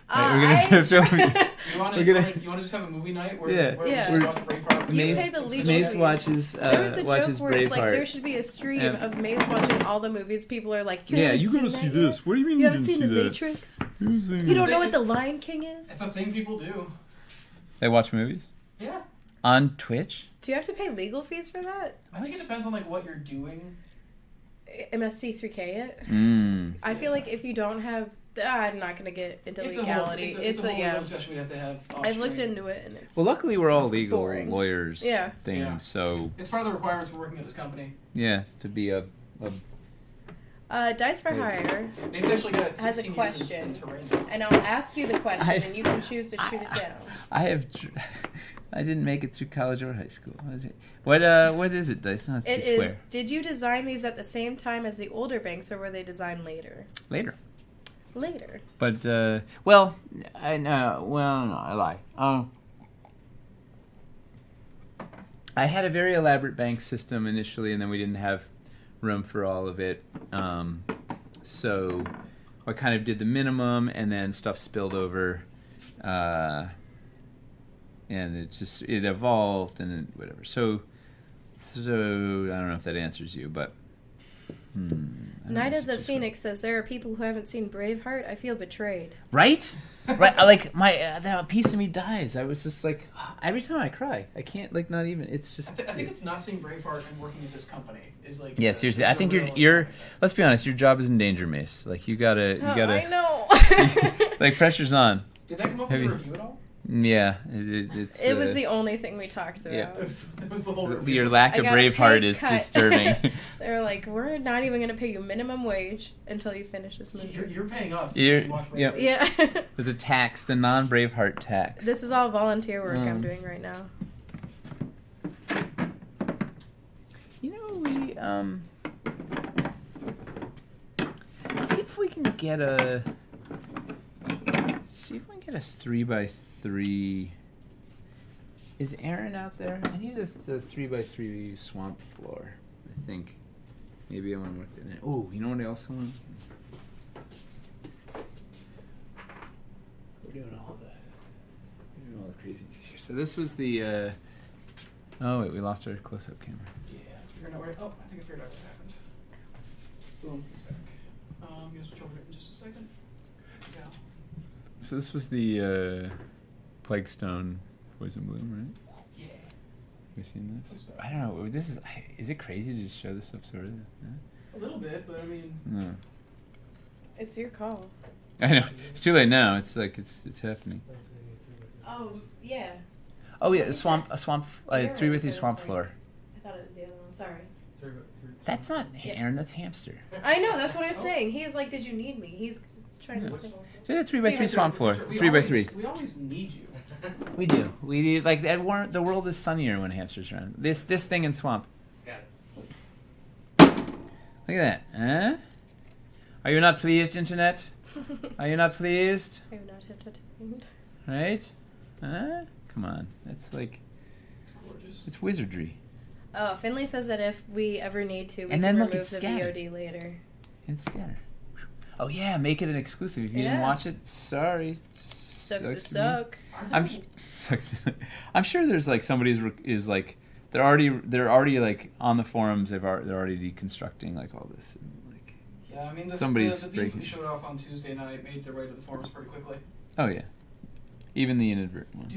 Speaker 3: I
Speaker 1: Right, we're gonna film it.
Speaker 4: You want
Speaker 1: We're
Speaker 4: to
Speaker 1: gonna-
Speaker 4: just have a movie night where,
Speaker 1: Yeah.
Speaker 4: where
Speaker 3: Yeah.
Speaker 4: we just watch Braveheart?
Speaker 3: You
Speaker 1: Mace,
Speaker 3: pay the legal
Speaker 1: Mace
Speaker 3: fees.
Speaker 1: watches
Speaker 3: There was a
Speaker 1: watches
Speaker 3: joke where it's like there
Speaker 1: Braveheart.
Speaker 3: should be a stream
Speaker 1: And-
Speaker 3: of Mace watching all the movies. People are like,
Speaker 1: Yeah,
Speaker 3: haven't
Speaker 1: you gotta
Speaker 3: seen
Speaker 1: see
Speaker 3: that yet?
Speaker 1: this. What do you mean
Speaker 3: You
Speaker 1: you
Speaker 3: haven't
Speaker 1: didn't
Speaker 3: seen
Speaker 1: see
Speaker 3: The
Speaker 1: that?
Speaker 3: Matrix?
Speaker 1: You
Speaker 3: You don't know what The Lion King is?
Speaker 4: It's a thing people do.
Speaker 1: They watch movies
Speaker 4: Yeah.
Speaker 1: on Twitch.
Speaker 3: Do you have to pay legal fees for that?
Speaker 4: I think it depends on like what you're doing.
Speaker 3: MST3K it?
Speaker 1: Mm.
Speaker 3: I feel like if you don't have... I'm not going to get into legality.
Speaker 4: It's a whole legal discussion we'd have to have.
Speaker 3: I've looked
Speaker 4: off-stream.
Speaker 3: into it and it's...
Speaker 1: Well, luckily we're all legal
Speaker 3: Boring.
Speaker 1: lawyers.
Speaker 3: Yeah.
Speaker 1: Things.
Speaker 4: Yeah.
Speaker 1: So
Speaker 4: It's part of the requirements for working at this company.
Speaker 1: yeah, to be a
Speaker 3: Dice for Hire,
Speaker 4: Nate's actually got
Speaker 3: Has a
Speaker 4: 16 years
Speaker 3: question.
Speaker 4: in terrain.
Speaker 3: and I'll ask you the question,
Speaker 1: I-
Speaker 3: and you can choose to shoot it down.
Speaker 1: I didn't make it through college or high school. What is it, Dice? No, it's
Speaker 3: It
Speaker 1: too
Speaker 3: is,
Speaker 1: square.
Speaker 3: did you design these at the same time as the older banks, or were they designed later?
Speaker 1: Later.
Speaker 3: Later.
Speaker 1: But no, I lie. I had a very elaborate bank system initially, and then we didn't have room for all of it. So I kind of did the minimum, and then stuff spilled over, and it evolved, and whatever. So So I don't know if that answers you, but. I don't
Speaker 3: Night
Speaker 1: know,
Speaker 3: of the
Speaker 1: 6 or 12.
Speaker 3: Phoenix says there are people who haven't seen Braveheart. I feel betrayed.
Speaker 1: Right? Right. Like my that piece of me dies. I was just like every time I cry, I can't like not even. It's just.
Speaker 4: I think it's not seeing Braveheart and working at this company is like.
Speaker 1: Yeah, seriously. I think you're. Let's be honest. Your job is in danger, Mace. Like you gotta.
Speaker 3: I know.
Speaker 1: Like pressure's on.
Speaker 4: Did that come up in the review at all?
Speaker 1: Yeah,
Speaker 3: it was the only thing we talked about.
Speaker 1: Yeah.
Speaker 4: It was the whole review.
Speaker 1: Your lack
Speaker 3: I
Speaker 1: of
Speaker 3: got a
Speaker 1: Braveheart
Speaker 3: pay
Speaker 1: is
Speaker 3: cut.
Speaker 1: disturbing.
Speaker 3: They're like, we're not even going to pay you minimum wage until you finish this movie.
Speaker 4: You're paying us.
Speaker 1: You're-
Speaker 4: to watch
Speaker 1: yep.
Speaker 4: Braveheart.
Speaker 3: Yeah.
Speaker 1: There's a tax, the non-Braveheart tax.
Speaker 3: This is all volunteer work I'm doing right now.
Speaker 1: You know, we see if we can get a 3x3. Is Aaron out there? I need the 3x3 swamp floor. I think maybe I want to work it in. Oh, you know what I also want? We're doing all the craziness here. So this was the. Oh wait, we lost our close-up camera.
Speaker 4: Yeah, figuring out where. Oh, I think I figured out what happened. Boom, it's back. I'm gonna switch over to it in just a second. Yeah.
Speaker 1: So this was the Plague Stone Poison Bloom, right?
Speaker 4: Yeah.
Speaker 1: Have you seen this? I don't know. This is it crazy to just show this stuff sort of? Yeah?
Speaker 4: A little bit, but I mean.
Speaker 1: No.
Speaker 3: It's your call.
Speaker 1: I know. It's too late now. It's like it's happening.
Speaker 3: Oh, yeah.
Speaker 1: Oh yeah, a swamp 3x3 swamp
Speaker 3: like-
Speaker 1: floor.
Speaker 3: I thought it was the other one. Sorry.
Speaker 1: That's not Aaron. That's hamster.
Speaker 3: I know. That's what I was saying. He is like, did you need me? He's trying to say.
Speaker 1: It's a 3x3 swamp floor.
Speaker 4: We
Speaker 1: 3x3.
Speaker 4: We always need you.
Speaker 1: We do. We do. Like that. The world is sunnier when hamsters are around. This thing in swamp.
Speaker 6: Got it.
Speaker 1: Look at that. Huh? Are you not pleased, Internet? Are you not pleased?
Speaker 3: I'm not entertained.
Speaker 1: Right? Huh? Come on. That's like.
Speaker 4: It's gorgeous.
Speaker 1: It's wizardry.
Speaker 3: Oh, Finley says that if we ever need to, we
Speaker 1: And
Speaker 3: can
Speaker 1: then look,
Speaker 3: remove
Speaker 1: it's
Speaker 3: the
Speaker 1: scattered.
Speaker 3: VOD later.
Speaker 1: And scatter. Oh yeah, make it an exclusive. If you didn't
Speaker 3: Yeah.
Speaker 1: watch it, sorry.
Speaker 3: Sucks to
Speaker 1: me.
Speaker 3: suck.
Speaker 1: I'm sure there's like somebody is like they're already like on the forums. They're already deconstructing like all this. And, like,
Speaker 4: Yeah, I mean, the
Speaker 1: Somebody's
Speaker 4: beats
Speaker 1: breaking.
Speaker 4: we showed off on Tuesday night made their way to the forums pretty quickly.
Speaker 1: oh yeah, even the inadvertent ones.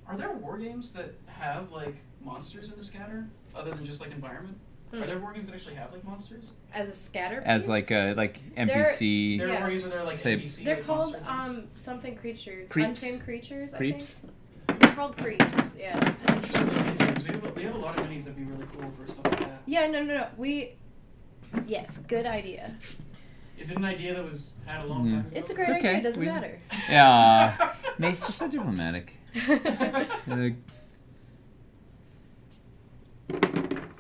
Speaker 4: Are there war games that have like monsters in the scatter other than just like environment? Are there war games that actually have like monsters?
Speaker 3: As a scatter
Speaker 1: As
Speaker 3: piece?
Speaker 1: like NPC.
Speaker 4: There are
Speaker 3: Yeah.
Speaker 4: war games where they're like
Speaker 1: Type-
Speaker 4: NPC.
Speaker 3: They're
Speaker 4: like,
Speaker 3: called
Speaker 4: monster things?
Speaker 3: something creatures.
Speaker 1: Creeps?
Speaker 3: Untamed creatures,
Speaker 1: Creeps.
Speaker 3: I think. They're called creeps, yeah.
Speaker 4: Interesting little games, because we have a lot of minis that'd be really cool for stuff like that.
Speaker 3: Yeah, no. Yes, good idea.
Speaker 4: Is it an idea that was had a long time ago?
Speaker 3: It's a great
Speaker 1: It's okay.
Speaker 3: idea, it doesn't
Speaker 1: We-
Speaker 3: matter.
Speaker 1: Yeah, Mace, you're so diplomatic. You're like,
Speaker 4: Let's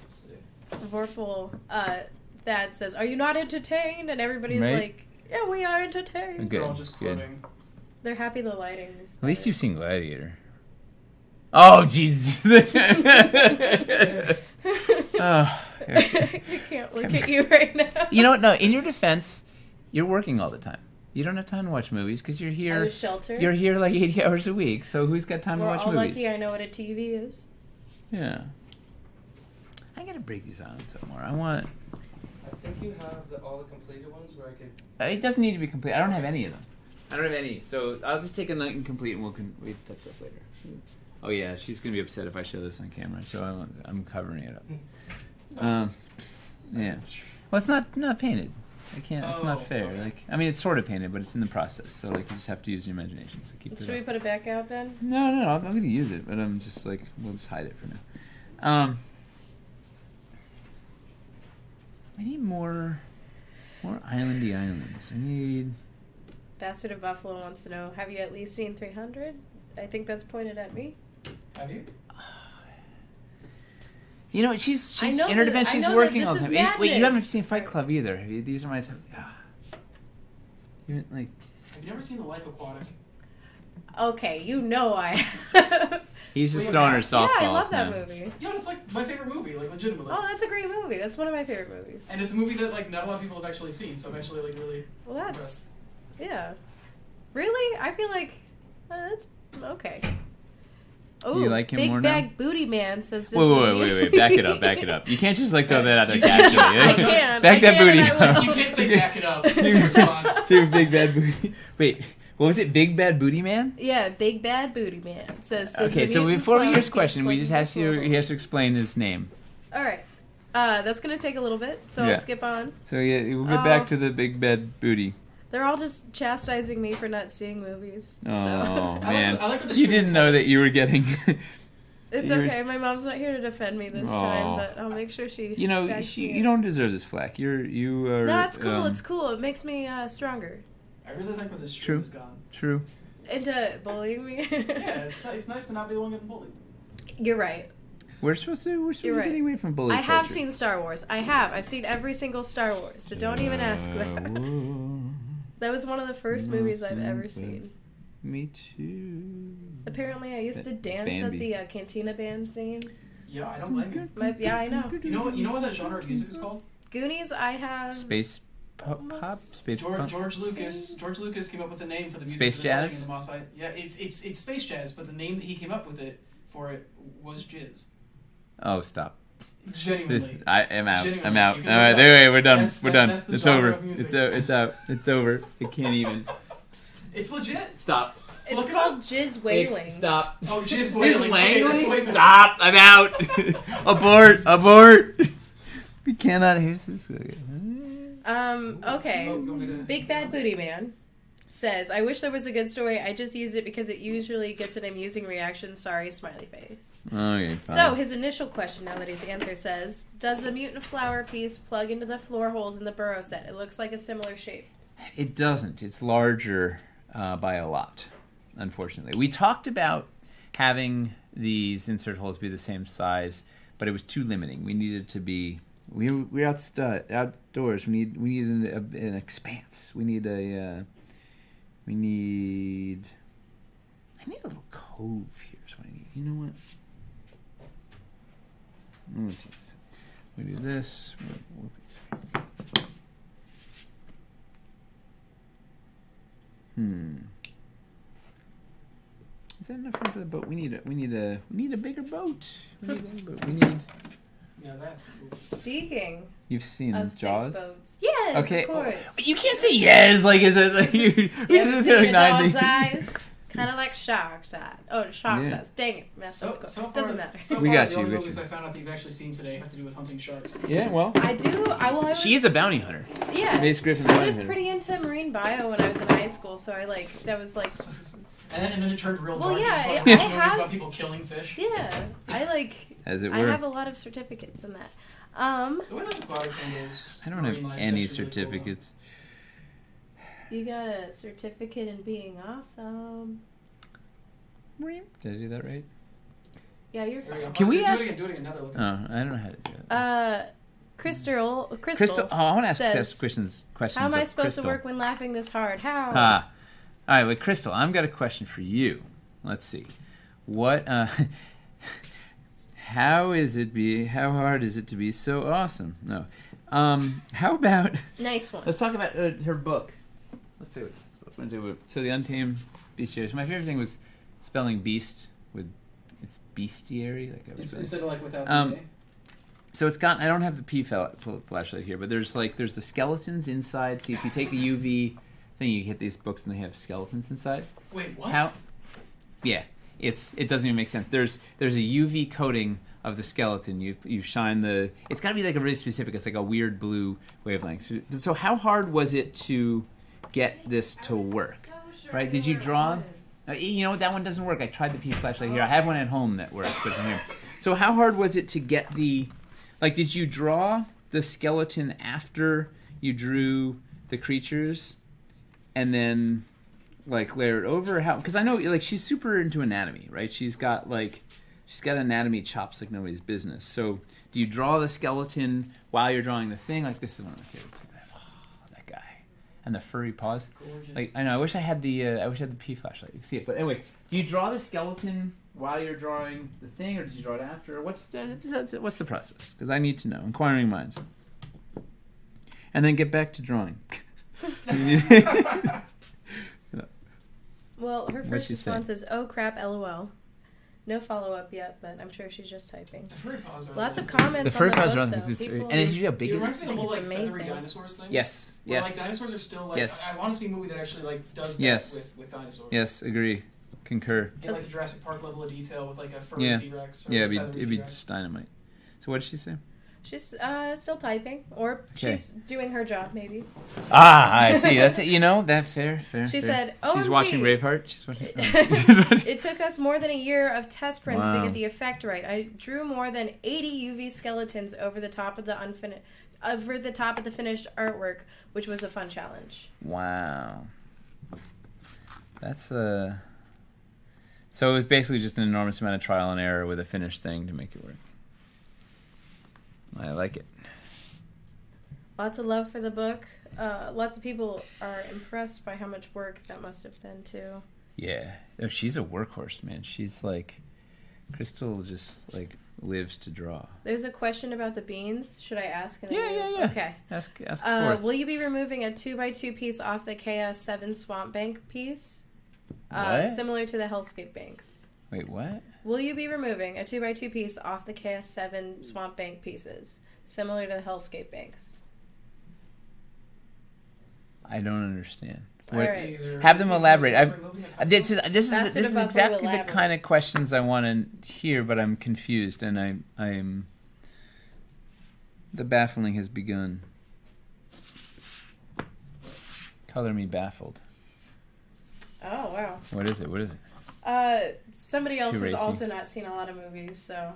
Speaker 4: see.
Speaker 3: Vorpal, that says, "Are you not entertained?" And everybody's
Speaker 1: Right.
Speaker 3: like, "Yeah, we are entertained."
Speaker 4: They're all
Speaker 1: good.
Speaker 4: just
Speaker 1: Good.
Speaker 4: quoting.
Speaker 3: They're happy the lighting is
Speaker 1: At least
Speaker 3: better.
Speaker 1: you've seen Gladiator. Oh Jesus! Oh.
Speaker 3: I can't look at you right now.
Speaker 1: You know what? No, in your defense, you're working all the time. You don't have time to watch movies because you're
Speaker 3: I
Speaker 1: here.
Speaker 3: was sheltered.
Speaker 1: You're here like 80 hours a week. So who's got time
Speaker 3: We're
Speaker 1: to watch
Speaker 3: all
Speaker 1: movies?
Speaker 3: lucky I know what a TV is.
Speaker 1: Yeah. I gotta break these out some more. I want.
Speaker 6: I think you have all the completed ones where I could.
Speaker 1: It doesn't need to be complete. I don't have any of them. I don't have any. So I'll just take a night and complete, and we touch up later. Oh yeah, she's gonna be upset if I show this on camera. So I'm covering it up. Yeah. Well, it's not painted. I can't. It's not
Speaker 4: Oh,
Speaker 1: fair.
Speaker 4: okay.
Speaker 1: Like, I mean, it's sort of painted, but it's in the process. So like, you just have to use your imagination. So keep
Speaker 3: Should
Speaker 1: it
Speaker 3: we
Speaker 1: up.
Speaker 3: put it back out then?
Speaker 1: No, I'm gonna use it, but I'm just like, we'll just hide it for now. I need more islandy islands. I need.
Speaker 3: Bastard of Buffalo wants to know, have you at least seen 300? I think that's pointed at me.
Speaker 4: Have you?
Speaker 1: You know, she's
Speaker 3: I know
Speaker 1: in her
Speaker 3: that-
Speaker 1: defense.
Speaker 3: I
Speaker 1: She's
Speaker 3: know that
Speaker 1: working
Speaker 3: this
Speaker 1: all the
Speaker 3: is
Speaker 1: time. Wait, you haven't
Speaker 3: madness.
Speaker 1: seen Fight Club either. Have you? These are my. You're like.
Speaker 4: Have you never seen The Life Aquatic?
Speaker 3: Okay, you know I have.
Speaker 1: He's just
Speaker 4: Liam
Speaker 1: throwing her
Speaker 4: Neeson.
Speaker 1: softballs
Speaker 3: Yeah, I love that
Speaker 1: now.
Speaker 3: movie.
Speaker 4: Yeah, it's like my favorite movie, like legitimately.
Speaker 3: Oh, that's a great movie. That's one of my favorite movies.
Speaker 4: And it's a movie that like not a lot of people have actually seen, so I'm actually like really.
Speaker 3: Well, that's... Yeah. Really? I feel like... that's... Okay. Oh,
Speaker 1: you like him
Speaker 3: Big
Speaker 1: more now?
Speaker 3: Bag Booty Man says.
Speaker 1: Wait. Back it up. Back it up. You can't just like throw that out there casually.
Speaker 3: I can.
Speaker 1: Back
Speaker 3: I
Speaker 1: that
Speaker 3: can
Speaker 1: booty
Speaker 3: and I
Speaker 1: up.
Speaker 3: will.
Speaker 4: You can't say back it up in response.
Speaker 1: To Big Bad Booty. Wait, what was it? Big Bad Booty Man?
Speaker 3: Yeah, Big Bad Booty Man says.
Speaker 1: Okay,
Speaker 3: the
Speaker 1: so
Speaker 3: mutant
Speaker 1: before we
Speaker 3: flower
Speaker 1: hear his
Speaker 3: keeps
Speaker 1: question, we
Speaker 3: plugging
Speaker 1: just
Speaker 3: the
Speaker 1: has
Speaker 3: floor
Speaker 1: to he has to explain his name.
Speaker 3: All right. That's gonna take a little bit, so
Speaker 1: Yeah.
Speaker 3: I'll skip on.
Speaker 1: So yeah, we'll get back to the Big Bad Booty.
Speaker 3: They're all just chastising me for not seeing movies.
Speaker 1: Oh
Speaker 3: So.
Speaker 1: man,
Speaker 4: I like what the
Speaker 1: you
Speaker 4: stream
Speaker 1: didn't
Speaker 4: is
Speaker 1: know
Speaker 4: like.
Speaker 1: that you were getting.
Speaker 3: It's
Speaker 1: You're-
Speaker 3: okay. My mom's not here to defend me this
Speaker 1: Aw.
Speaker 3: time, but I'll make sure she.
Speaker 1: You know,
Speaker 3: backs me
Speaker 1: you
Speaker 3: up.
Speaker 1: don't deserve this flack. You are.
Speaker 3: No, it's cool. It's cool. It makes me stronger.
Speaker 4: I really like where this stream
Speaker 1: True.
Speaker 4: has gone.
Speaker 1: True.
Speaker 3: Into bullying me.
Speaker 4: Yeah, it's nice to not be the one getting bullied.
Speaker 3: You're right.
Speaker 1: We're supposed to
Speaker 3: You're
Speaker 1: be
Speaker 3: right.
Speaker 1: getting away from bully
Speaker 3: I have
Speaker 1: culture.
Speaker 3: seen Star Wars. I've seen every single Star Wars. So don't even ask that. That was one of the first movies I've ever seen.
Speaker 1: Me too.
Speaker 3: Apparently, I used to dance
Speaker 1: Bambi.
Speaker 3: at the Cantina Band scene.
Speaker 4: Yeah, I don't blame you.
Speaker 3: Yeah, I know.
Speaker 4: You know what that genre of music is called?
Speaker 3: Goonies, I have.
Speaker 1: Space pop, space pop.
Speaker 4: George Lucas came up with a name for the music.
Speaker 1: Space
Speaker 4: that they're playing
Speaker 1: jazz?
Speaker 4: in the Mos Eisley. Yeah, it's space jazz, but the name that he came up with for it was jizz.
Speaker 1: Oh, stop.
Speaker 4: Genuinely.
Speaker 1: I am out.
Speaker 4: Genuinely,
Speaker 1: I'm out.
Speaker 4: you
Speaker 1: All
Speaker 4: can
Speaker 1: right,
Speaker 4: look
Speaker 1: there.
Speaker 4: up.
Speaker 1: Wait, we're done.
Speaker 4: That's-
Speaker 1: We're
Speaker 4: that's-
Speaker 1: done.
Speaker 4: that's the
Speaker 1: It's
Speaker 4: genre
Speaker 1: over.
Speaker 4: of music.
Speaker 1: It's out. It's over. It can't even.
Speaker 4: It's legit.
Speaker 1: Stop.
Speaker 3: It's
Speaker 4: Look it
Speaker 3: called
Speaker 4: up.
Speaker 3: Jizz Wailing.
Speaker 1: Stop.
Speaker 4: Oh, jizz
Speaker 1: Just
Speaker 4: wailing. Okay, that's way
Speaker 1: Langley?
Speaker 4: better.
Speaker 1: Stop. I'm out. Abort. We cannot hear this.
Speaker 3: Okay.
Speaker 4: Oh, you want me to-
Speaker 3: Big Bad Booty Man says, I wish there was a good story. I just use it because it usually gets an amusing reaction. Sorry, smiley face.
Speaker 1: Okay, fine.
Speaker 3: So, his initial question, now that he's answered, says, does the mutant flower piece plug into the floor holes in the burrow set? It looks like a similar shape.
Speaker 1: It doesn't. It's larger by a lot, unfortunately. We talked about having these insert holes be the same size, but it was too limiting. We needed to be... We're outdoors. We need an expanse. I need a little cove here is what I need. You know what? I'm gonna take this. We do this. Is that enough room for the boat? We need a bigger boat. We need.
Speaker 4: Yeah, that's cool.
Speaker 3: Speaking
Speaker 1: You've seen
Speaker 3: of
Speaker 1: Jaws?
Speaker 3: big boats. Yes,
Speaker 1: Okay.
Speaker 3: of course.
Speaker 1: But you can't say yes. Like, is it like you?
Speaker 3: You ever seen a dog's eyes? Kind of like shark's eye. Oh, shark's
Speaker 1: Yeah.
Speaker 3: eyes. Dang it. Messed up the
Speaker 4: So
Speaker 3: quote.
Speaker 4: far,
Speaker 3: Doesn't matter.
Speaker 4: So
Speaker 1: We
Speaker 4: far,
Speaker 1: got
Speaker 4: the
Speaker 1: you,
Speaker 4: only
Speaker 1: we got
Speaker 4: movies
Speaker 1: you.
Speaker 4: I found out that you've actually seen today have to do with hunting sharks.
Speaker 1: Yeah. Well,
Speaker 3: I do. I was.
Speaker 1: she is a bounty hunter.
Speaker 3: Yeah.
Speaker 1: Mace Griffin.
Speaker 3: I was pretty into marine bio when I was in high school, so that was like,
Speaker 4: And then it turned real
Speaker 3: Well,
Speaker 4: dark.
Speaker 3: yeah,
Speaker 4: It's
Speaker 3: I
Speaker 4: like movies
Speaker 3: have-
Speaker 4: about people killing fish.
Speaker 3: yeah,
Speaker 1: As it
Speaker 3: I
Speaker 1: were.
Speaker 3: have a lot of certificates in that.
Speaker 4: The way that the aquatic thing is.
Speaker 1: I don't
Speaker 4: marine
Speaker 1: have
Speaker 4: life is
Speaker 1: any
Speaker 4: actually really cool, though.
Speaker 1: certificates.
Speaker 3: You got a certificate in being awesome.
Speaker 1: Did I do that right?
Speaker 3: Yeah, you're
Speaker 4: There we go.
Speaker 3: fine.
Speaker 1: Can we ask-
Speaker 4: Do it again. Now they're looking.
Speaker 1: Oh, I don't know how to do it.
Speaker 3: Crystal.
Speaker 1: Oh, I want to ask
Speaker 3: says,
Speaker 1: questions.
Speaker 3: How am I
Speaker 1: of
Speaker 3: supposed
Speaker 1: Crystal.
Speaker 3: to work when laughing this hard? How?
Speaker 1: Ah. All right, wait, Crystal, I've got a question for you. Let's see. What, how hard is it to be so awesome? No. How about,
Speaker 3: Nice one.
Speaker 1: let's talk about her book. Let's do it. So the Untamed Bestiary. So my favorite thing was spelling beast with, it's bestiary. Like that was really-
Speaker 4: Instead of like without
Speaker 1: Um,
Speaker 4: the A.
Speaker 1: So it's got. I don't have the P flashlight here, but there's the skeletons inside. So if you take the UV thing, you hit these books and they have skeletons inside.
Speaker 4: Wait, what?
Speaker 1: How? Yeah, it doesn't even make sense. There's a UV coating of the skeleton. You shine the. It's got to be like a really specific. It's like a weird blue wavelength. So how hard was it to get this to work? Right? Did you draw? You know what? That one doesn't work. I tried the P flashlight here. I have one at home that works, but here. So how hard was it to get the? Like, did you draw the skeleton after you drew the creatures, and then like layer it over? How? Because I know like she's super into anatomy, right? She's got anatomy chops like nobody's business. So do you draw the skeleton while you're drawing the thing? Like this is one of my favorites. Oh, that guy and the furry paws.
Speaker 4: Gorgeous.
Speaker 1: Like I know. I wish I had the P flashlight. You can see it. But anyway, do you draw the skeleton while you're drawing the thing, or did you draw it after? What's the process? Because I need to know. Inquiring minds. And then get back to drawing.
Speaker 3: Well, her
Speaker 1: What'd
Speaker 3: first
Speaker 1: she say?
Speaker 3: response is, "Oh crap, lol." No follow-up yet, but I'm sure she's just typing.
Speaker 4: The furry paws are
Speaker 3: Lots of
Speaker 4: really cool.
Speaker 3: comments
Speaker 1: The furry
Speaker 3: on
Speaker 1: paws
Speaker 3: the
Speaker 1: are
Speaker 3: book,
Speaker 1: on
Speaker 3: though.
Speaker 1: this.
Speaker 3: People-
Speaker 1: And did you see how big
Speaker 4: It
Speaker 1: it
Speaker 4: reminds
Speaker 1: is?
Speaker 4: me of the whole
Speaker 3: It's
Speaker 4: like feathery
Speaker 3: amazing.
Speaker 4: dinosaurs thing.
Speaker 1: Yes.
Speaker 4: Where,
Speaker 1: Yes.
Speaker 4: like dinosaurs are still like.
Speaker 1: Yes.
Speaker 4: I want to see a movie that actually like does that
Speaker 1: Yes.
Speaker 4: with dinosaurs.
Speaker 1: Yes. Agree. Concur.
Speaker 4: Get like the Jurassic Park level of detail with like a furry
Speaker 1: Yeah.
Speaker 4: T-Rex. Or
Speaker 1: Yeah,
Speaker 4: a
Speaker 1: it'd
Speaker 4: feathery
Speaker 1: be
Speaker 4: T-Rex.
Speaker 1: just dynamite. So what did she say?
Speaker 3: She's still typing, or
Speaker 1: Okay.
Speaker 3: she's doing her job, maybe.
Speaker 1: I see. That's it. You know that fair.
Speaker 3: She
Speaker 1: fair.
Speaker 3: said,
Speaker 1: She's
Speaker 3: "OMG."
Speaker 1: watching Braveheart. She's watching.
Speaker 3: It took us more than a year of test prints to
Speaker 1: Wow.
Speaker 3: get the effect right. I drew more than 80 UV skeletons over the top of the finished artwork, which was a fun challenge.
Speaker 1: Wow. That's a. So it was basically just an enormous amount of trial and error with a finished thing to make it work. I like it.
Speaker 3: Lots of love for the book. Lots of people are impressed by how much work that must have been, too.
Speaker 1: Yeah. Oh, she's a workhorse, man. She's like, Crystal just like lives to draw.
Speaker 3: There's a question about the beans. Should I ask?
Speaker 1: Yeah.
Speaker 3: Okay.
Speaker 1: Ask forth.
Speaker 3: Will you be removing a 2x2 piece off the KS7 Swamp Bank piece?
Speaker 1: What?
Speaker 3: Similar to the Hellscape Banks.
Speaker 1: Wait, what?
Speaker 3: Will you be removing a 2x2 piece off the KS7 Swamp Bank pieces? Similar to the Hellscape Banks.
Speaker 1: I don't understand.
Speaker 3: All
Speaker 1: What,
Speaker 3: right.
Speaker 1: Have them elaborate. This is
Speaker 3: That's
Speaker 1: this is
Speaker 3: about to
Speaker 1: exactly the
Speaker 3: elaborate.
Speaker 1: kind of questions I want to hear, but I'm confused and I'm. The baffling has begun. Color me baffled.
Speaker 3: Oh, wow.
Speaker 1: What is it? What is it?
Speaker 3: Somebody else
Speaker 1: Too
Speaker 3: has
Speaker 1: racy.
Speaker 3: also not seen a lot of movies, so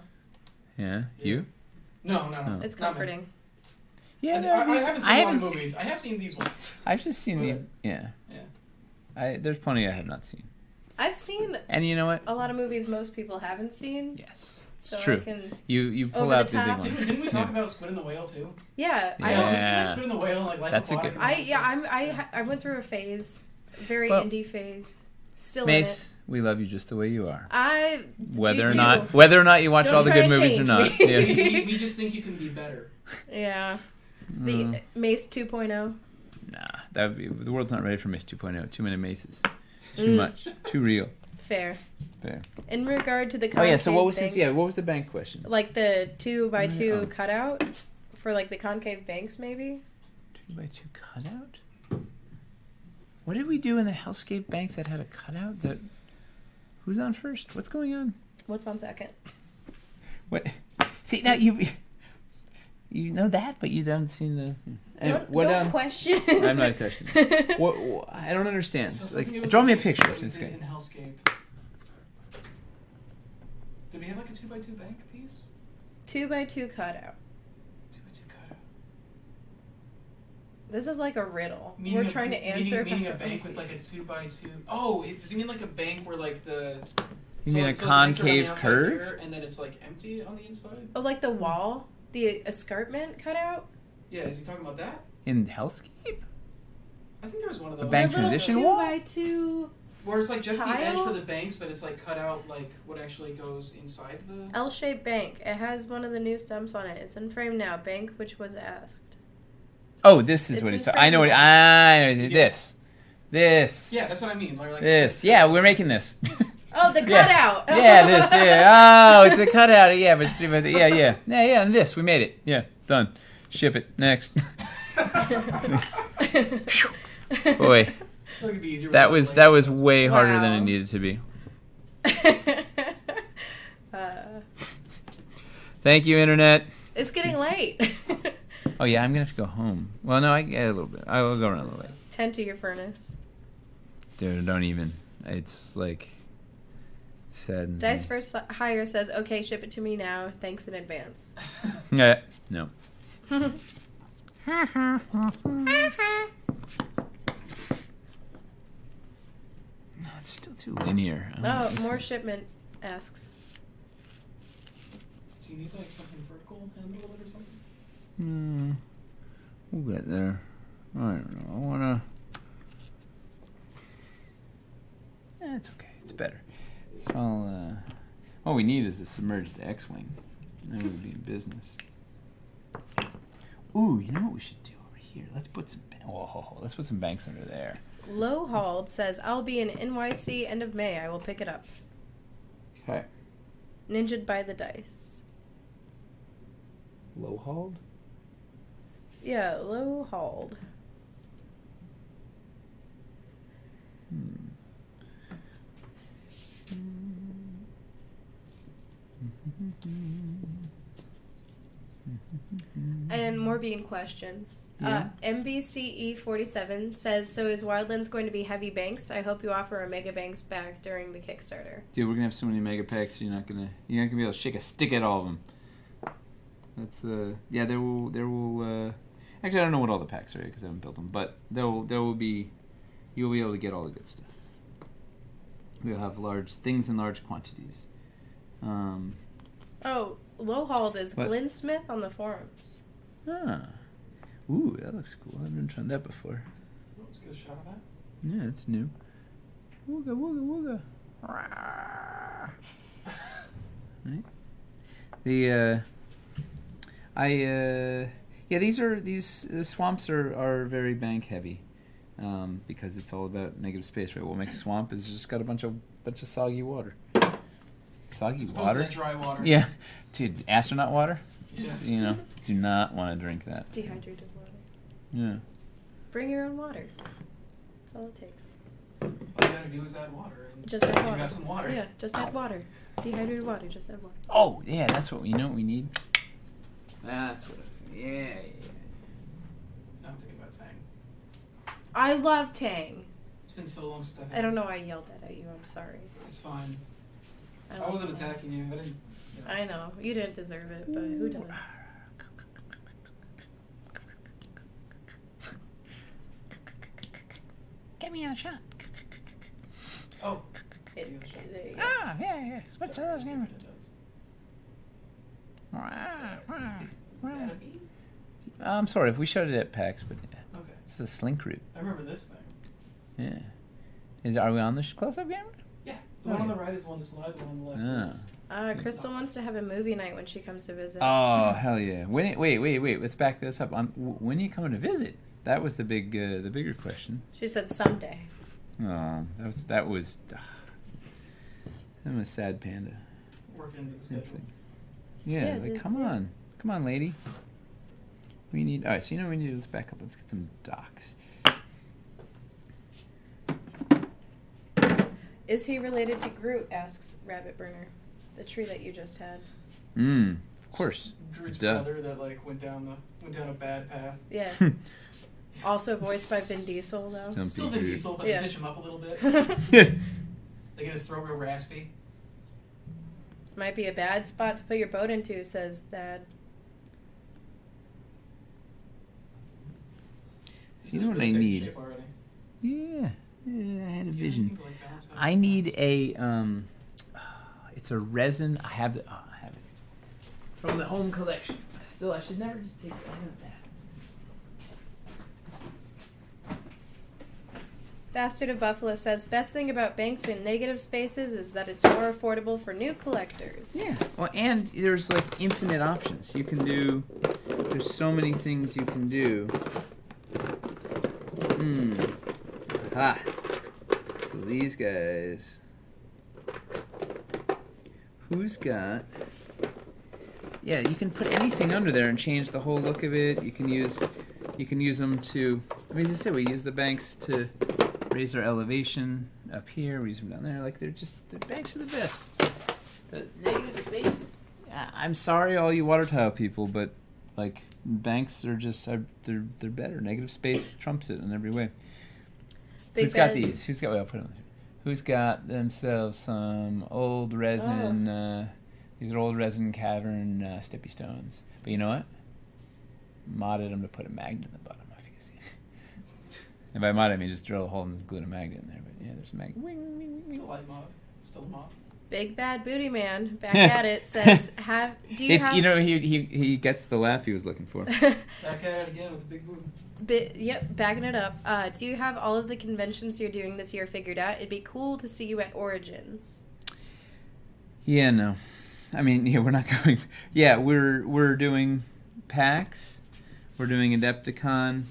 Speaker 1: Yeah, you?
Speaker 4: No.
Speaker 3: it's
Speaker 4: Not me.
Speaker 3: comforting.
Speaker 1: Yeah,
Speaker 4: And
Speaker 1: no,
Speaker 4: I haven't seen a lot of
Speaker 1: haven't
Speaker 4: movies. I have seen these ones.
Speaker 1: I've just seen the
Speaker 4: Okay.
Speaker 1: yeah. There's plenty I have not seen.
Speaker 3: I've seen
Speaker 1: And you know what?
Speaker 3: a lot of movies most people haven't seen.
Speaker 1: Yes, it's
Speaker 3: So
Speaker 1: true.
Speaker 3: I can,
Speaker 1: You pull
Speaker 3: Over
Speaker 1: out
Speaker 3: the
Speaker 1: the
Speaker 3: top.
Speaker 1: big one.
Speaker 4: Didn't we talk about Squid and the Whale too?
Speaker 3: yeah.
Speaker 1: Yeah.
Speaker 3: I
Speaker 4: I
Speaker 3: also,
Speaker 4: also seen Squid and the Whale and like Life
Speaker 1: That's a
Speaker 4: Aquatic
Speaker 1: good-
Speaker 4: and all this stuff.
Speaker 3: I went through a phase, very
Speaker 1: Well,
Speaker 3: indie phase. Still
Speaker 1: Mace, we love you just the way you are.
Speaker 3: in it. I
Speaker 1: Whether
Speaker 3: do
Speaker 1: or
Speaker 3: too.
Speaker 1: not you watch
Speaker 3: Don't
Speaker 1: all the
Speaker 3: try
Speaker 1: good
Speaker 3: and
Speaker 1: movies or
Speaker 3: change
Speaker 1: not.
Speaker 3: me.
Speaker 1: Yeah.
Speaker 4: we just think you can be better.
Speaker 3: Yeah.
Speaker 1: Mm.
Speaker 3: The Mace 2.0.
Speaker 1: Nah, that would be, the world's not ready for Mace 2.0. Too many Maces. Too
Speaker 3: Mm.
Speaker 1: much. Too real.
Speaker 3: Fair.
Speaker 1: Fair.
Speaker 3: In regard to the
Speaker 1: Oh yeah. So
Speaker 3: concave
Speaker 1: what was this?
Speaker 3: banks,
Speaker 1: Yeah. What was the bank question?
Speaker 3: like the 2x2
Speaker 1: Yeah.
Speaker 3: cutout for like the concave banks, maybe?
Speaker 1: 2x2 cutout. What did we do in the Hellscape banks that had a cutout? That who's on first? What's going on?
Speaker 3: What's on second?
Speaker 1: What? See now you know that, but you haven't seen the. Anyway,
Speaker 3: Don't question.
Speaker 1: I'm not questioning. What? I don't understand.
Speaker 4: So something to do
Speaker 1: Like,
Speaker 4: with
Speaker 1: draw
Speaker 4: the
Speaker 1: me a
Speaker 4: banks
Speaker 1: picture.
Speaker 4: that we
Speaker 1: This
Speaker 4: did
Speaker 1: guy.
Speaker 4: in Hellscape. Did we have like a 2x2 bank piece?
Speaker 3: 2x2 cutout.
Speaker 4: 2x2 cutout.
Speaker 3: This is like a riddle.
Speaker 4: Meaning
Speaker 3: We're
Speaker 4: a-
Speaker 3: trying to answer.
Speaker 4: Meaning a bank with like a 2x2. Oh, does he mean like a bank where like the.
Speaker 1: You mean a
Speaker 4: the banks are on the
Speaker 1: concave
Speaker 4: outside
Speaker 1: curve?
Speaker 4: here, and then it's like empty on the inside?
Speaker 3: Oh, like the wall, the escarpment cutout.
Speaker 4: Yeah, is he talking about that?
Speaker 1: In Hellscape?
Speaker 4: I think there was one of those.
Speaker 1: bank
Speaker 3: The little
Speaker 1: transition wall?
Speaker 3: 2x2
Speaker 4: Where it's like just the edge
Speaker 3: tile?
Speaker 4: for the banks, but it's like cut out like what actually goes inside the.
Speaker 3: L-shaped bank. It has one of the new stumps on it. It's in frame now. Bank which was asked.
Speaker 1: Oh, this is
Speaker 3: It's
Speaker 1: what
Speaker 3: in
Speaker 1: he's talking. I know what.
Speaker 3: frame.
Speaker 1: I know this.
Speaker 4: Yeah, that's what I mean. Like
Speaker 1: This. Yeah, we're making this.
Speaker 3: Oh, the
Speaker 1: Yeah.
Speaker 3: cutout.
Speaker 1: Yeah, this. Yeah. Oh, it's a cutout. Yeah, but yeah. And this. We made it. Yeah, done. Ship it. Next. Boy,
Speaker 4: It'd be easier
Speaker 1: that
Speaker 4: without
Speaker 1: was
Speaker 4: links.
Speaker 1: way harder than it
Speaker 3: Wow.
Speaker 1: needed to be.
Speaker 3: uh,
Speaker 1: Thank you, Internet.
Speaker 3: it's getting late.
Speaker 1: Oh yeah, I'm gonna have to go home. Well, no, I get a little bit. I will go around a little late.
Speaker 3: Tend to your furnace.
Speaker 1: Dude, don't even. It's like sad.
Speaker 3: Dice First Hire says, "Okay, ship it to me now. Thanks in advance."
Speaker 1: Yeah. No. No, it's still too linear. I
Speaker 3: Oh,
Speaker 1: like this
Speaker 3: more
Speaker 1: one.
Speaker 3: shipment asks.
Speaker 4: Do you need like something vertical in the middle of it or something?
Speaker 1: We'll get there. I don't know. I wanna. It's okay. It's better. So I'll. All we need is a submerged X-wing. Then we'll be in business. Ooh, you know what we should do over here? Let's put some. Let's put some banks under there.
Speaker 3: Low Hauled says, "I'll be in NYC end of May. I will pick it up."
Speaker 1: Okay.
Speaker 3: Ninja'd by the dice.
Speaker 1: Low hauled?
Speaker 3: Yeah, low hauled. And more bean questions.
Speaker 1: Yeah.
Speaker 3: MBCE47 says, so is Wildlands going to be heavy banks? I hope you offer a mega banks back during the Kickstarter.
Speaker 1: Dude, we're gonna have so many mega packs. You're not gonna be able to shake a stick at all of them. That's yeah. There will. Actually, I don't know what all the packs are because I haven't built them, but there will be. You'll be able to get all the good stuff. We'll have large things in large quantities.
Speaker 3: Oh, low hauled is
Speaker 1: What?
Speaker 3: Glenn Smith on the forums.
Speaker 1: Ah, ooh, that looks cool. I haven't tried that before.
Speaker 4: Let's get a shot of that.
Speaker 1: Yeah, it's new. Wooga wooga wooga. Right. These swamps are very bank heavy, because it's all about negative space, right? What makes swamp is just got a bunch of soggy water. Soggy
Speaker 4: As opposed
Speaker 1: water.
Speaker 4: to that dry water.
Speaker 1: Yeah, dude, astronaut water.
Speaker 4: Yeah.
Speaker 1: Just, do not want to drink that.
Speaker 3: Dehydrated water.
Speaker 1: Yeah.
Speaker 3: Bring your own water. That's all it takes.
Speaker 4: All you gotta do is add water. And
Speaker 3: Just add
Speaker 4: you
Speaker 3: water.
Speaker 4: got some water.
Speaker 3: Yeah, just add water. Dehydrated water, just add water.
Speaker 1: Oh yeah, that's what what we need. That's what I was thinking. Yeah.
Speaker 4: I'm thinking about Tang.
Speaker 3: I love Tang.
Speaker 4: It's been so long since I've had
Speaker 3: I don't know why I yelled that at you. I'm sorry.
Speaker 4: It's fine. I
Speaker 3: love
Speaker 4: wasn't
Speaker 3: Tang.
Speaker 4: attacking you. I didn't.
Speaker 3: I know. You didn't deserve it, but who does?
Speaker 1: Get me a shot.
Speaker 4: Oh.
Speaker 3: There you go.
Speaker 1: Ah, yeah. Switch to those
Speaker 4: Sorry,
Speaker 1: cameras.
Speaker 4: it does. Is
Speaker 1: I'm
Speaker 4: that a bee?
Speaker 1: sorry if we showed it at PAX, but yeah,
Speaker 4: Okay.
Speaker 1: it's the slink route.
Speaker 4: I remember this thing.
Speaker 1: Yeah. Are we on the close-up camera?
Speaker 4: Yeah. The one on the right is the one that's live. The one on the left is.
Speaker 3: Crystal wants to have a movie night when she comes to visit.
Speaker 1: Oh hell yeah! Wait. Let's back this up. When are you coming to visit? That was the bigger question.
Speaker 3: She said someday.
Speaker 1: Oh, that was. I'm a sad panda.
Speaker 4: Working into the
Speaker 1: Let's
Speaker 4: schedule.
Speaker 1: see. Yeah,
Speaker 3: Yeah,
Speaker 1: come on, lady. We need. All right, so we need. Let's back up. Let's get some docs.
Speaker 3: Is he related to Groot? Asks Rabbit Burner, the tree that you just had.
Speaker 1: Of course.
Speaker 4: Groot's
Speaker 1: Duh.
Speaker 4: brother that went down a bad path.
Speaker 3: Yeah. Also voiced by Vin Diesel though.
Speaker 1: Stumpy
Speaker 4: Still Vin
Speaker 1: Groot.
Speaker 4: Diesel, but
Speaker 3: Yeah.
Speaker 4: they pitch him up a little bit. They get his throat real raspy.
Speaker 3: Might be a bad spot to put your boat into, says Thad.
Speaker 4: This
Speaker 1: You
Speaker 4: is
Speaker 1: know what
Speaker 4: really
Speaker 1: I
Speaker 4: taking
Speaker 1: need?
Speaker 4: shape already.
Speaker 1: Yeah, I had a
Speaker 4: Do you
Speaker 1: vision.
Speaker 4: think, like, balance out
Speaker 1: I
Speaker 4: the
Speaker 1: need
Speaker 4: balance?
Speaker 1: a it's a resin. I have it from the home collection. I should never just take any of that.
Speaker 3: Bastard of Buffalo says, best thing about banks in negative spaces is that it's more affordable for new collectors.
Speaker 1: Yeah. Well, and there's like infinite options. You can do. There's so many things you can do. Ah. So these guys. Who's got? Yeah, you can put anything under there and change the whole look of it. You can use them to. I mean, as I said, we use the banks to raise our elevation up here. We use them down there. Like the banks are the best. The negative space. I'm sorry, all you water tile people, but like banks are just they're better. Negative space trumps it in every way. Who's got these? Who's got? Well, I'll put them. Who's got themselves some old resin? These are old resin cavern steppy stones. But you know what? Modded them to put a magnet in the bottom. If you can see. And by mod I mean just drill a hole and glue a magnet in there. But yeah, there's a magnet.
Speaker 4: It's a light mod. Still a mod.
Speaker 3: Big Bad Booty Man back at it says, do you have?
Speaker 1: You know he gets the laugh he was looking for.
Speaker 4: Back at it again with a big boob.
Speaker 3: Yep, backing it up. Do you have all of the conventions you're doing this year figured out? It'd be cool to see you at Origins.
Speaker 1: Yeah, no. I mean, yeah, we're not going. Yeah, we're doing PAX, we're doing Adepticon,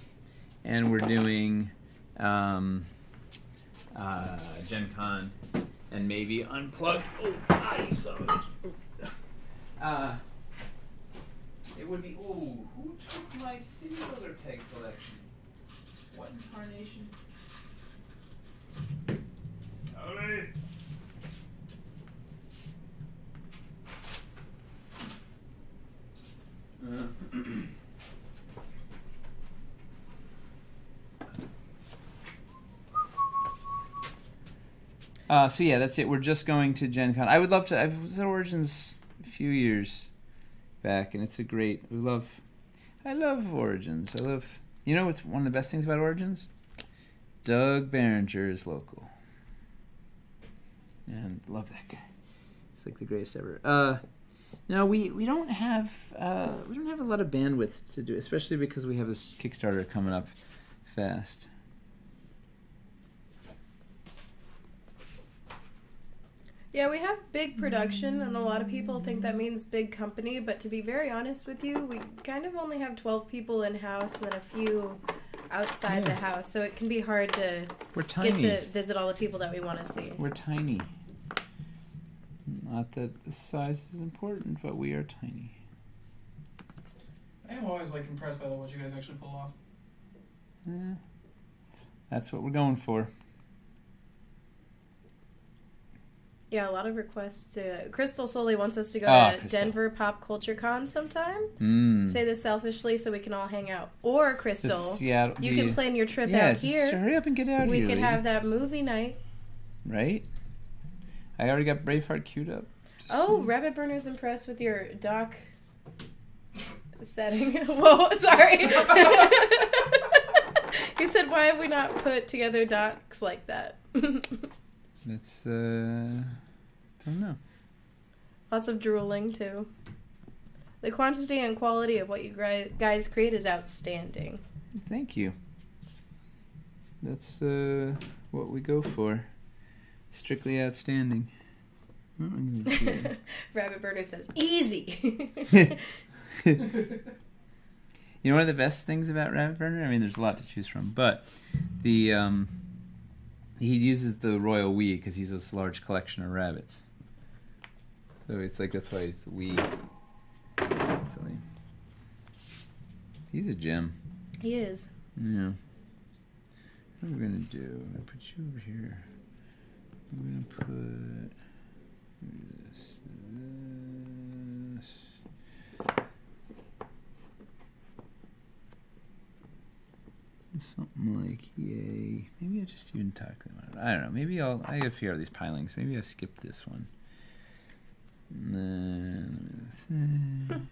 Speaker 1: and we're doing Gen Con, and maybe Unplugged. Oh, you son of a bitch. It would be. Ooh, who took my City Builder peg collection? What incarnation? Howdy. So yeah, that's it. We're just going to Gen Con. I would love to. I was at Origins a few years back, and it's a great. I love Origins. I love. You know what's one of the best things about Origins? Doug Behringer is local, and love that guy. It's like the greatest ever. No, we don't have a lot of bandwidth to do, especially because we have this Kickstarter coming up fast.
Speaker 3: Yeah, we have big production, and a lot of people think that means big company, but to be very honest with you, we kind of only have 12 people in-house and then a few outside the house, so it can be hard to get to visit all the people that we want to see.
Speaker 1: We're tiny. Not that the size is important, but we are tiny.
Speaker 4: I am always like impressed by what you guys actually pull off.
Speaker 1: That's what we're going for.
Speaker 3: Yeah, a lot of requests to... Crystal solely wants us to go to
Speaker 1: Crystal.
Speaker 3: Denver Pop Culture Con sometime. Say this selfishly so we can all hang out. Or, Crystal, you can plan your trip out here.
Speaker 1: Just hurry up and get out
Speaker 3: We
Speaker 1: here.
Speaker 3: could
Speaker 1: lady.
Speaker 3: have that movie night.
Speaker 1: Right? I already got Braveheart queued up.
Speaker 3: Rabbit Burner's impressed with your dock setting. Whoa, sorry. He said, why have we not put together docks like that?
Speaker 1: That's, don't know.
Speaker 3: Lots of drooling, too. The quantity and quality of what you guys create is outstanding.
Speaker 1: Thank you. That's, what we go for. Strictly outstanding. What am I gonna do?
Speaker 3: Rabbit Burner says, easy!
Speaker 1: You know one of the best things about Rabbit Burner? I mean, there's a lot to choose from, but the, he uses the royal we because he's this large collection of rabbits. So it's like, that's why he's the we. He's a gem.
Speaker 3: He is.
Speaker 1: Yeah. What are we going to do? I'm going to put you over here. I'm going to put this. Something like, yay. Maybe I just even talk them out. I don't know. Maybe I have a few of these pilings. Maybe I'll skip this one. And then,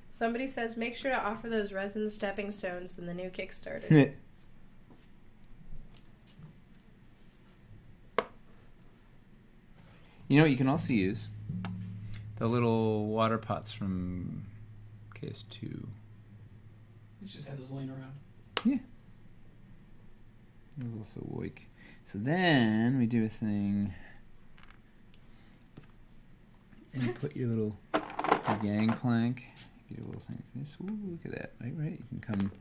Speaker 3: Somebody says, make sure to offer those resin stepping stones in the new Kickstarter.
Speaker 1: You know what you can also use? The little water pots from KS2.
Speaker 4: You just have those laying around.
Speaker 1: Yeah. There's also Woik. So then we do a thing. And you put your little gangplank. You do a little thing like this. Ooh, look at that. Right? You can come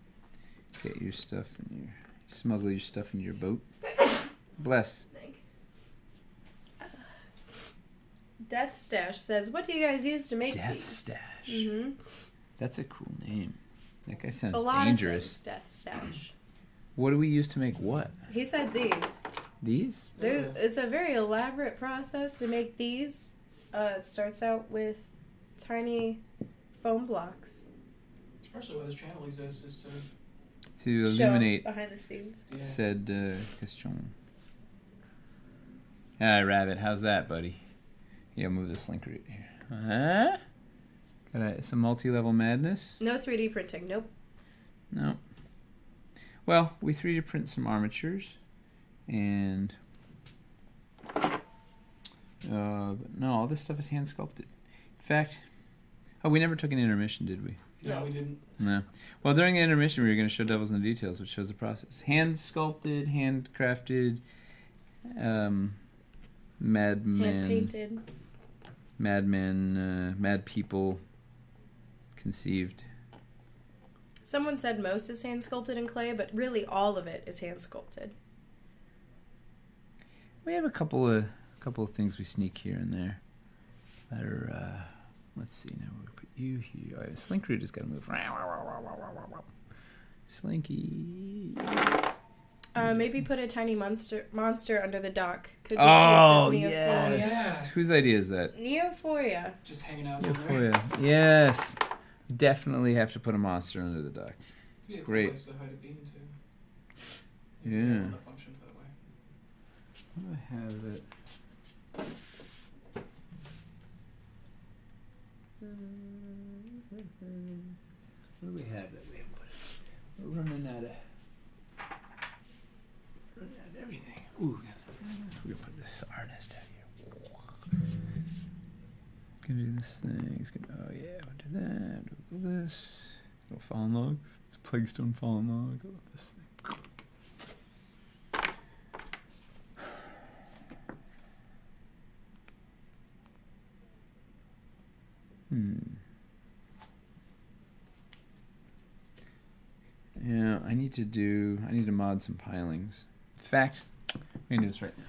Speaker 1: get your stuff and smuggle your stuff into your boat. Bless.
Speaker 3: Death Stash says, what do you guys use to make
Speaker 1: Death
Speaker 3: these?
Speaker 1: Stash.
Speaker 3: Mm-hmm.
Speaker 1: That's a cool name. That guy sounds
Speaker 3: A lot
Speaker 1: dangerous.
Speaker 3: of things, Death Stash.
Speaker 1: What do we use to make what?
Speaker 3: He said these.
Speaker 1: These?
Speaker 3: It's a very elaborate process to make these. It starts out with tiny foam blocks.
Speaker 4: Especially why this channel exists is
Speaker 1: To illuminate
Speaker 3: behind the scenes.
Speaker 1: said question. Ah, Rabbit, how's that, buddy? Yeah, move this link right here. Got some multi-level madness?
Speaker 3: No 3D printing, nope.
Speaker 1: No. Well, we 3D print some armatures, and but no, all this stuff is hand sculpted. In fact, we never took an intermission, did we?
Speaker 4: No, we didn't.
Speaker 1: No. Well, during the intermission, we were going to show Devils in the Details, which shows the process. Hand sculpted, handcrafted, madmen,
Speaker 3: Hand painted.
Speaker 1: madmen, mad people conceived.
Speaker 3: Someone said most is hand sculpted in clay, but really all of it is hand sculpted.
Speaker 1: We have a couple of things we sneak here and there that are Let's see, now we'll put you here. Oh, Slink Root has got to move. Slinky.
Speaker 3: Maybe put a tiny monster under the dock. Could be
Speaker 1: Oh,
Speaker 3: cute, says Neophoria.
Speaker 1: yes. Whose idea is that?
Speaker 3: Neophoria.
Speaker 4: Just hanging out over there.
Speaker 1: Neophoria. Yes. Definitely have to put a monster under the dock.
Speaker 4: Be a cool
Speaker 1: Great.
Speaker 4: place to hide a bean too.
Speaker 1: Yeah.
Speaker 4: If they have the function that way.
Speaker 1: What do I have it? What do we have that we haven't put it? We're running out of everything. Ooh, we're gonna put this artist out here. Gonna do this thing. It's gonna. Oh yeah, we'll do that. We'll do this. Little fallen log. It's a Plaguestone fallen log. I love this thing. Yeah, I need to mod some pilings. In fact, I'm gonna do this right now.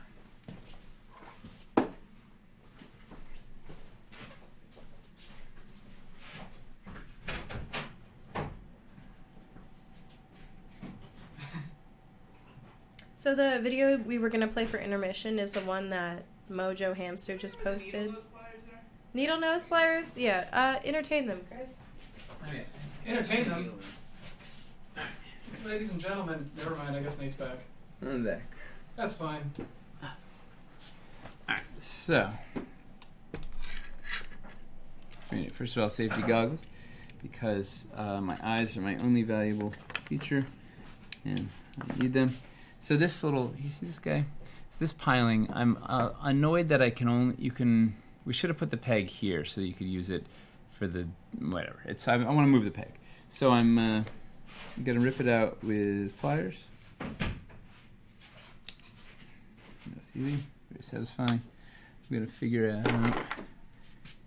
Speaker 3: So the video we were gonna play for intermission is the one that Mojo Hamster just posted. Needle nose pliers? Yeah. Entertain them, Chris.
Speaker 4: Entertain them. Ladies and gentlemen, never mind. I guess Nate's back.
Speaker 1: I'm back.
Speaker 4: That's fine.
Speaker 1: Alright, so. First of all, safety goggles. Because my eyes are my only valuable feature. And I need them. So this little, you see this guy? This piling, I'm annoyed that we should have put the peg here so that you could use it for the, whatever. I want to move the peg. So I'm going to rip it out with pliers. That's easy, very satisfying. I'm going to figure out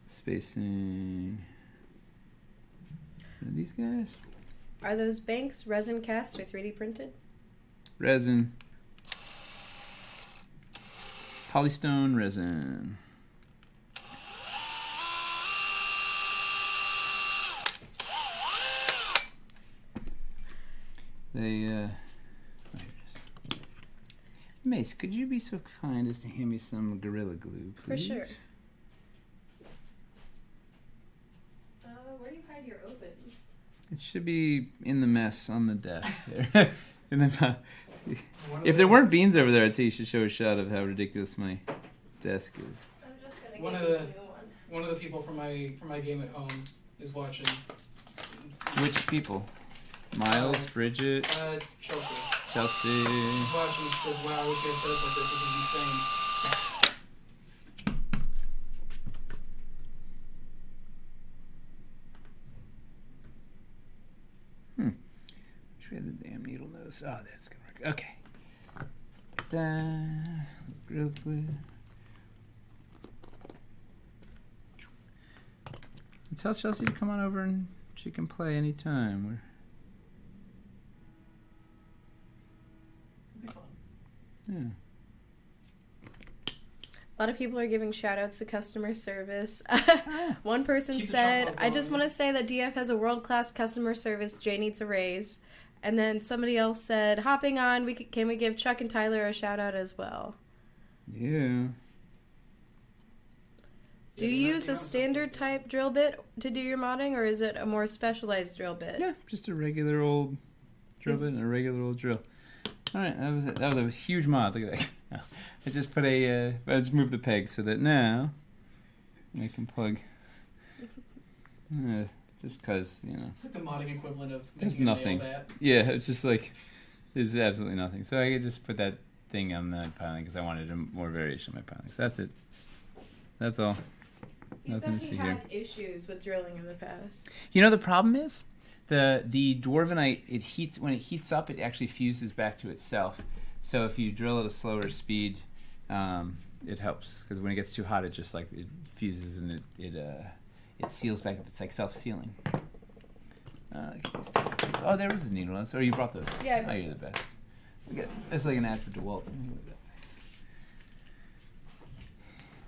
Speaker 1: spacing. What are these guys?
Speaker 3: Are those banks resin cast or 3D printed?
Speaker 1: Resin. Polystone resin. Mace, could you be so kind as to hand me some Gorilla Glue, please?
Speaker 3: For sure. Where do you hide your opens?
Speaker 1: It should be in the mess on the desk there. And then, if there weren't beans over there, I'd say you should show a shot of how ridiculous my desk is.
Speaker 3: I'm just gonna
Speaker 4: One
Speaker 3: get
Speaker 4: of
Speaker 3: you
Speaker 4: the-
Speaker 3: a new one.
Speaker 4: One of the people from my game at home is watching.
Speaker 1: Which people? Miles, Bridget,
Speaker 4: Chelsea.
Speaker 1: Chelsea.
Speaker 4: She's watching. She says, "Wow, I wish we had setups like this. This is insane."
Speaker 1: Wish we had the damn needle nose. Oh, that's gonna work. Okay. Get that real quick. Tell Chelsea to come on over and she can play anytime.
Speaker 4: It'd be fun.
Speaker 1: Yeah.
Speaker 3: A lot of people are giving shout outs to customer service. One person
Speaker 4: Keep the
Speaker 3: said,
Speaker 4: chocolate
Speaker 3: I just
Speaker 4: going.
Speaker 3: want to say that DF has a world class customer service. Jay needs a raise. And then somebody else said, hopping on, can we give Chuck and Tyler a shout out as well?
Speaker 1: Yeah.
Speaker 3: Do you use a standard type drill bit to do your modding, or is it a more specialized drill bit?
Speaker 1: Yeah, just a regular old drill bit and a regular old drill. All right, that was it. That was a huge mod. Look at that. No, I just put I just moved the peg so that now I can plug. Just because, you know.
Speaker 4: It's like the modding equivalent of
Speaker 1: There's
Speaker 4: making
Speaker 1: nothing.
Speaker 4: a nail bat.
Speaker 1: Yeah, it's just like there's absolutely nothing. So I could just put that thing on that piling because I wanted more variation on my pilings. That's it. That's all.
Speaker 3: He
Speaker 1: Nothing
Speaker 3: said
Speaker 1: to
Speaker 3: he
Speaker 1: see here.
Speaker 3: had issues with drilling in the past.
Speaker 1: You know the problem is the dwarvenite. It heats when it heats up. It actually fuses back to itself. So if you drill at a slower speed, it helps because when it gets too hot, it just like it fuses and it seals back up. It's like self-sealing. Oh, there was a needle nose. Oh, you brought those.
Speaker 3: Yeah.
Speaker 1: Oh, you're the best. It's like an ad for DeWalt.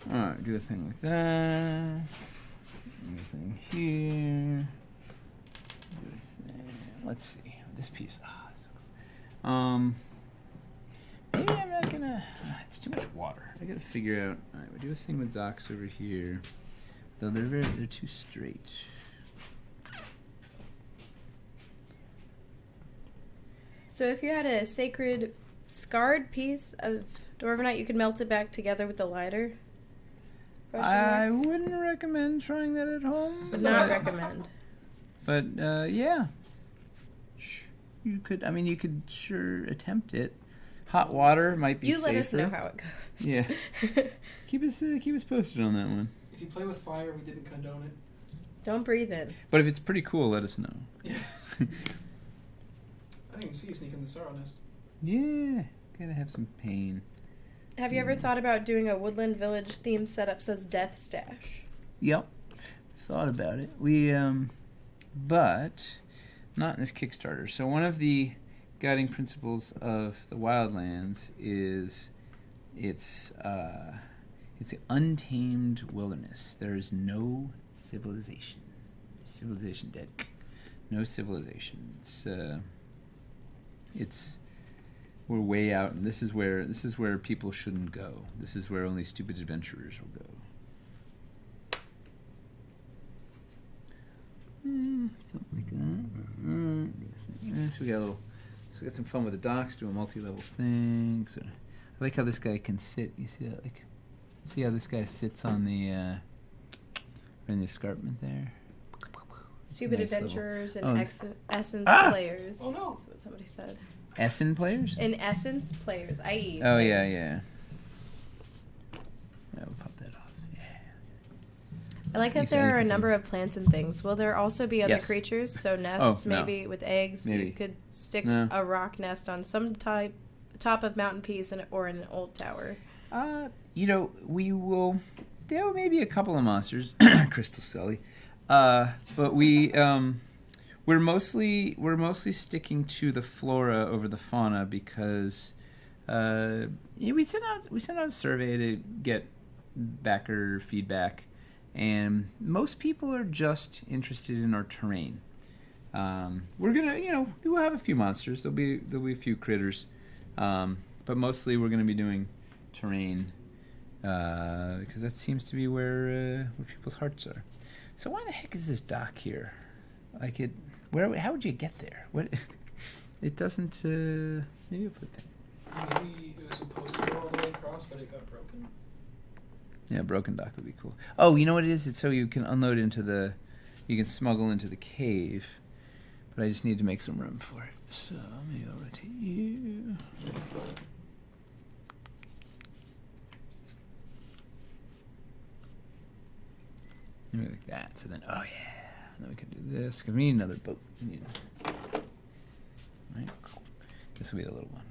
Speaker 1: All right, do a thing like that. Anything here. Let's see. This piece. So cool. Maybe I'm not gonna. It's too much water. I gotta figure out. All right, we do a thing with docks over here, though they're too straight.
Speaker 3: So if you had a sacred scarred piece of Dwarvenite, you could melt it back together with the lighter?
Speaker 1: I wouldn't recommend trying that at home.
Speaker 3: Would not recommend.
Speaker 1: But yeah, you could. I mean, you could sure attempt it. Hot water might be
Speaker 3: you
Speaker 1: safer.
Speaker 3: let us know how it goes.
Speaker 1: Yeah. keep us posted on that one.
Speaker 4: If you play with fire, we didn't condone it.
Speaker 3: Don't breathe in.
Speaker 1: But if it's pretty cool, let us know.
Speaker 4: Yeah. I didn't even see you sneak in the sorrow nest.
Speaker 1: Yeah, gotta have some pain.
Speaker 3: Have you ever thought about doing a Woodland Village themed setup says Death Stash?
Speaker 1: Yep, thought about it. We but not in this Kickstarter. So one of the guiding principles of the Wildlands is it's an untamed wilderness. There is no civilization. Civilization dead. No civilization. It's we're way out, and this is where people shouldn't go. This is where only stupid adventurers will go. Something like that. So we got some fun with the docks. Do a multi-level thing. So I like how this guy can sit. You see that? See how this guy sits on the in the escarpment there.
Speaker 3: Stupid
Speaker 1: Nice
Speaker 3: adventurers
Speaker 1: little-
Speaker 3: and essence players.
Speaker 4: Oh, no.
Speaker 3: That's what somebody said.
Speaker 1: Essen players?
Speaker 3: In essence players, i.e.
Speaker 1: Oh
Speaker 3: players.
Speaker 1: yeah. Yeah, we'll pop that off. Yeah.
Speaker 3: I like that
Speaker 1: Thanks,
Speaker 3: there are a
Speaker 1: Annie,
Speaker 3: number of plants and things. Will there also be other
Speaker 1: Yes.
Speaker 3: creatures? So nests,
Speaker 1: no.
Speaker 3: maybe with eggs.
Speaker 1: Maybe.
Speaker 3: You could stick
Speaker 1: No.
Speaker 3: a rock nest on some top of mountain piece or in an old tower.
Speaker 1: We will. There may be a couple of monsters, Crystal Sully, but we're mostly sticking to the flora over the fauna because we sent out a survey to get backer feedback, and most people are just interested in our terrain. We're gonna, we'll have a few monsters. There'll be a few critters, but mostly we're gonna be doing terrain because that seems to be where people's hearts are. So why the heck is this dock here? Like it. How would you get there? What? It doesn't. Maybe I'll put that.
Speaker 4: Maybe it was supposed to go all the way across, but it got broken.
Speaker 1: Yeah, broken dock would be cool. Oh, you know what it is? It's so you can unload you can smuggle into the cave. But I just need to make some room for it. So maybe I'll rotate you. Maybe like that. So then, oh yeah. Then we can do this, because we need another boat. Right? This will be the little one.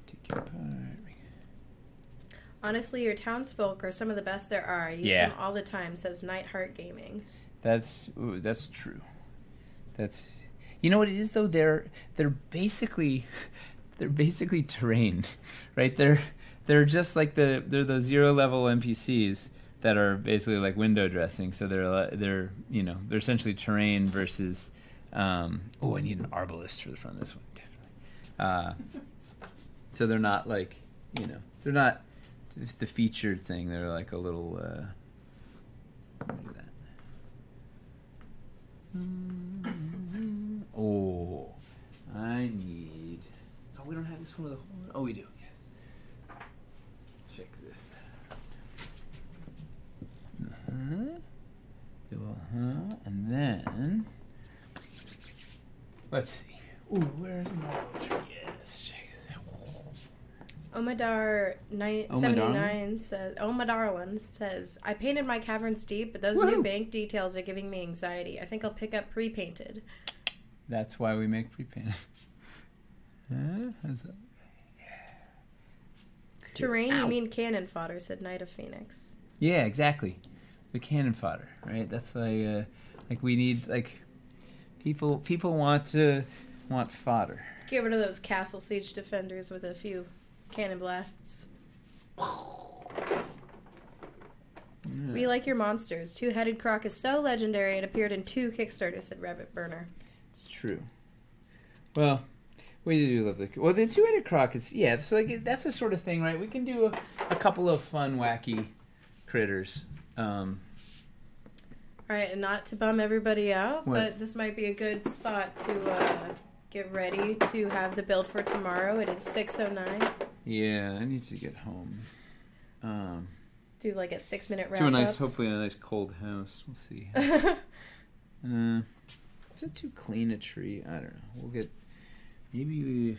Speaker 1: Take your part.
Speaker 3: Honestly, your townsfolk are some of the best there are. I use them all the time, says Nightheart Gaming.
Speaker 1: That's true. That's, you know what it is though? They're basically terrain, right? They're just like they're those 0 level NPCs that are basically like window dressing. So they're essentially terrain versus. I need an arbalist for the front of this one, definitely. So they're not like they're not the featured thing. They're like a little. Let me do that. I need. Oh, we don't have this one with a hole. Oh, we do. Yes. Check this out. And then let's see. Ooh, where's my tree? Yes, check this out.
Speaker 3: Omadar 79 says, Omadarlin says, I painted my caverns deep, but those new bank details are giving me anxiety. I think I'll pick up pre-painted.
Speaker 1: That's why we make pre-painted. How's that?
Speaker 3: Terrain, you mean cannon fodder, said Knight of Phoenix.
Speaker 1: Yeah, exactly. The cannon fodder, right? That's like we need people want fodder.
Speaker 3: Get rid of those castle siege defenders with a few cannon blasts.
Speaker 1: Yeah,
Speaker 3: We like your monsters. Two-headed croc is so legendary. It appeared in 2 Kickstarters, said Rabbit Burner.
Speaker 1: It's true. Well, we do love the two-headed croc is so like that's the sort of thing, right? We can do a couple of fun, wacky critters.
Speaker 3: All right, and not to bum everybody out,
Speaker 1: What?
Speaker 3: but this might be a good spot to get ready to have the build for tomorrow. It is 6:09.
Speaker 1: Yeah, I need to get home.
Speaker 3: Do like a 6-minute wrap
Speaker 1: To a
Speaker 3: up.
Speaker 1: hopefully a nice cold house. We'll see. Is it too clean a tree? I don't know. We'll get. Maybe we.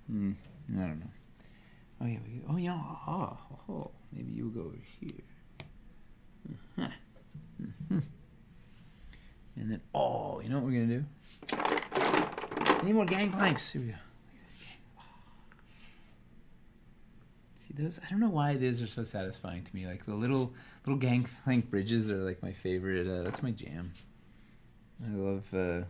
Speaker 1: I don't know. Oh yeah. Maybe you'll go over here. And then, you know what we're gonna do? I need more gangplanks. Here we go. See those? I don't know why those are so satisfying to me. Like the little gangplank bridges are like my favorite. That's my jam. I love. You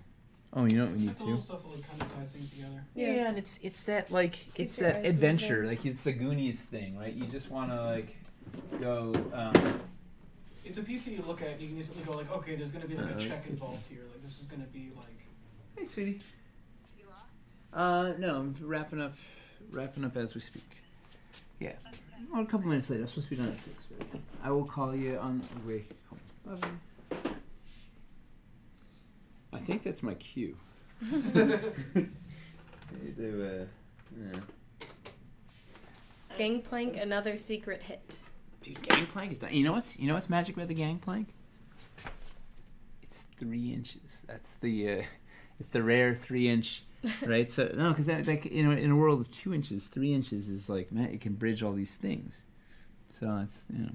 Speaker 1: know what we
Speaker 4: It's
Speaker 1: need
Speaker 4: like the little
Speaker 1: to?
Speaker 4: stuff that like kind of ties things together.
Speaker 1: Yeah, and it's that like
Speaker 3: Keeps
Speaker 1: it's
Speaker 3: your
Speaker 1: that
Speaker 3: eyes
Speaker 1: adventure.
Speaker 3: moving.
Speaker 1: Like it's the Goonies thing, right? You just want to like go.
Speaker 4: It's a piece that you look at and you can instantly go like, okay, there's going to be like a
Speaker 1: that's
Speaker 4: check
Speaker 1: good.
Speaker 4: involved here. Like this is going to be like.
Speaker 1: Hey, sweetie.
Speaker 8: You off?
Speaker 1: No, I'm wrapping up as we speak. Yeah, or a couple minutes later. I'm supposed to be done at 6. But I will call you on the way home. Love you. I think that's my cue.
Speaker 3: Gangplank, another secret hit.
Speaker 1: Dude, gangplank is done. You know what's magic about the gangplank? It's 3 inches. That's the it's the rare 3-inch, right? So no, because that like in a world of 2 inches, 3 inches is like man, it can bridge all these things. So it's
Speaker 4: Yeah,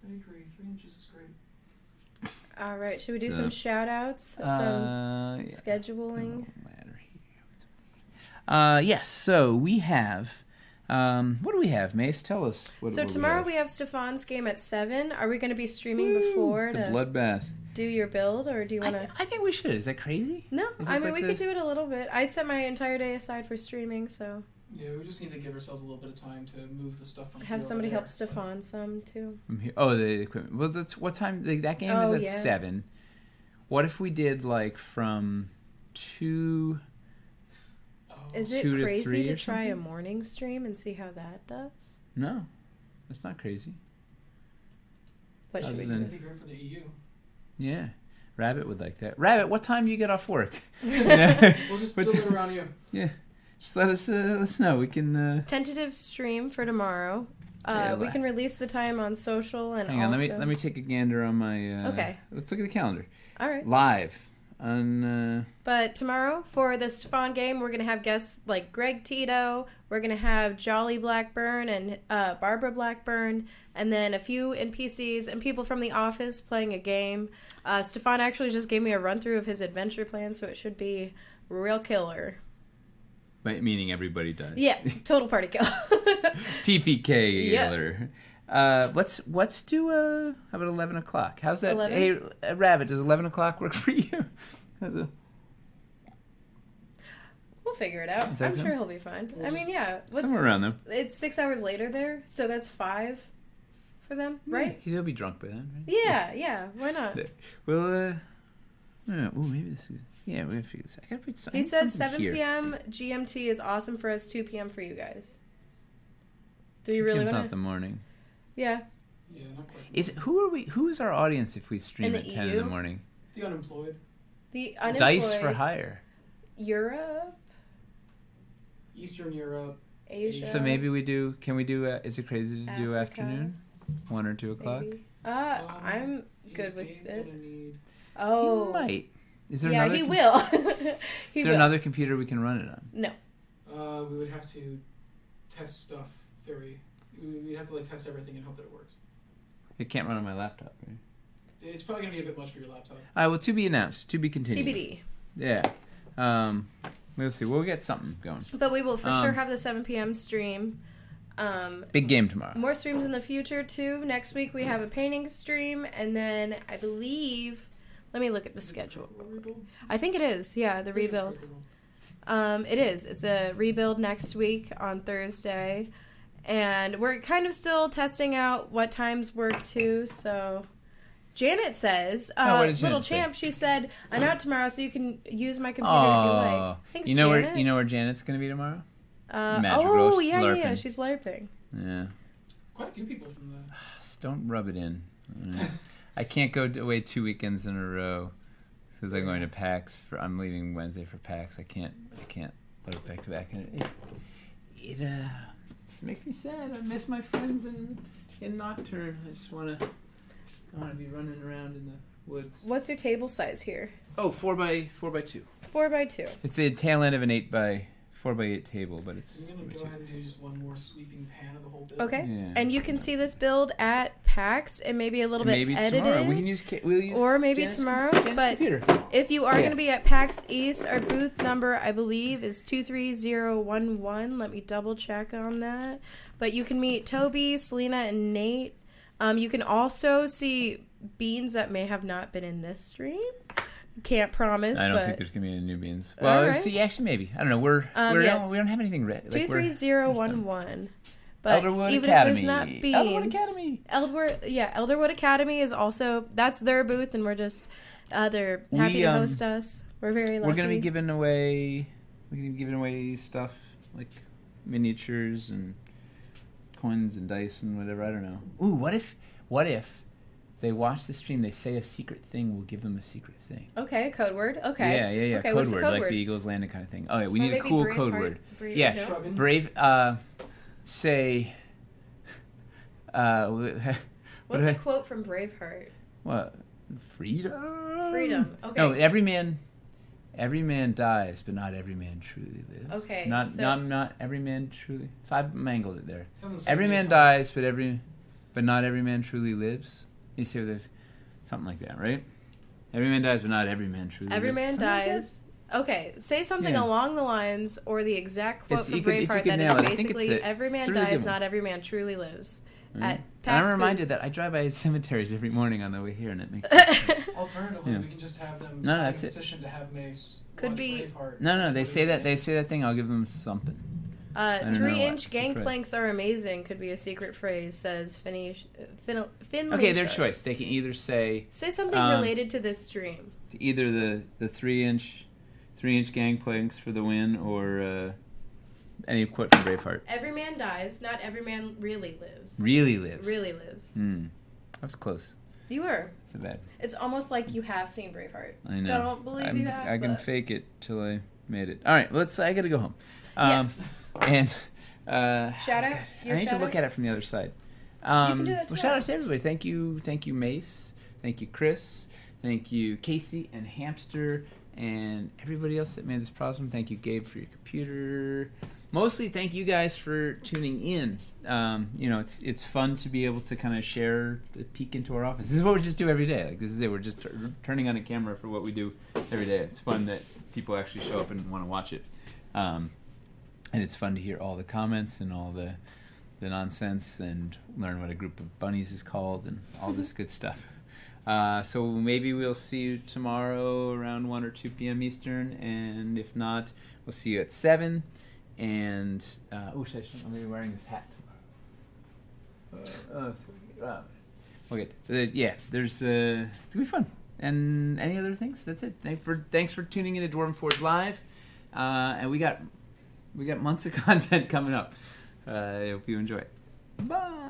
Speaker 4: I agree. 3 inches is great.
Speaker 3: All right, should we do
Speaker 1: So-
Speaker 3: some shout-outs? Some
Speaker 1: yeah.
Speaker 3: scheduling?
Speaker 1: Ladder here. Yes. So we have. What do we have, Mace? Tell us. What
Speaker 3: Tomorrow
Speaker 1: we
Speaker 3: we have Stefan's game at 7. Are we going to be streaming before
Speaker 1: the
Speaker 3: to
Speaker 1: bloodbath.
Speaker 3: do your build, or do you want to?
Speaker 1: I think we should. Is that crazy?
Speaker 3: No,
Speaker 1: Is it
Speaker 3: I mean
Speaker 1: like
Speaker 3: we could do it a little bit. I set my entire day aside for streaming, so
Speaker 4: Yeah, we just need to give ourselves a little bit of time to move the stuff from
Speaker 3: have
Speaker 4: here over
Speaker 3: somebody
Speaker 4: there.
Speaker 3: help Stefan some too.
Speaker 1: From here. Oh, the equipment. Well, that's what time? That game is
Speaker 3: Oh,
Speaker 1: at
Speaker 3: yeah.
Speaker 1: 7. What if we did like from 2?
Speaker 3: Is it
Speaker 1: 2 to
Speaker 3: crazy
Speaker 1: 3
Speaker 3: to
Speaker 1: or
Speaker 3: try a
Speaker 1: something?
Speaker 3: morning stream and see how that does?
Speaker 1: No, that's not crazy.
Speaker 3: What should
Speaker 1: Other
Speaker 3: we
Speaker 1: than-
Speaker 4: That'd be great for the EU.
Speaker 1: Yeah, Rabbit would like that. Rabbit, what time do you get off work?
Speaker 3: do?
Speaker 4: We'll just
Speaker 1: What's-
Speaker 4: build it around you.
Speaker 1: Yeah, just let us know. We can.
Speaker 3: Tentative stream for tomorrow.
Speaker 1: Yeah,
Speaker 3: We
Speaker 1: why-
Speaker 3: can release the time on social and
Speaker 1: Hang on,
Speaker 3: also...
Speaker 1: let me take a gander on my.
Speaker 3: Okay.
Speaker 1: Let's look at the calendar.
Speaker 3: All right.
Speaker 1: Live on.
Speaker 3: But tomorrow for the Stefan game, we're gonna have guests like Greg Tito. We're gonna have Jolly Blackburn and Barbara Blackburn, and then a few NPCs and people from the office playing a game. Stefan actually just gave me a run through of his adventure plan, so it should be real killer.
Speaker 1: Meaning everybody does.
Speaker 3: Yeah, total party kill.
Speaker 1: TPK
Speaker 3: Yeah.
Speaker 1: killer. Let's do how about 11 o'clock? How's that?
Speaker 3: 11?
Speaker 1: Hey, Rabbit, does 11 o'clock work for you?
Speaker 3: We'll figure it out.
Speaker 1: Is that
Speaker 3: I'm
Speaker 1: good?
Speaker 3: sure he'll be fine.
Speaker 4: We'll
Speaker 3: I
Speaker 4: just-
Speaker 3: mean, yeah.
Speaker 1: Somewhere around there.
Speaker 3: It's 6 hours later there, so that's 5 for them, right?
Speaker 1: He'll be drunk by then, right?
Speaker 3: Yeah. Why not?
Speaker 1: Well, ooh, maybe this is. Yeah, we have to figure this out. I gotta put
Speaker 3: He says 7
Speaker 1: something here.
Speaker 3: p.m. GMT is awesome for us. 2 p.m. for you guys. Do you
Speaker 1: 2
Speaker 3: really
Speaker 1: p.m.'s
Speaker 3: want
Speaker 1: not
Speaker 3: to?
Speaker 1: the morning.
Speaker 3: Yeah.
Speaker 4: Yeah, not quite.
Speaker 1: Who's our audience if we stream
Speaker 3: In
Speaker 1: at
Speaker 3: the
Speaker 1: 10 in
Speaker 3: EU?
Speaker 1: the morning?
Speaker 4: The unemployed.
Speaker 3: The unemployed.
Speaker 1: Dice for hire.
Speaker 3: Europe,
Speaker 4: Eastern Europe.
Speaker 3: Asia.
Speaker 1: So maybe we do. Can we do? Is it crazy to do
Speaker 3: Africa.
Speaker 1: afternoon? 1 or 2 o'clock.
Speaker 3: maybe.
Speaker 4: Um,
Speaker 3: I'm good
Speaker 4: Is
Speaker 3: with
Speaker 4: Dave
Speaker 3: it.
Speaker 4: gonna need-
Speaker 3: Oh.
Speaker 1: He might. Is there
Speaker 3: Yeah,
Speaker 1: another?
Speaker 3: he will. He
Speaker 1: Is there
Speaker 3: will.
Speaker 1: another computer we can run it on?
Speaker 3: No.
Speaker 4: We would have to test stuff very. We'd have to like test everything and hope that it works.
Speaker 1: It can't run on my laptop. Right?
Speaker 4: It's probably gonna be a bit much for your laptop.
Speaker 1: All right. Well, to be announced. To be continued.
Speaker 3: TBD.
Speaker 1: Yeah. We'll see. We'll get something going.
Speaker 3: But we will for
Speaker 1: Um,
Speaker 3: sure have the 7 p.m. stream.
Speaker 1: Big game tomorrow.
Speaker 3: More streams in the future too. Next week we have a painting stream, and then I believe. Let me look at the schedule.
Speaker 4: Rebuild?
Speaker 3: I think it is. Yeah, the rebuild. It is. It's a rebuild next week on Thursday, And we're kind of still testing out what times work too. So Janet says,
Speaker 1: what did Janet
Speaker 3: little
Speaker 1: say?
Speaker 3: champ, she said, I'm out tomorrow so you can use my computer if you like. Thanks,
Speaker 1: you know
Speaker 3: Janet.
Speaker 1: where Janet's gonna be tomorrow?
Speaker 3: Oh,
Speaker 1: Magical
Speaker 3: yeah,
Speaker 1: slurping.
Speaker 3: she's LARPing.
Speaker 1: Yeah.
Speaker 4: Quite a few people from the.
Speaker 1: Just don't rub it in. I can't go away 2 weekends in a row because I'm going to PAX. I'm leaving Wednesday for PAX. I can't put it back to back. And it makes me sad. I miss my friends in Nocturne. I just want to be running around in the woods.
Speaker 3: What's your table size here?
Speaker 1: Oh, 4x2.
Speaker 3: 4x2.
Speaker 1: It's the tail end of an 4x8 table, but it's.
Speaker 4: I'm gonna go ahead and do just one more sweeping pan of the whole build.
Speaker 3: Okay.
Speaker 1: Yeah.
Speaker 3: And you can see this build at PAX and maybe a little bit
Speaker 1: Maybe
Speaker 3: edited.
Speaker 1: tomorrow we can use. We'll use.
Speaker 3: Or maybe
Speaker 1: Janet's
Speaker 3: tomorrow,
Speaker 1: Janet's
Speaker 3: but
Speaker 1: computer.
Speaker 3: if you are
Speaker 1: Yeah.
Speaker 3: going to be at PAX East, our booth number, I believe, is 23011. Let me double check on that. But you can meet Toby, Selena, and Nate. You can also see beans that may have not been in this stream. Can't promise,
Speaker 1: I don't
Speaker 3: but
Speaker 1: think there's gonna be any new beans. Well,
Speaker 3: Alright.
Speaker 1: see, actually, maybe I don't know. We don't have anything ready.
Speaker 3: 23011. But
Speaker 1: Elderwood
Speaker 3: even
Speaker 1: Academy.
Speaker 3: if there's not beans,
Speaker 1: Elderwood Academy.
Speaker 3: Elderwood Academy is also, that's their booth, and we're just they're happy to host us. We're very lucky.
Speaker 1: We're gonna be giving away stuff like miniatures and coins and dice and whatever. I don't know. Ooh, what if they watch the stream? They say a secret thing. We'll give them a secret thing.
Speaker 3: Okay, code word. Okay.
Speaker 1: Yeah.
Speaker 3: Okay,
Speaker 1: Code
Speaker 3: what's the
Speaker 1: word,
Speaker 3: code
Speaker 1: like
Speaker 3: word?
Speaker 1: the Eagles Landing kind of thing. Oh yeah, we
Speaker 3: Or
Speaker 1: need a
Speaker 3: maybe
Speaker 1: cool
Speaker 3: Braveheart?
Speaker 1: code word.
Speaker 3: Brave-
Speaker 1: Yeah,
Speaker 3: no?
Speaker 4: Shrugging.
Speaker 1: brave. Say.
Speaker 3: What's a quote from Braveheart?
Speaker 1: What? Freedom.
Speaker 3: Freedom. Okay.
Speaker 1: No, every man dies, but not every man truly lives.
Speaker 3: Okay,
Speaker 1: Not
Speaker 3: so-
Speaker 1: not every man truly. So I mangled it there.
Speaker 4: Sounds like
Speaker 1: Every man
Speaker 4: Mason.
Speaker 1: dies, but not every man truly lives. You see, there's something like that, right? Every man dies, but not every man truly
Speaker 3: Every
Speaker 1: lives.
Speaker 3: man
Speaker 1: Something like that?
Speaker 3: dies. Okay, say something
Speaker 1: Yeah.
Speaker 3: along the lines or the exact quote
Speaker 1: It's-
Speaker 3: from
Speaker 1: you could- if you
Speaker 3: Braveheart
Speaker 1: could
Speaker 3: that
Speaker 1: nail
Speaker 3: is
Speaker 1: it, I think it's
Speaker 3: basically
Speaker 1: a-
Speaker 3: every man
Speaker 1: it's a really
Speaker 3: dies,
Speaker 1: good one.
Speaker 3: not every man truly lives.
Speaker 1: Right?
Speaker 3: At
Speaker 1: And
Speaker 3: PAX
Speaker 1: I'm reminded
Speaker 3: booth.
Speaker 1: that I drive by cemeteries every morning on the way here, and it makes.
Speaker 4: Alternatively,
Speaker 1: Yeah.
Speaker 4: we can just have them
Speaker 1: No,
Speaker 4: sign
Speaker 1: that's
Speaker 4: a
Speaker 1: it.
Speaker 4: petition to have Mace
Speaker 3: Could
Speaker 4: watch
Speaker 3: be-
Speaker 4: Braveheart.
Speaker 1: No,
Speaker 4: That's
Speaker 1: they
Speaker 4: what
Speaker 1: say
Speaker 4: we
Speaker 1: that
Speaker 4: do.
Speaker 1: they say that thing. I'll give them something. I don't know
Speaker 3: 3-inch
Speaker 1: what.
Speaker 3: gangplanks are amazing could be a secret phrase, says Finley.
Speaker 1: Okay, their choice. They can either say
Speaker 3: Say something
Speaker 1: Um,
Speaker 3: related to this stream.
Speaker 1: either the 3-inch gangplanks for the win, or any quote from Braveheart.
Speaker 3: Every man dies, not every man really lives.
Speaker 1: Really lives.
Speaker 3: Really lives.
Speaker 1: That was close.
Speaker 3: You were.
Speaker 1: So bad.
Speaker 3: It's almost like you have seen Braveheart.
Speaker 1: I know.
Speaker 3: Don't believe you have.
Speaker 1: I can
Speaker 3: but-
Speaker 1: fake it till I made it. All right, I gotta go home.
Speaker 3: Yes.
Speaker 1: And
Speaker 3: Shout out.
Speaker 1: God,
Speaker 3: Your
Speaker 1: I need
Speaker 3: shout
Speaker 1: to look
Speaker 3: out?
Speaker 1: at it from the other side.
Speaker 3: can do that
Speaker 1: Well,
Speaker 3: too.
Speaker 1: shout out to everybody. Thank you, Mace. Thank you, Chris. Thank you, Casey and Hamster, and everybody else that made this possible. Thank you, Gabe, for your computer. Mostly, thank you guys for tuning in. It's fun to be able to kind of share a peek into our office. This is what we just do every day. Like, this is it. We're just turning on a camera for what we do every day. It's fun that people actually show up and want to watch it. And it's fun to hear all the comments and all the nonsense and learn what a group of bunnies is called and all this good stuff. So maybe we'll see you tomorrow around 1 or 2 p.m. Eastern, and if not, we'll see you at 7. And I'm going to be wearing this hat tomorrow. Okay. There's it's gonna be fun. And any other things? That's it. Thanks for tuning in to Dwarven Forge Live. And we got months of content coming up. I hope you enjoy it. Bye.